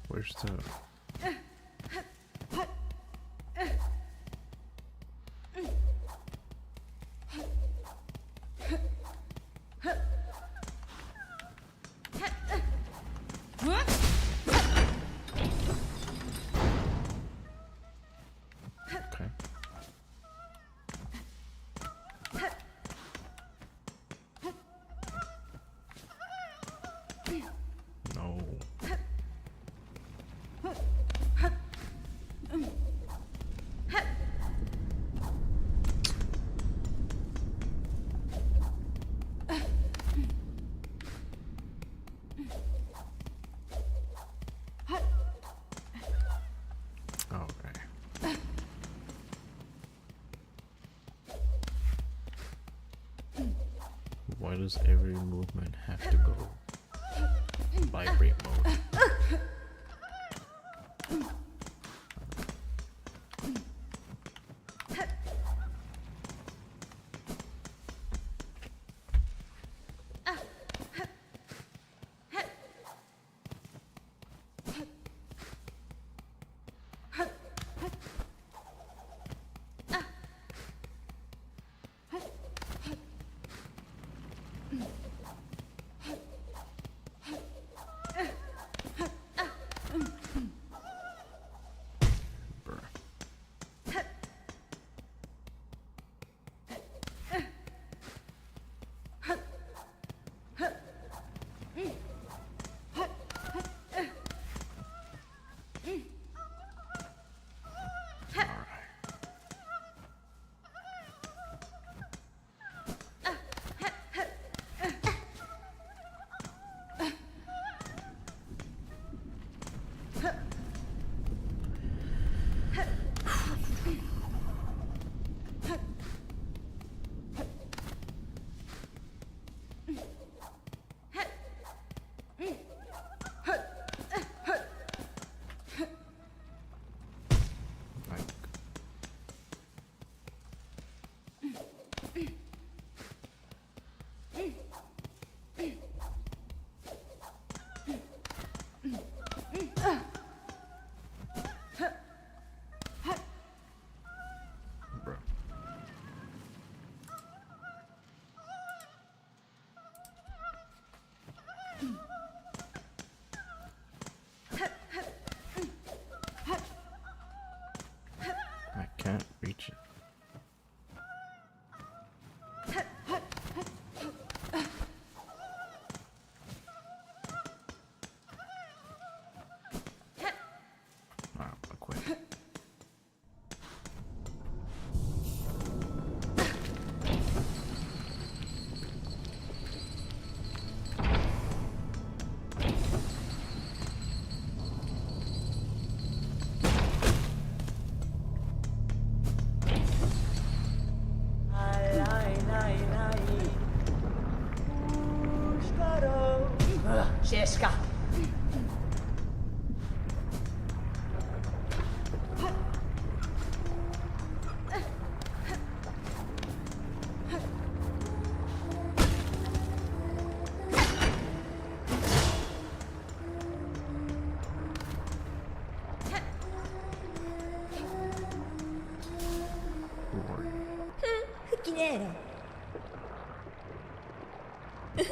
E: Where's the... Okay. No. Okay. Why does every movement have to go vibrate mode? I can't reach it. Ah, I quit.
I: Ciężka.
E: Okay.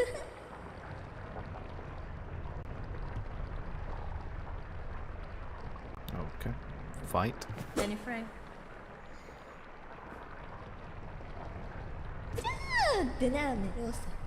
E: Fight.
H: Benny Frank.
I: ってなメロス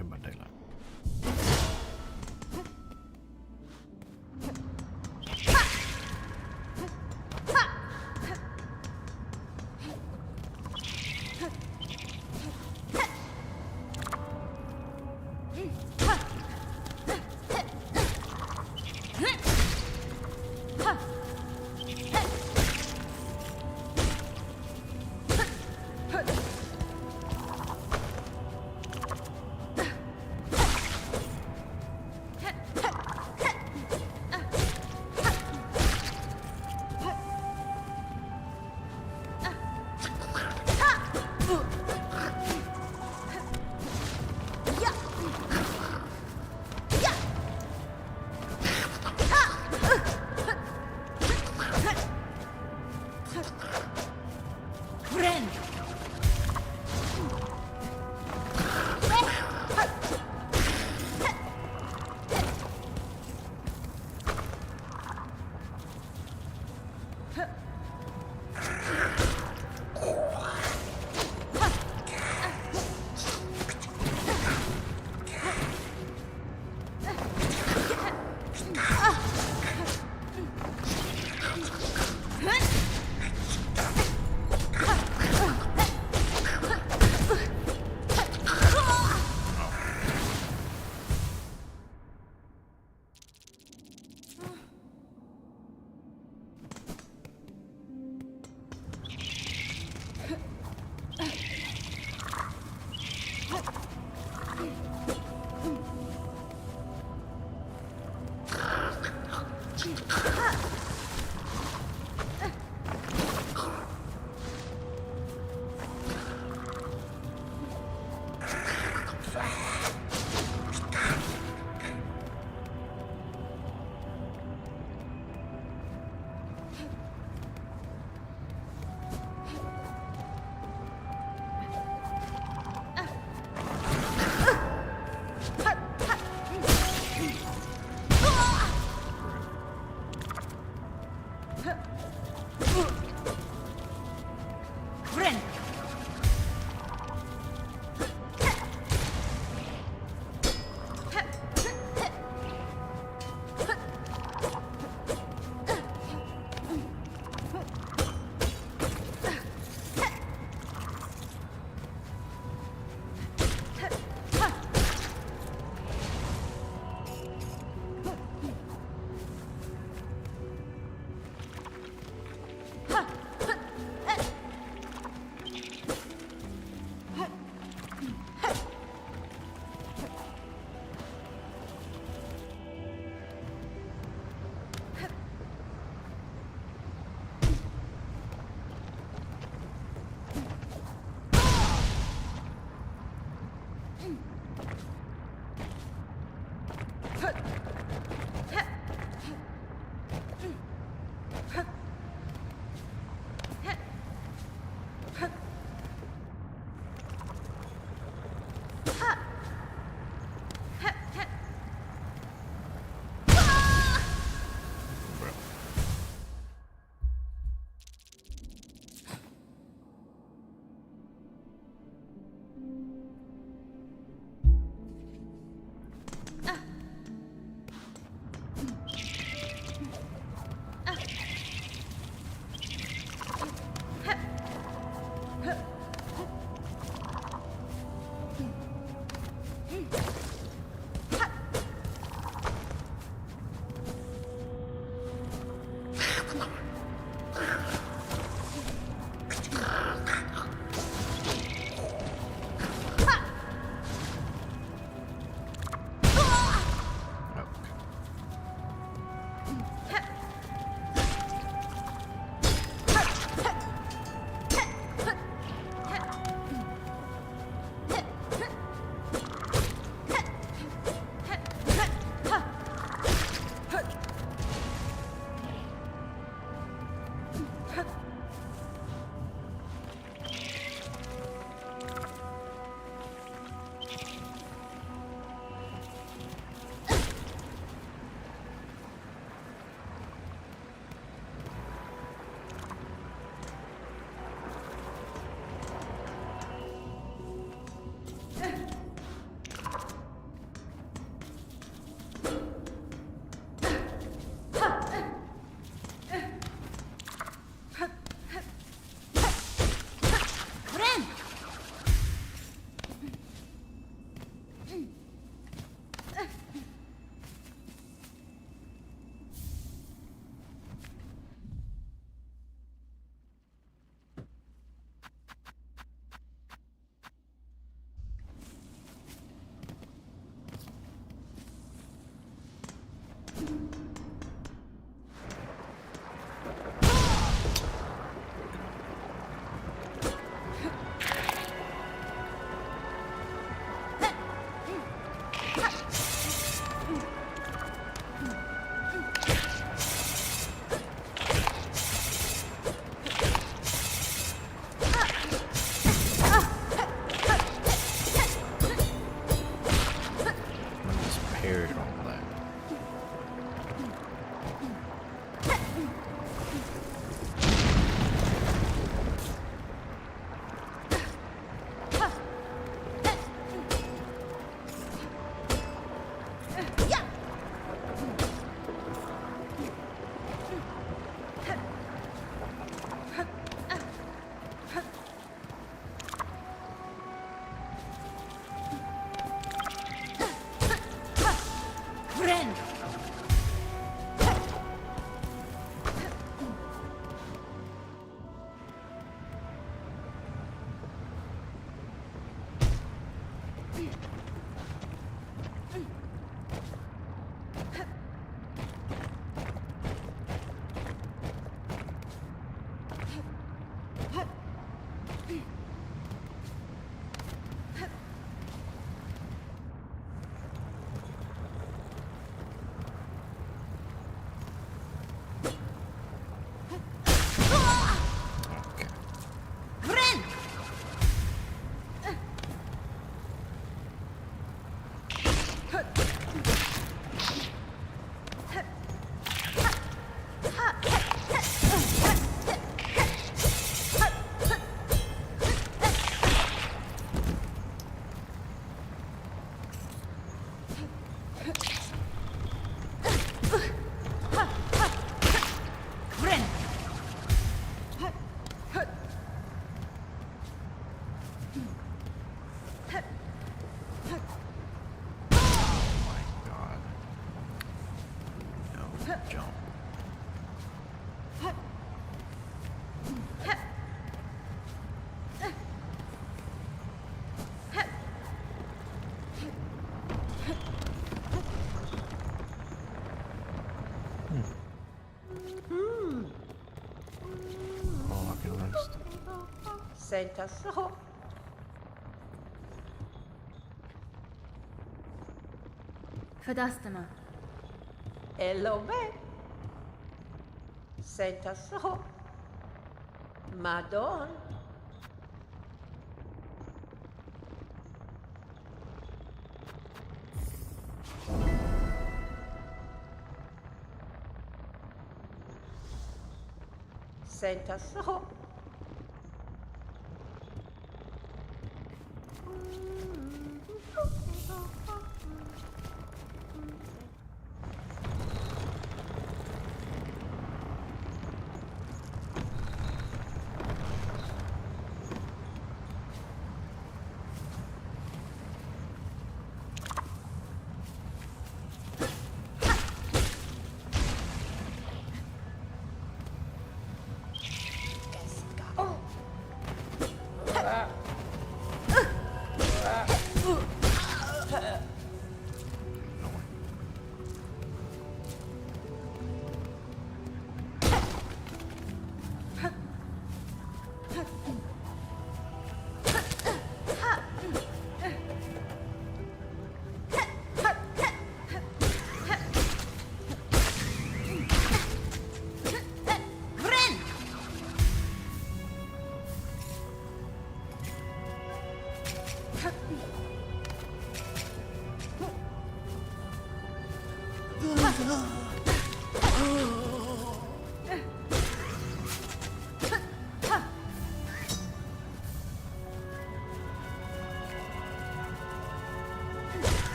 E: Dead by Daylight.
H: Friend.
J: Sentação.
H: Fadastama.
J: Hello, bem. Sentação. Madon. Sentação.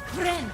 H: Friend.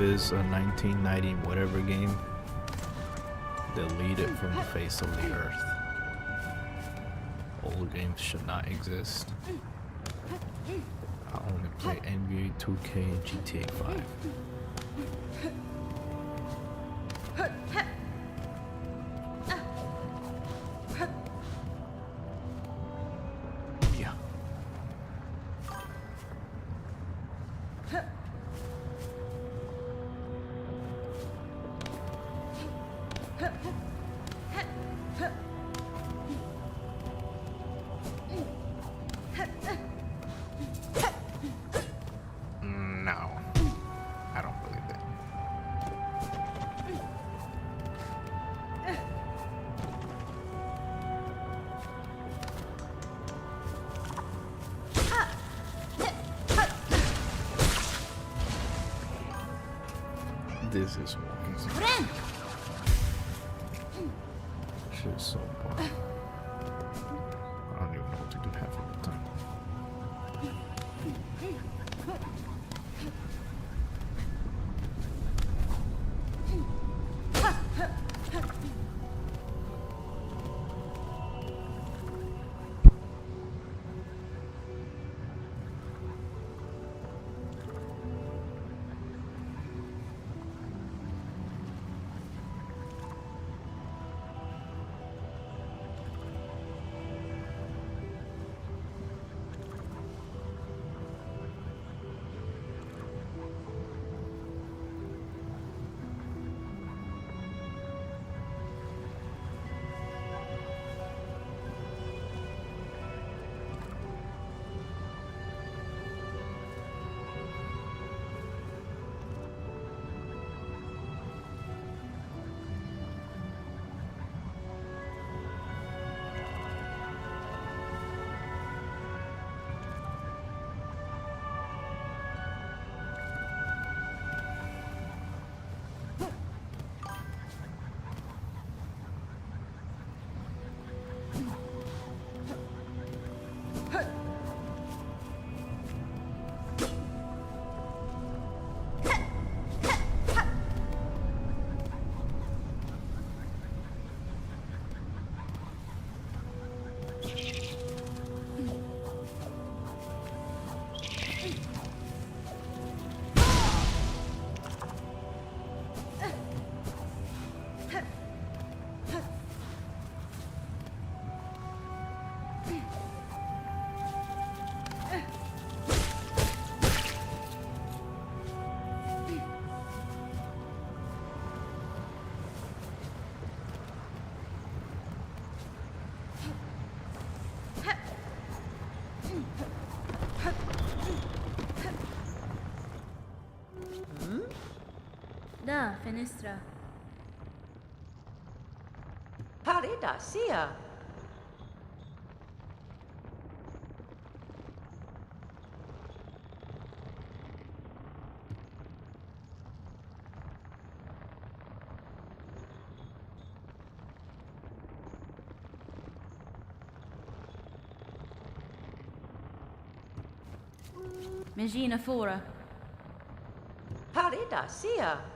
E: Is a 1990 whatever game, delete it from the face of the earth. Old games should not exist. I only play NBA 2K and GTA 5. Yeah. No, I don't believe it. This is walking.
H: Ren!
E: Shit is so boring. I don't even know what to do half of the time.
H: Da, fenestra.
J: Parida, sia.
H: Megina fora.
J: Parida, sia.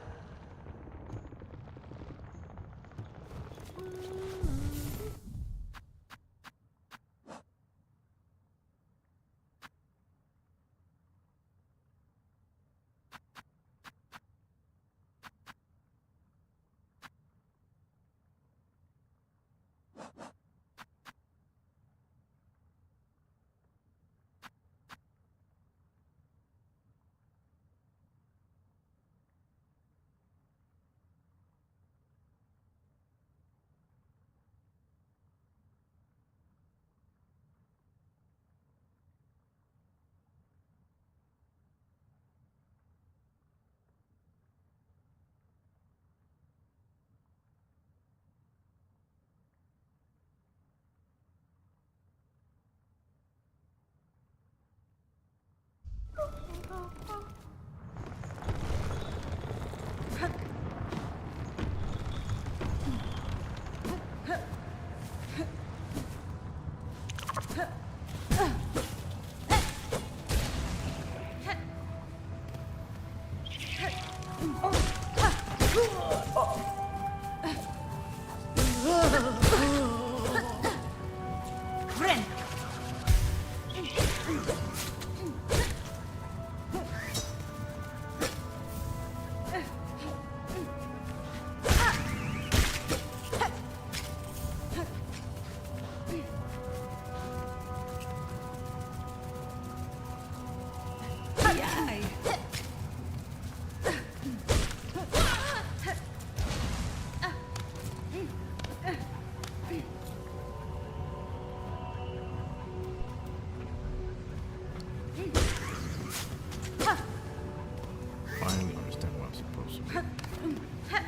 E: Finally understand what I'm supposed to do. I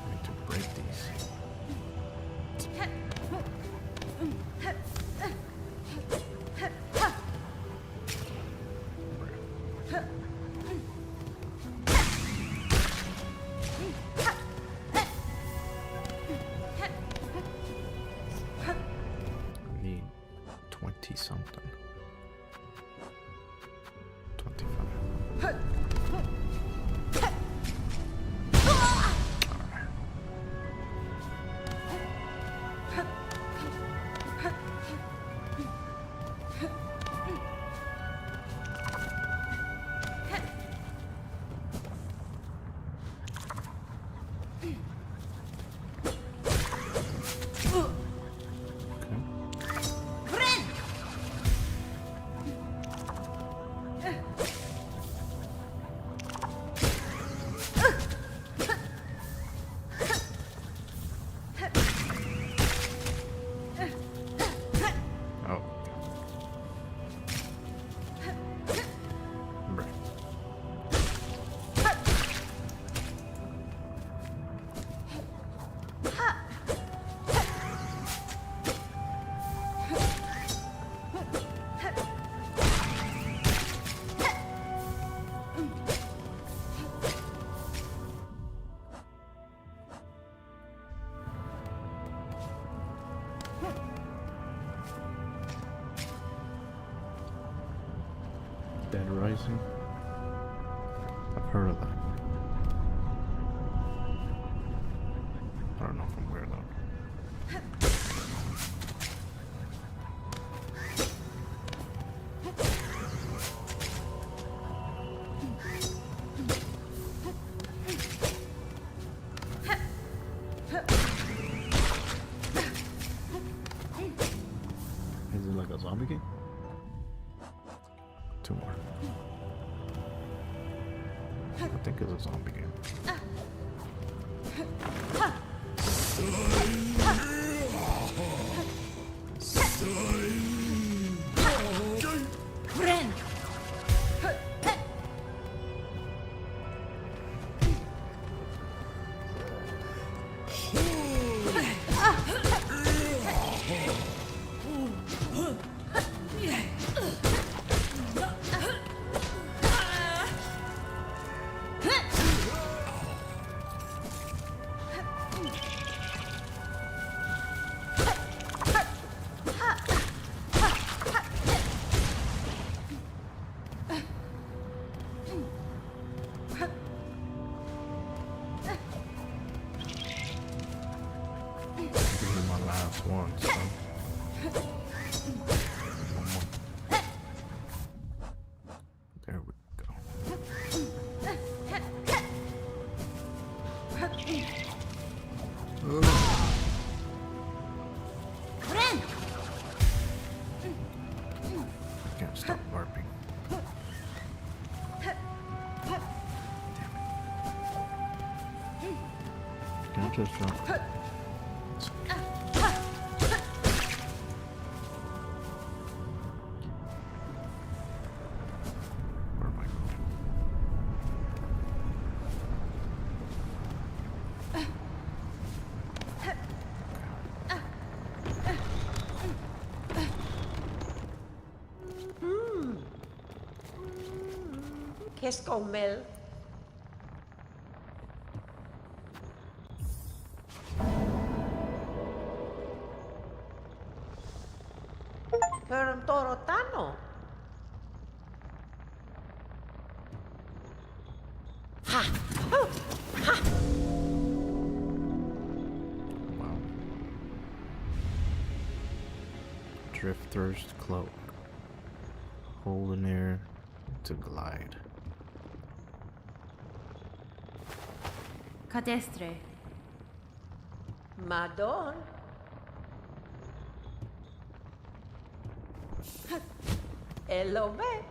E: need to break these. 20 something. 25. Dead Rising. I've heard of that. I don't know from where though. Is it like a zombie game? Two more. I think it's a zombie game. One, so. There we go. I can't stop barking. Damn it. Can I just jump?
J: Qu'est-ce qu'on mêle? Pero un torotano. Ha! Oh! Ha!
E: Wow. Drifter's cloak. Hold in air to glide.
H: Cadestre.
J: Madon. Él lo ve.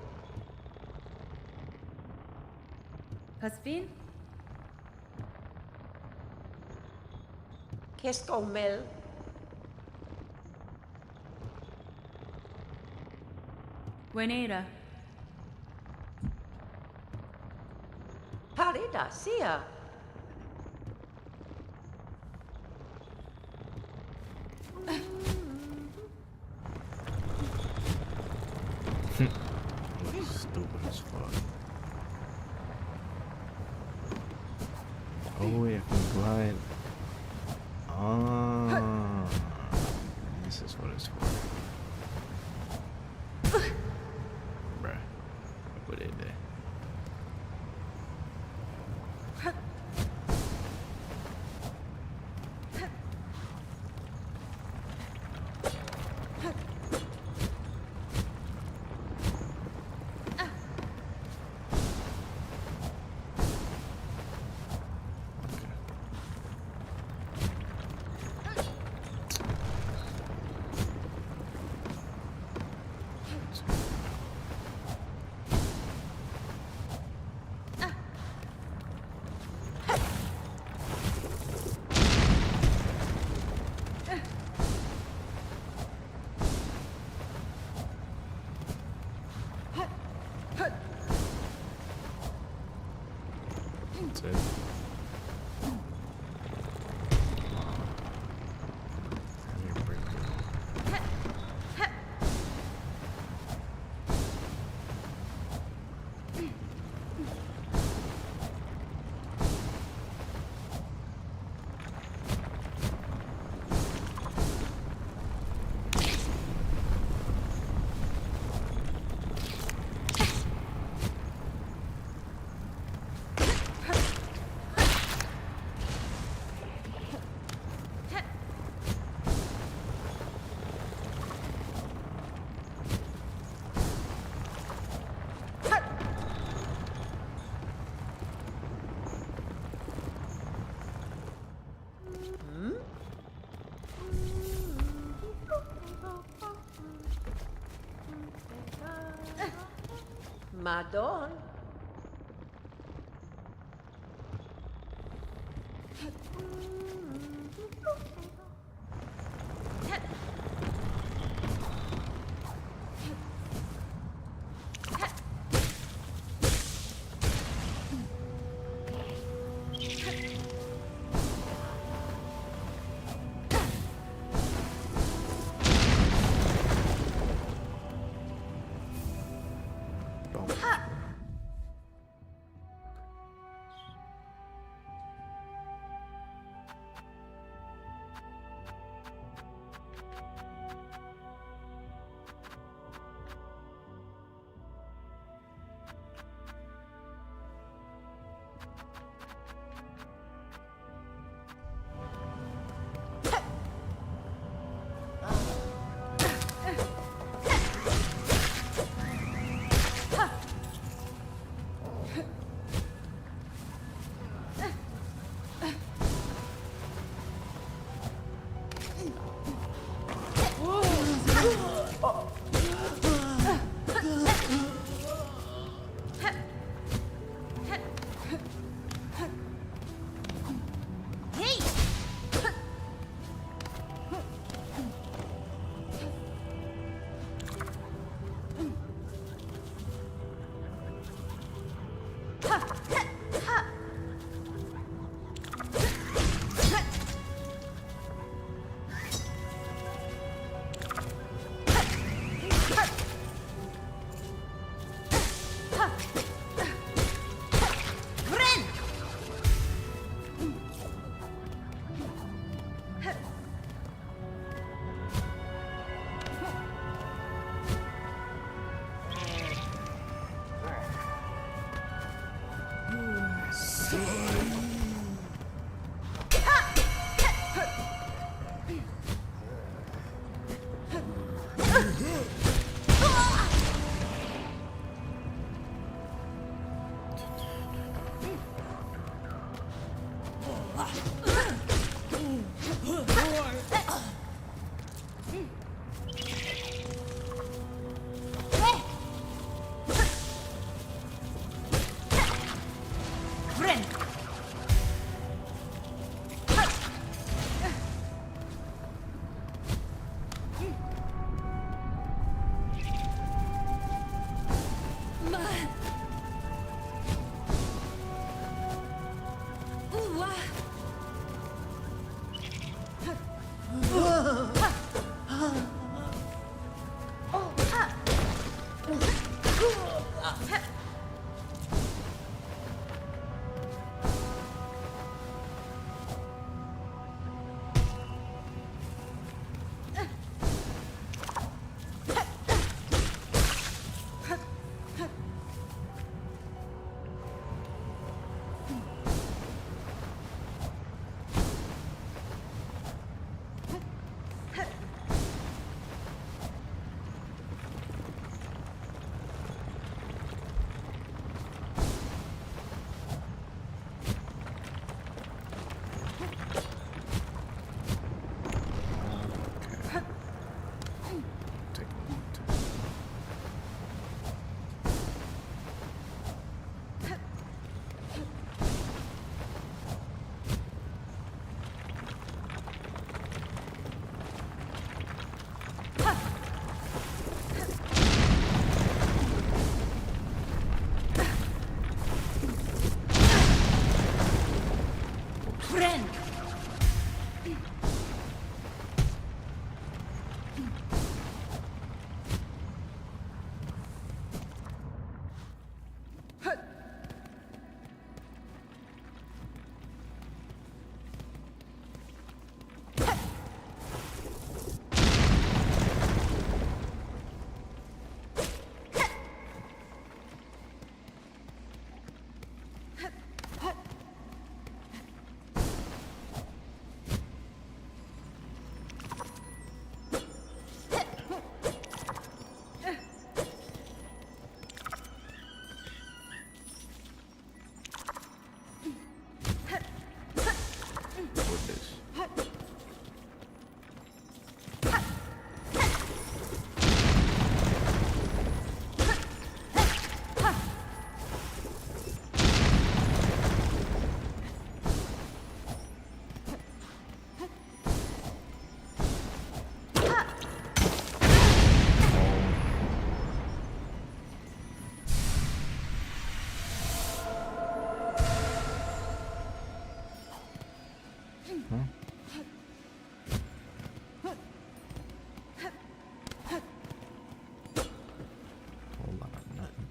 H: Caspin.
J: Qu'est-ce qu'on mêle?
H: Buenera.
J: Parida, sia.
E: Stupid as fuck. Oh wait, I can glide. Ah, this is what it's for. said.
J: Madon.
H: Friend.
E: What's this? Whole lot of nothing.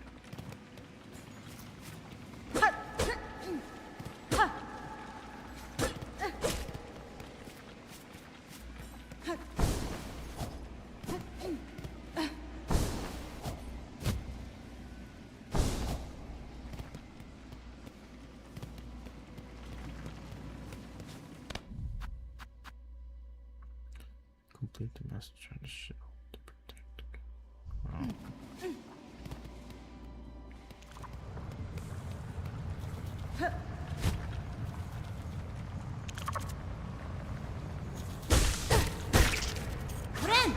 E: Complete the message on the shell to protect. Wow.
H: Friend.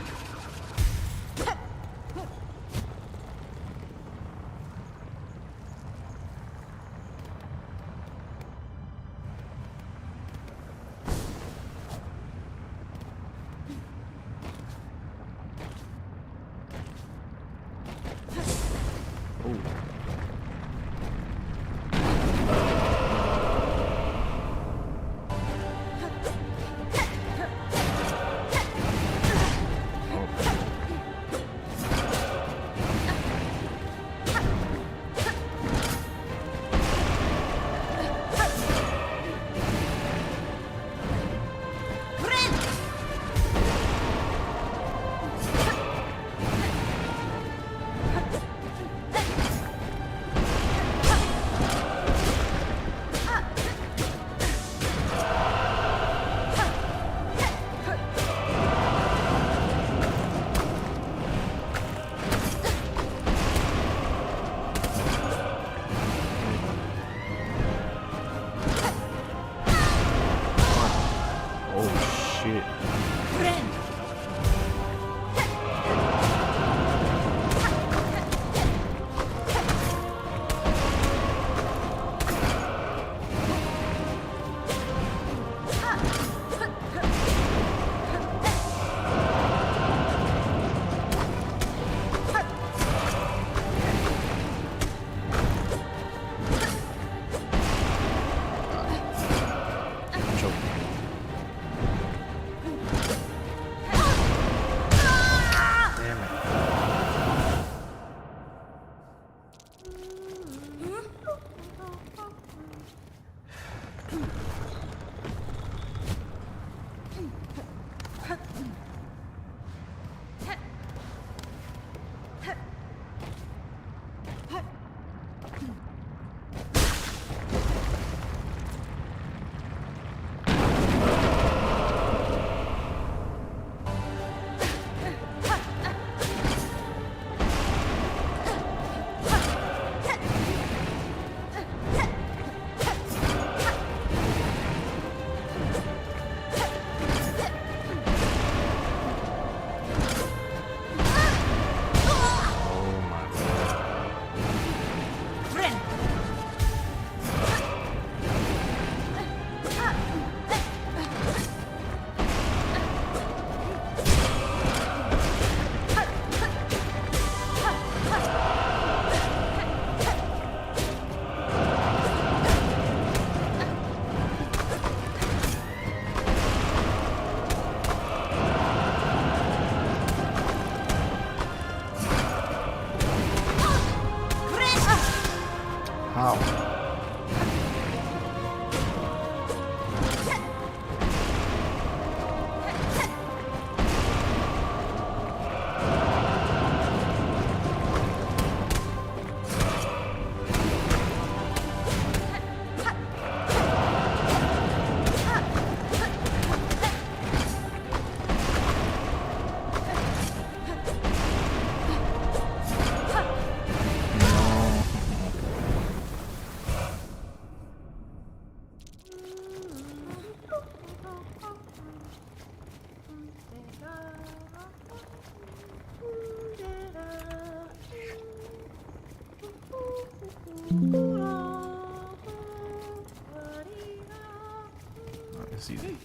E: It's easy.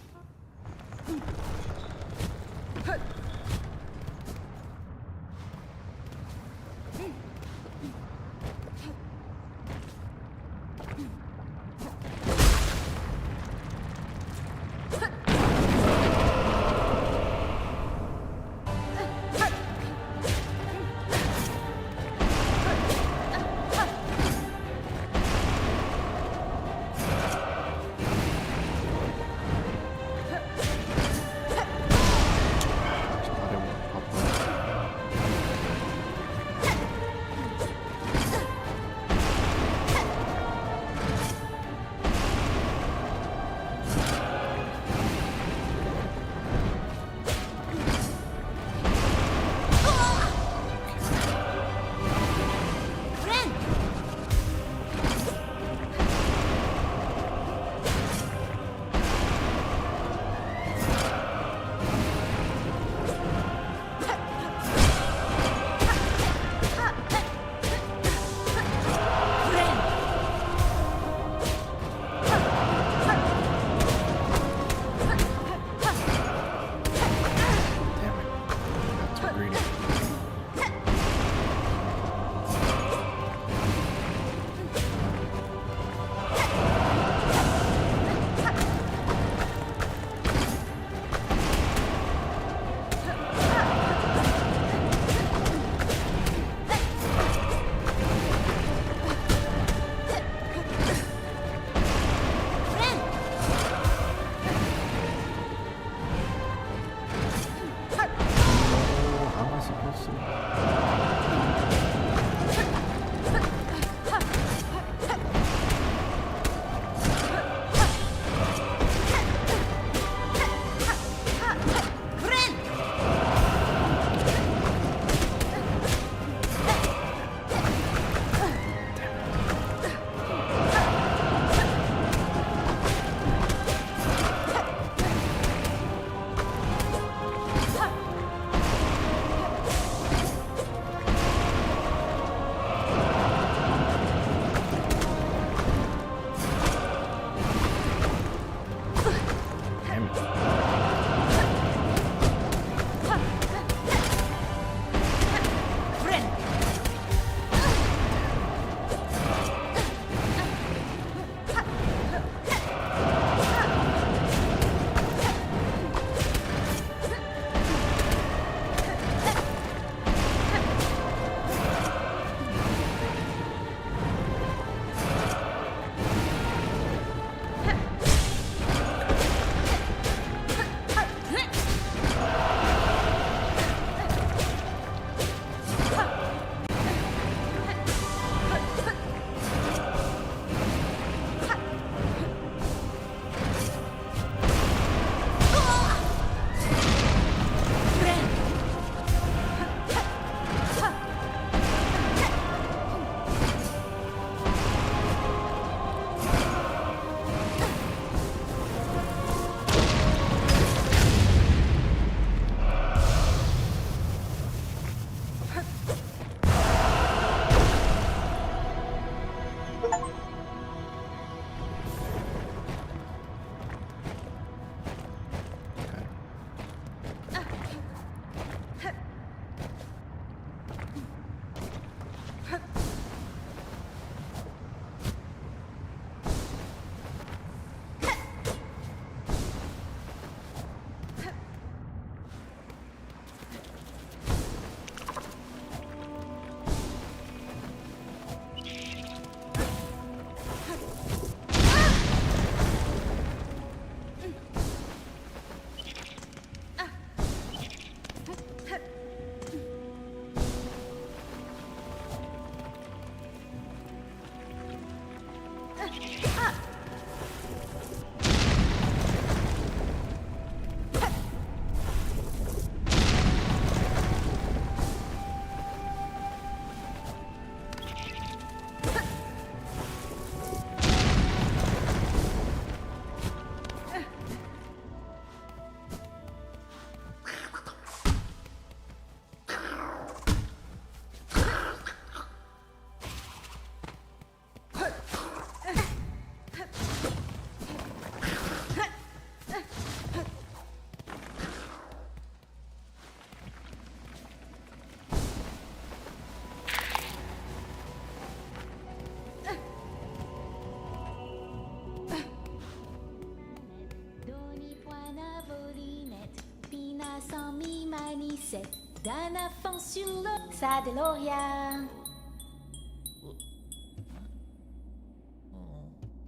I: Pina sans mi manisette, d'un affant sur le ça de Loria.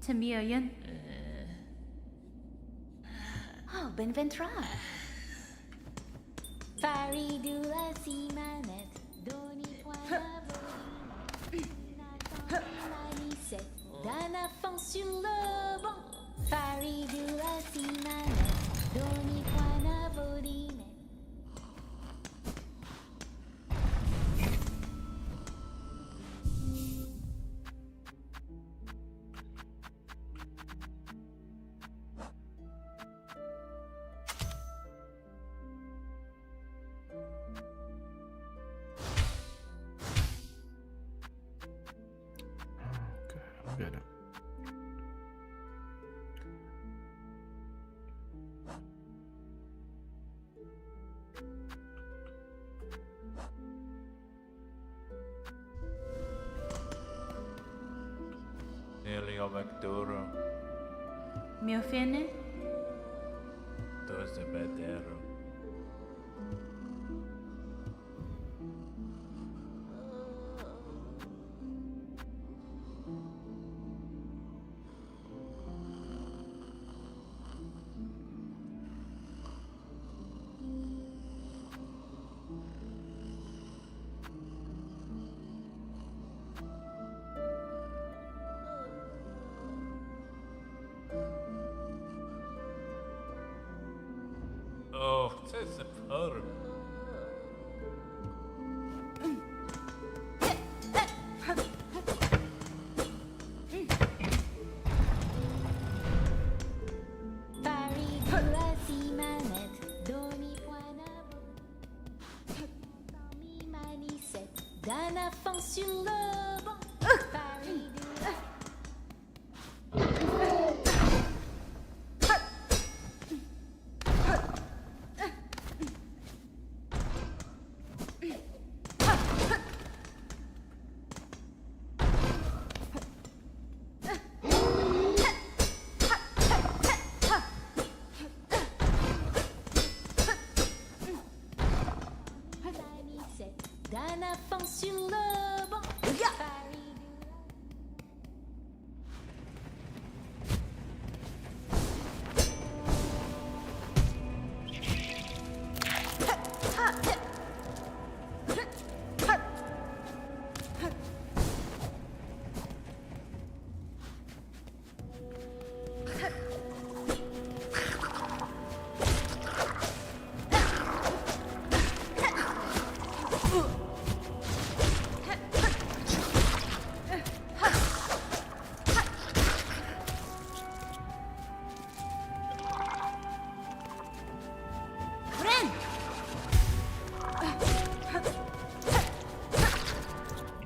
H: Tamiyan.
I: Oh, Benventra. Faridula si manette, doni poina volina, sans mi manisette, d'un affant sur le banc. Faridula si manette, doni poina volina.
E: Okay, I'm good.
K: Elio Vectoro,
H: Mio fine?
K: Dose Bedero. Oh, c'est a power.
I: Faridula si manette, doni poina volina, sans mi manisette, d'un affant sur le banc. Faridula. Manisette, d'un affant sur le banc. Faridula.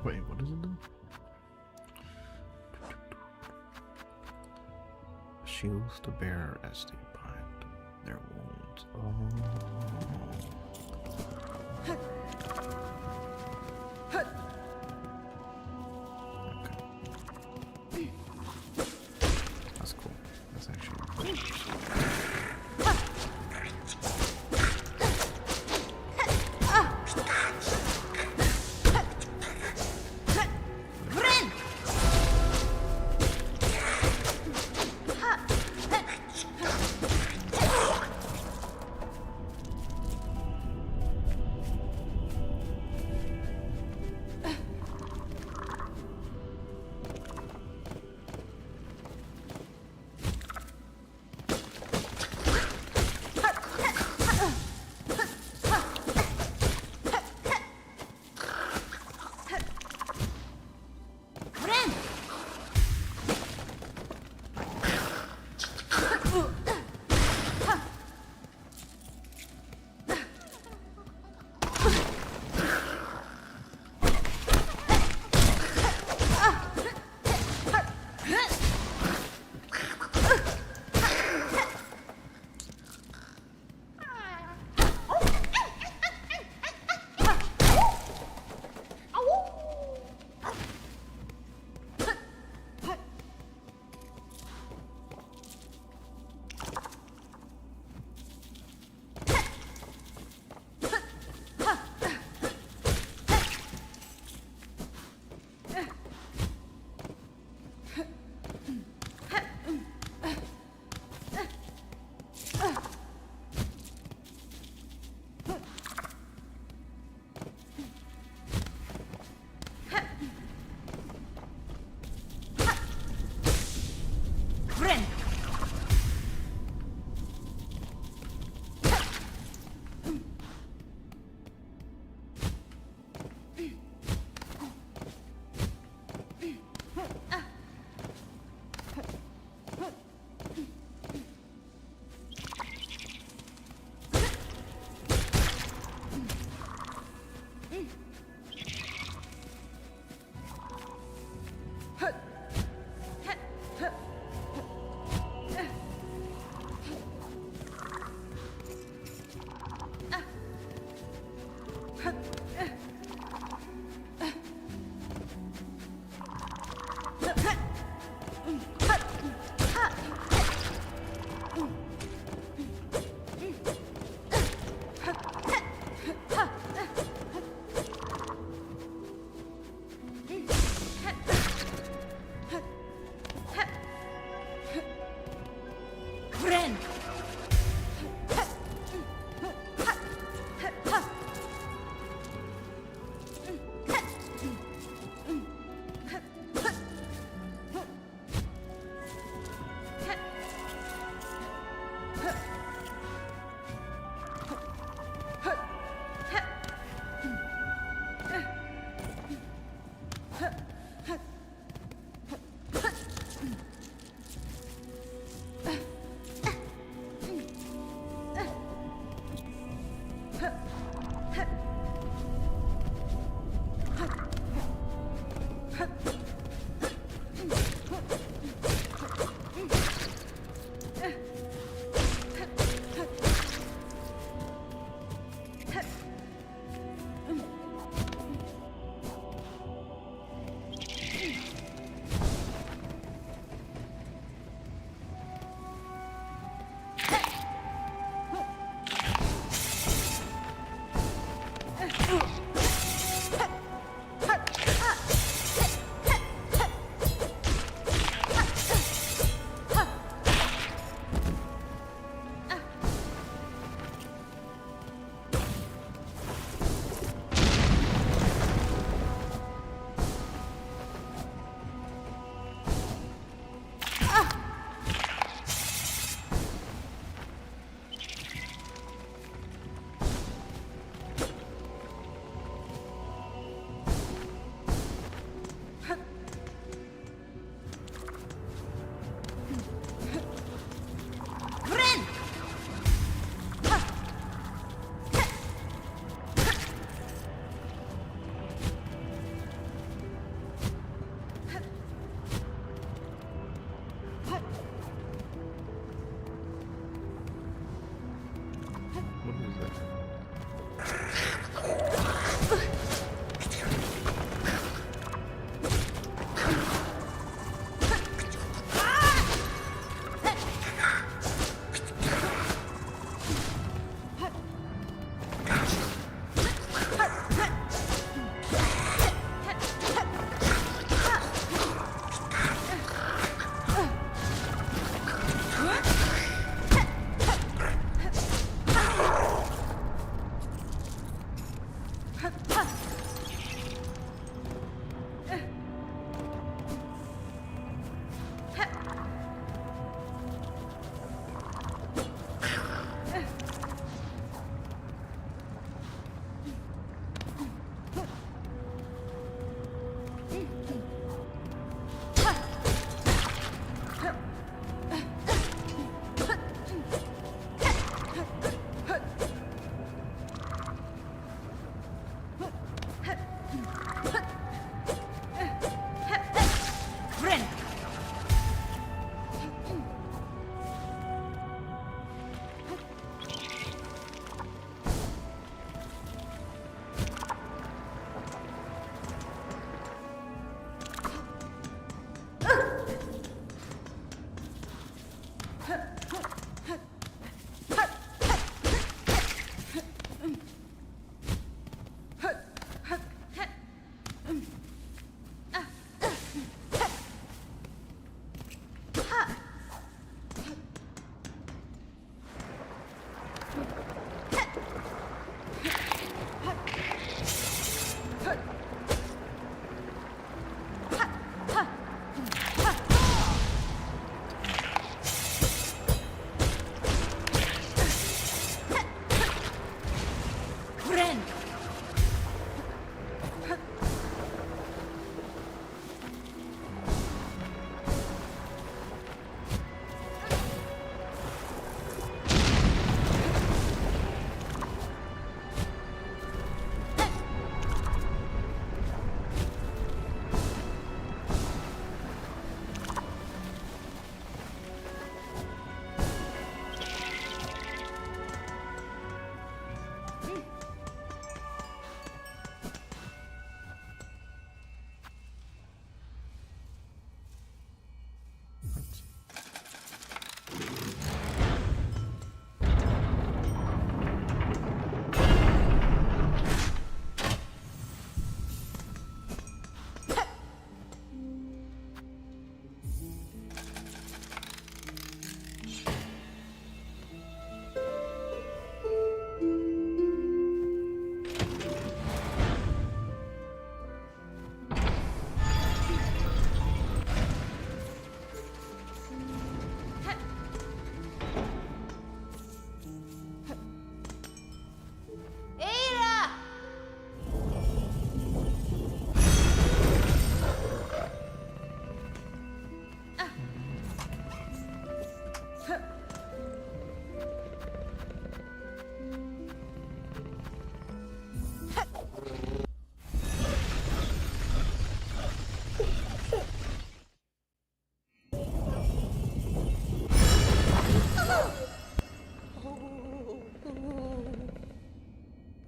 E: Wait, what does it do? Shields the bearer as they bind their wounds. Okay. That's cool. That's actually cool.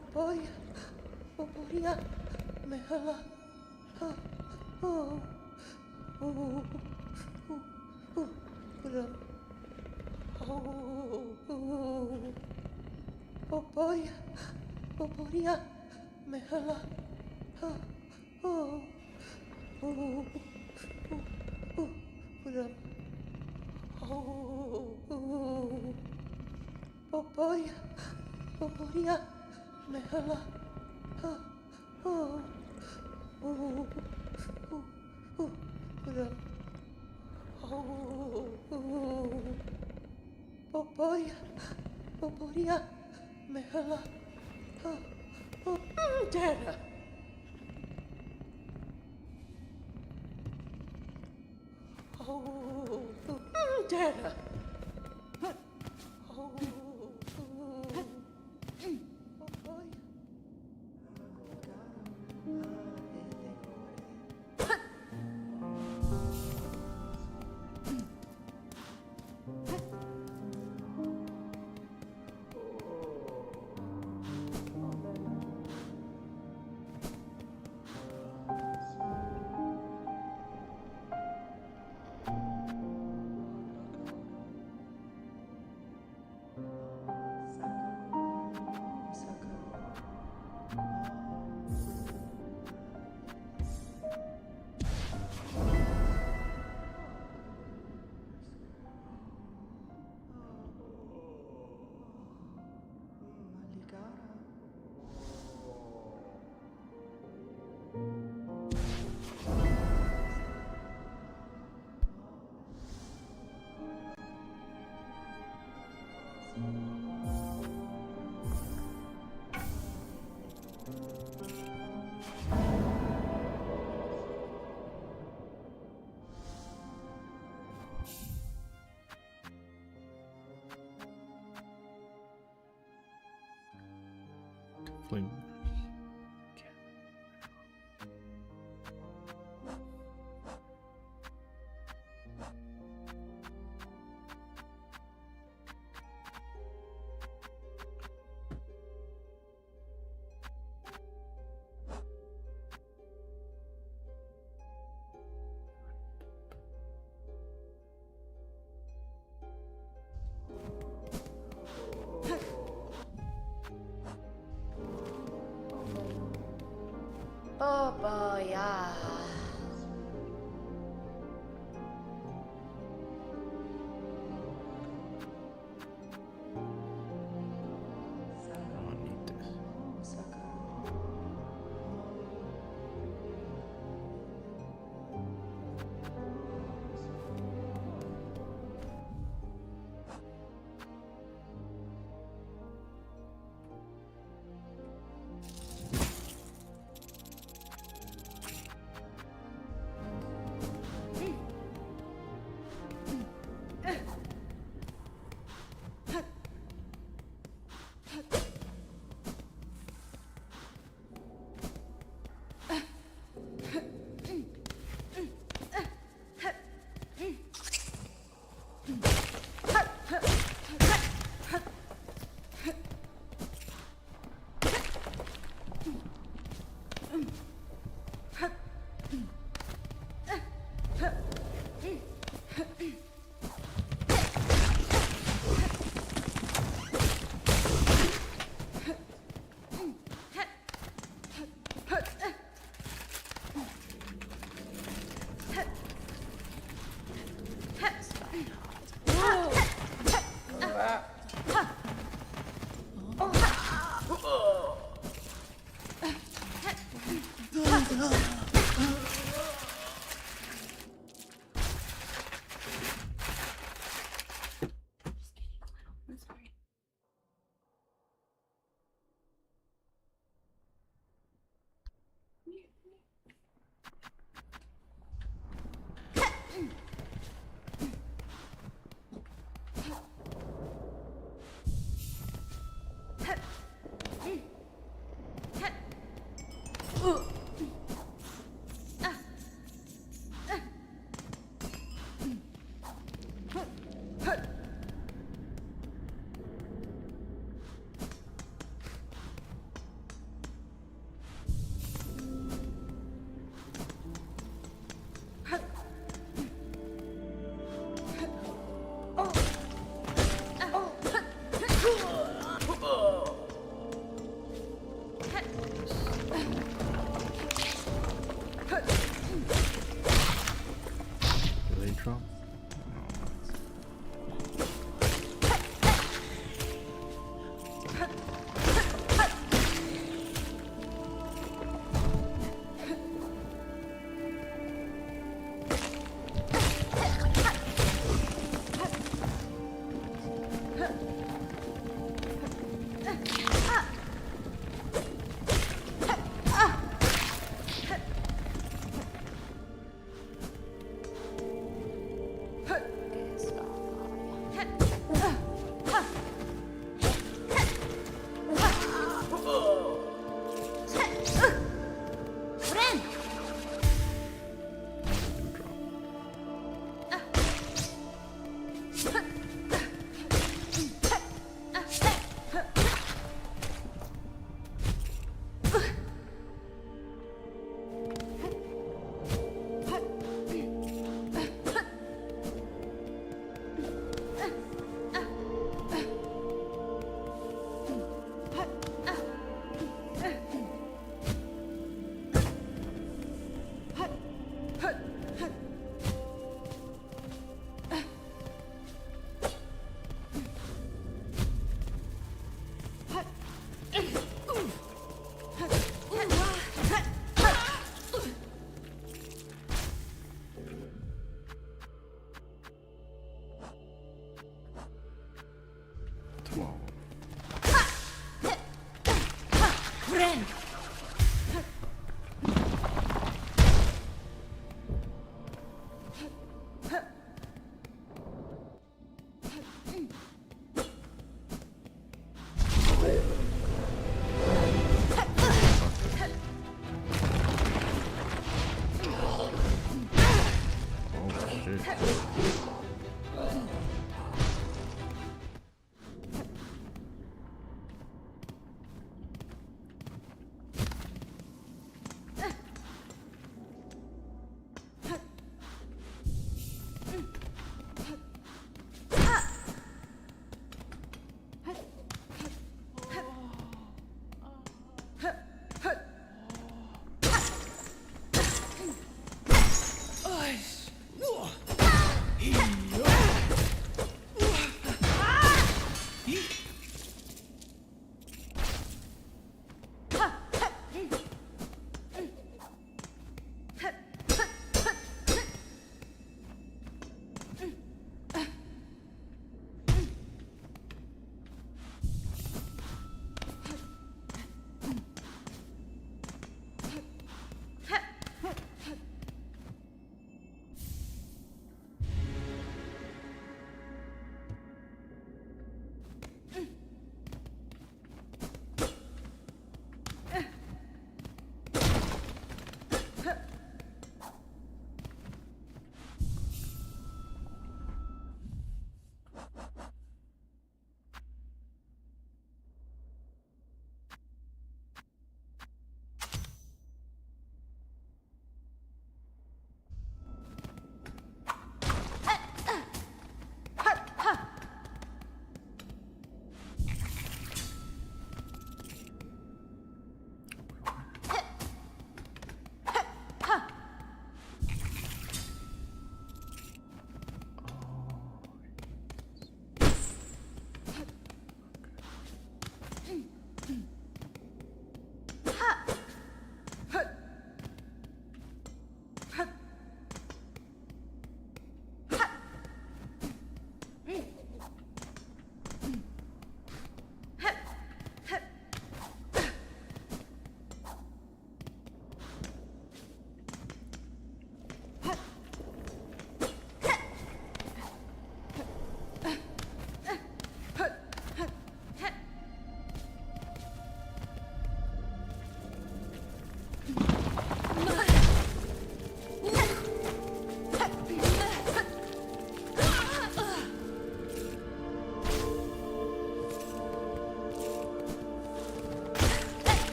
J: Poporia, Poporia, Mehala. Oh, oh, oh, oh, oh, Poporia, Poporia, Mehala. Oh, oh, oh, oh, Poporia, Poporia, Mehala. Oh, oh, oh, Poporia, Poporia, Mehala. Oh, Dana. Oh, Dana. Oh,
E: Flame.
J: Poporia.
E: I need this. drop?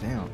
E: Damn.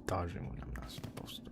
E: Dodging when I'm not supposed to.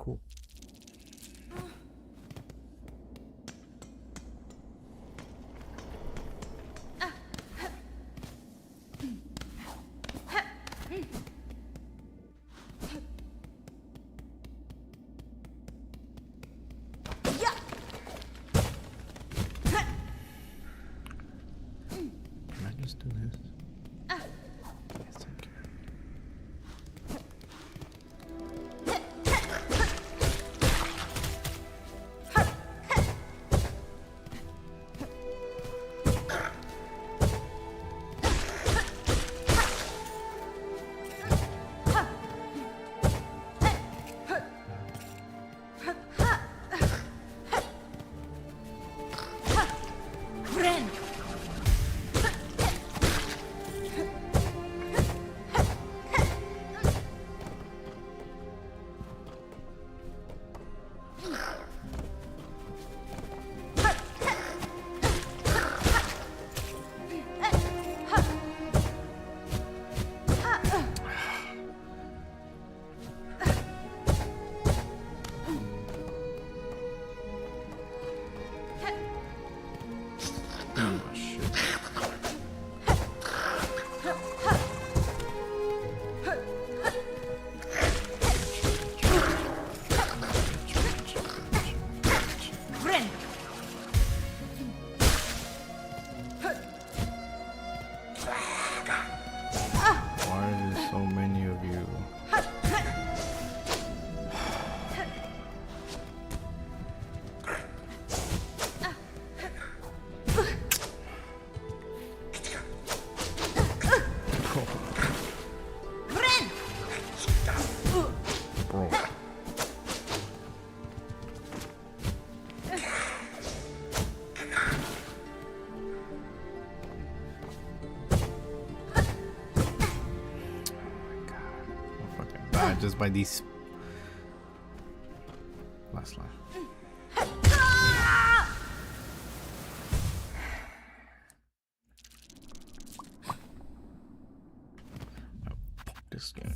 E: cool. Can I just do this? Yes, I can. Why are there so many of you? Bro. Just by these last line. Fuck this game.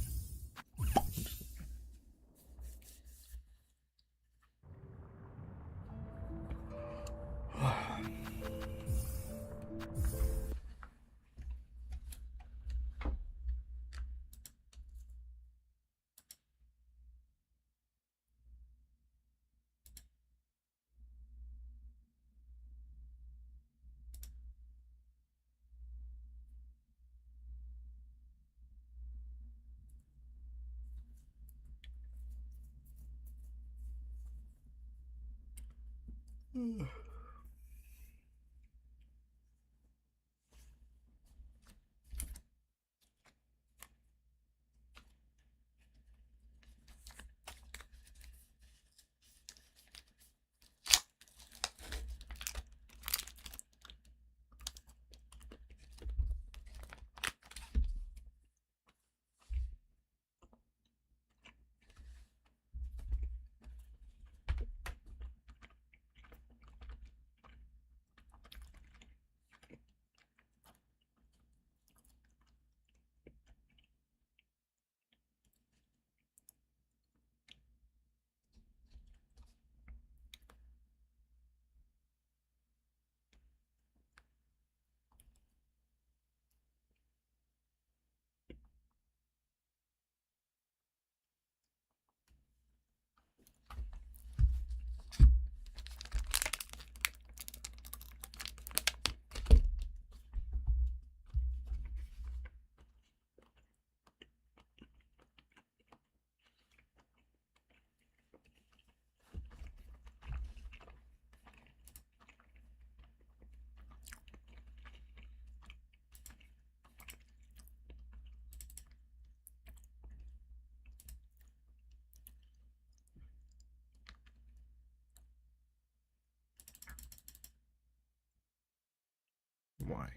E: Why?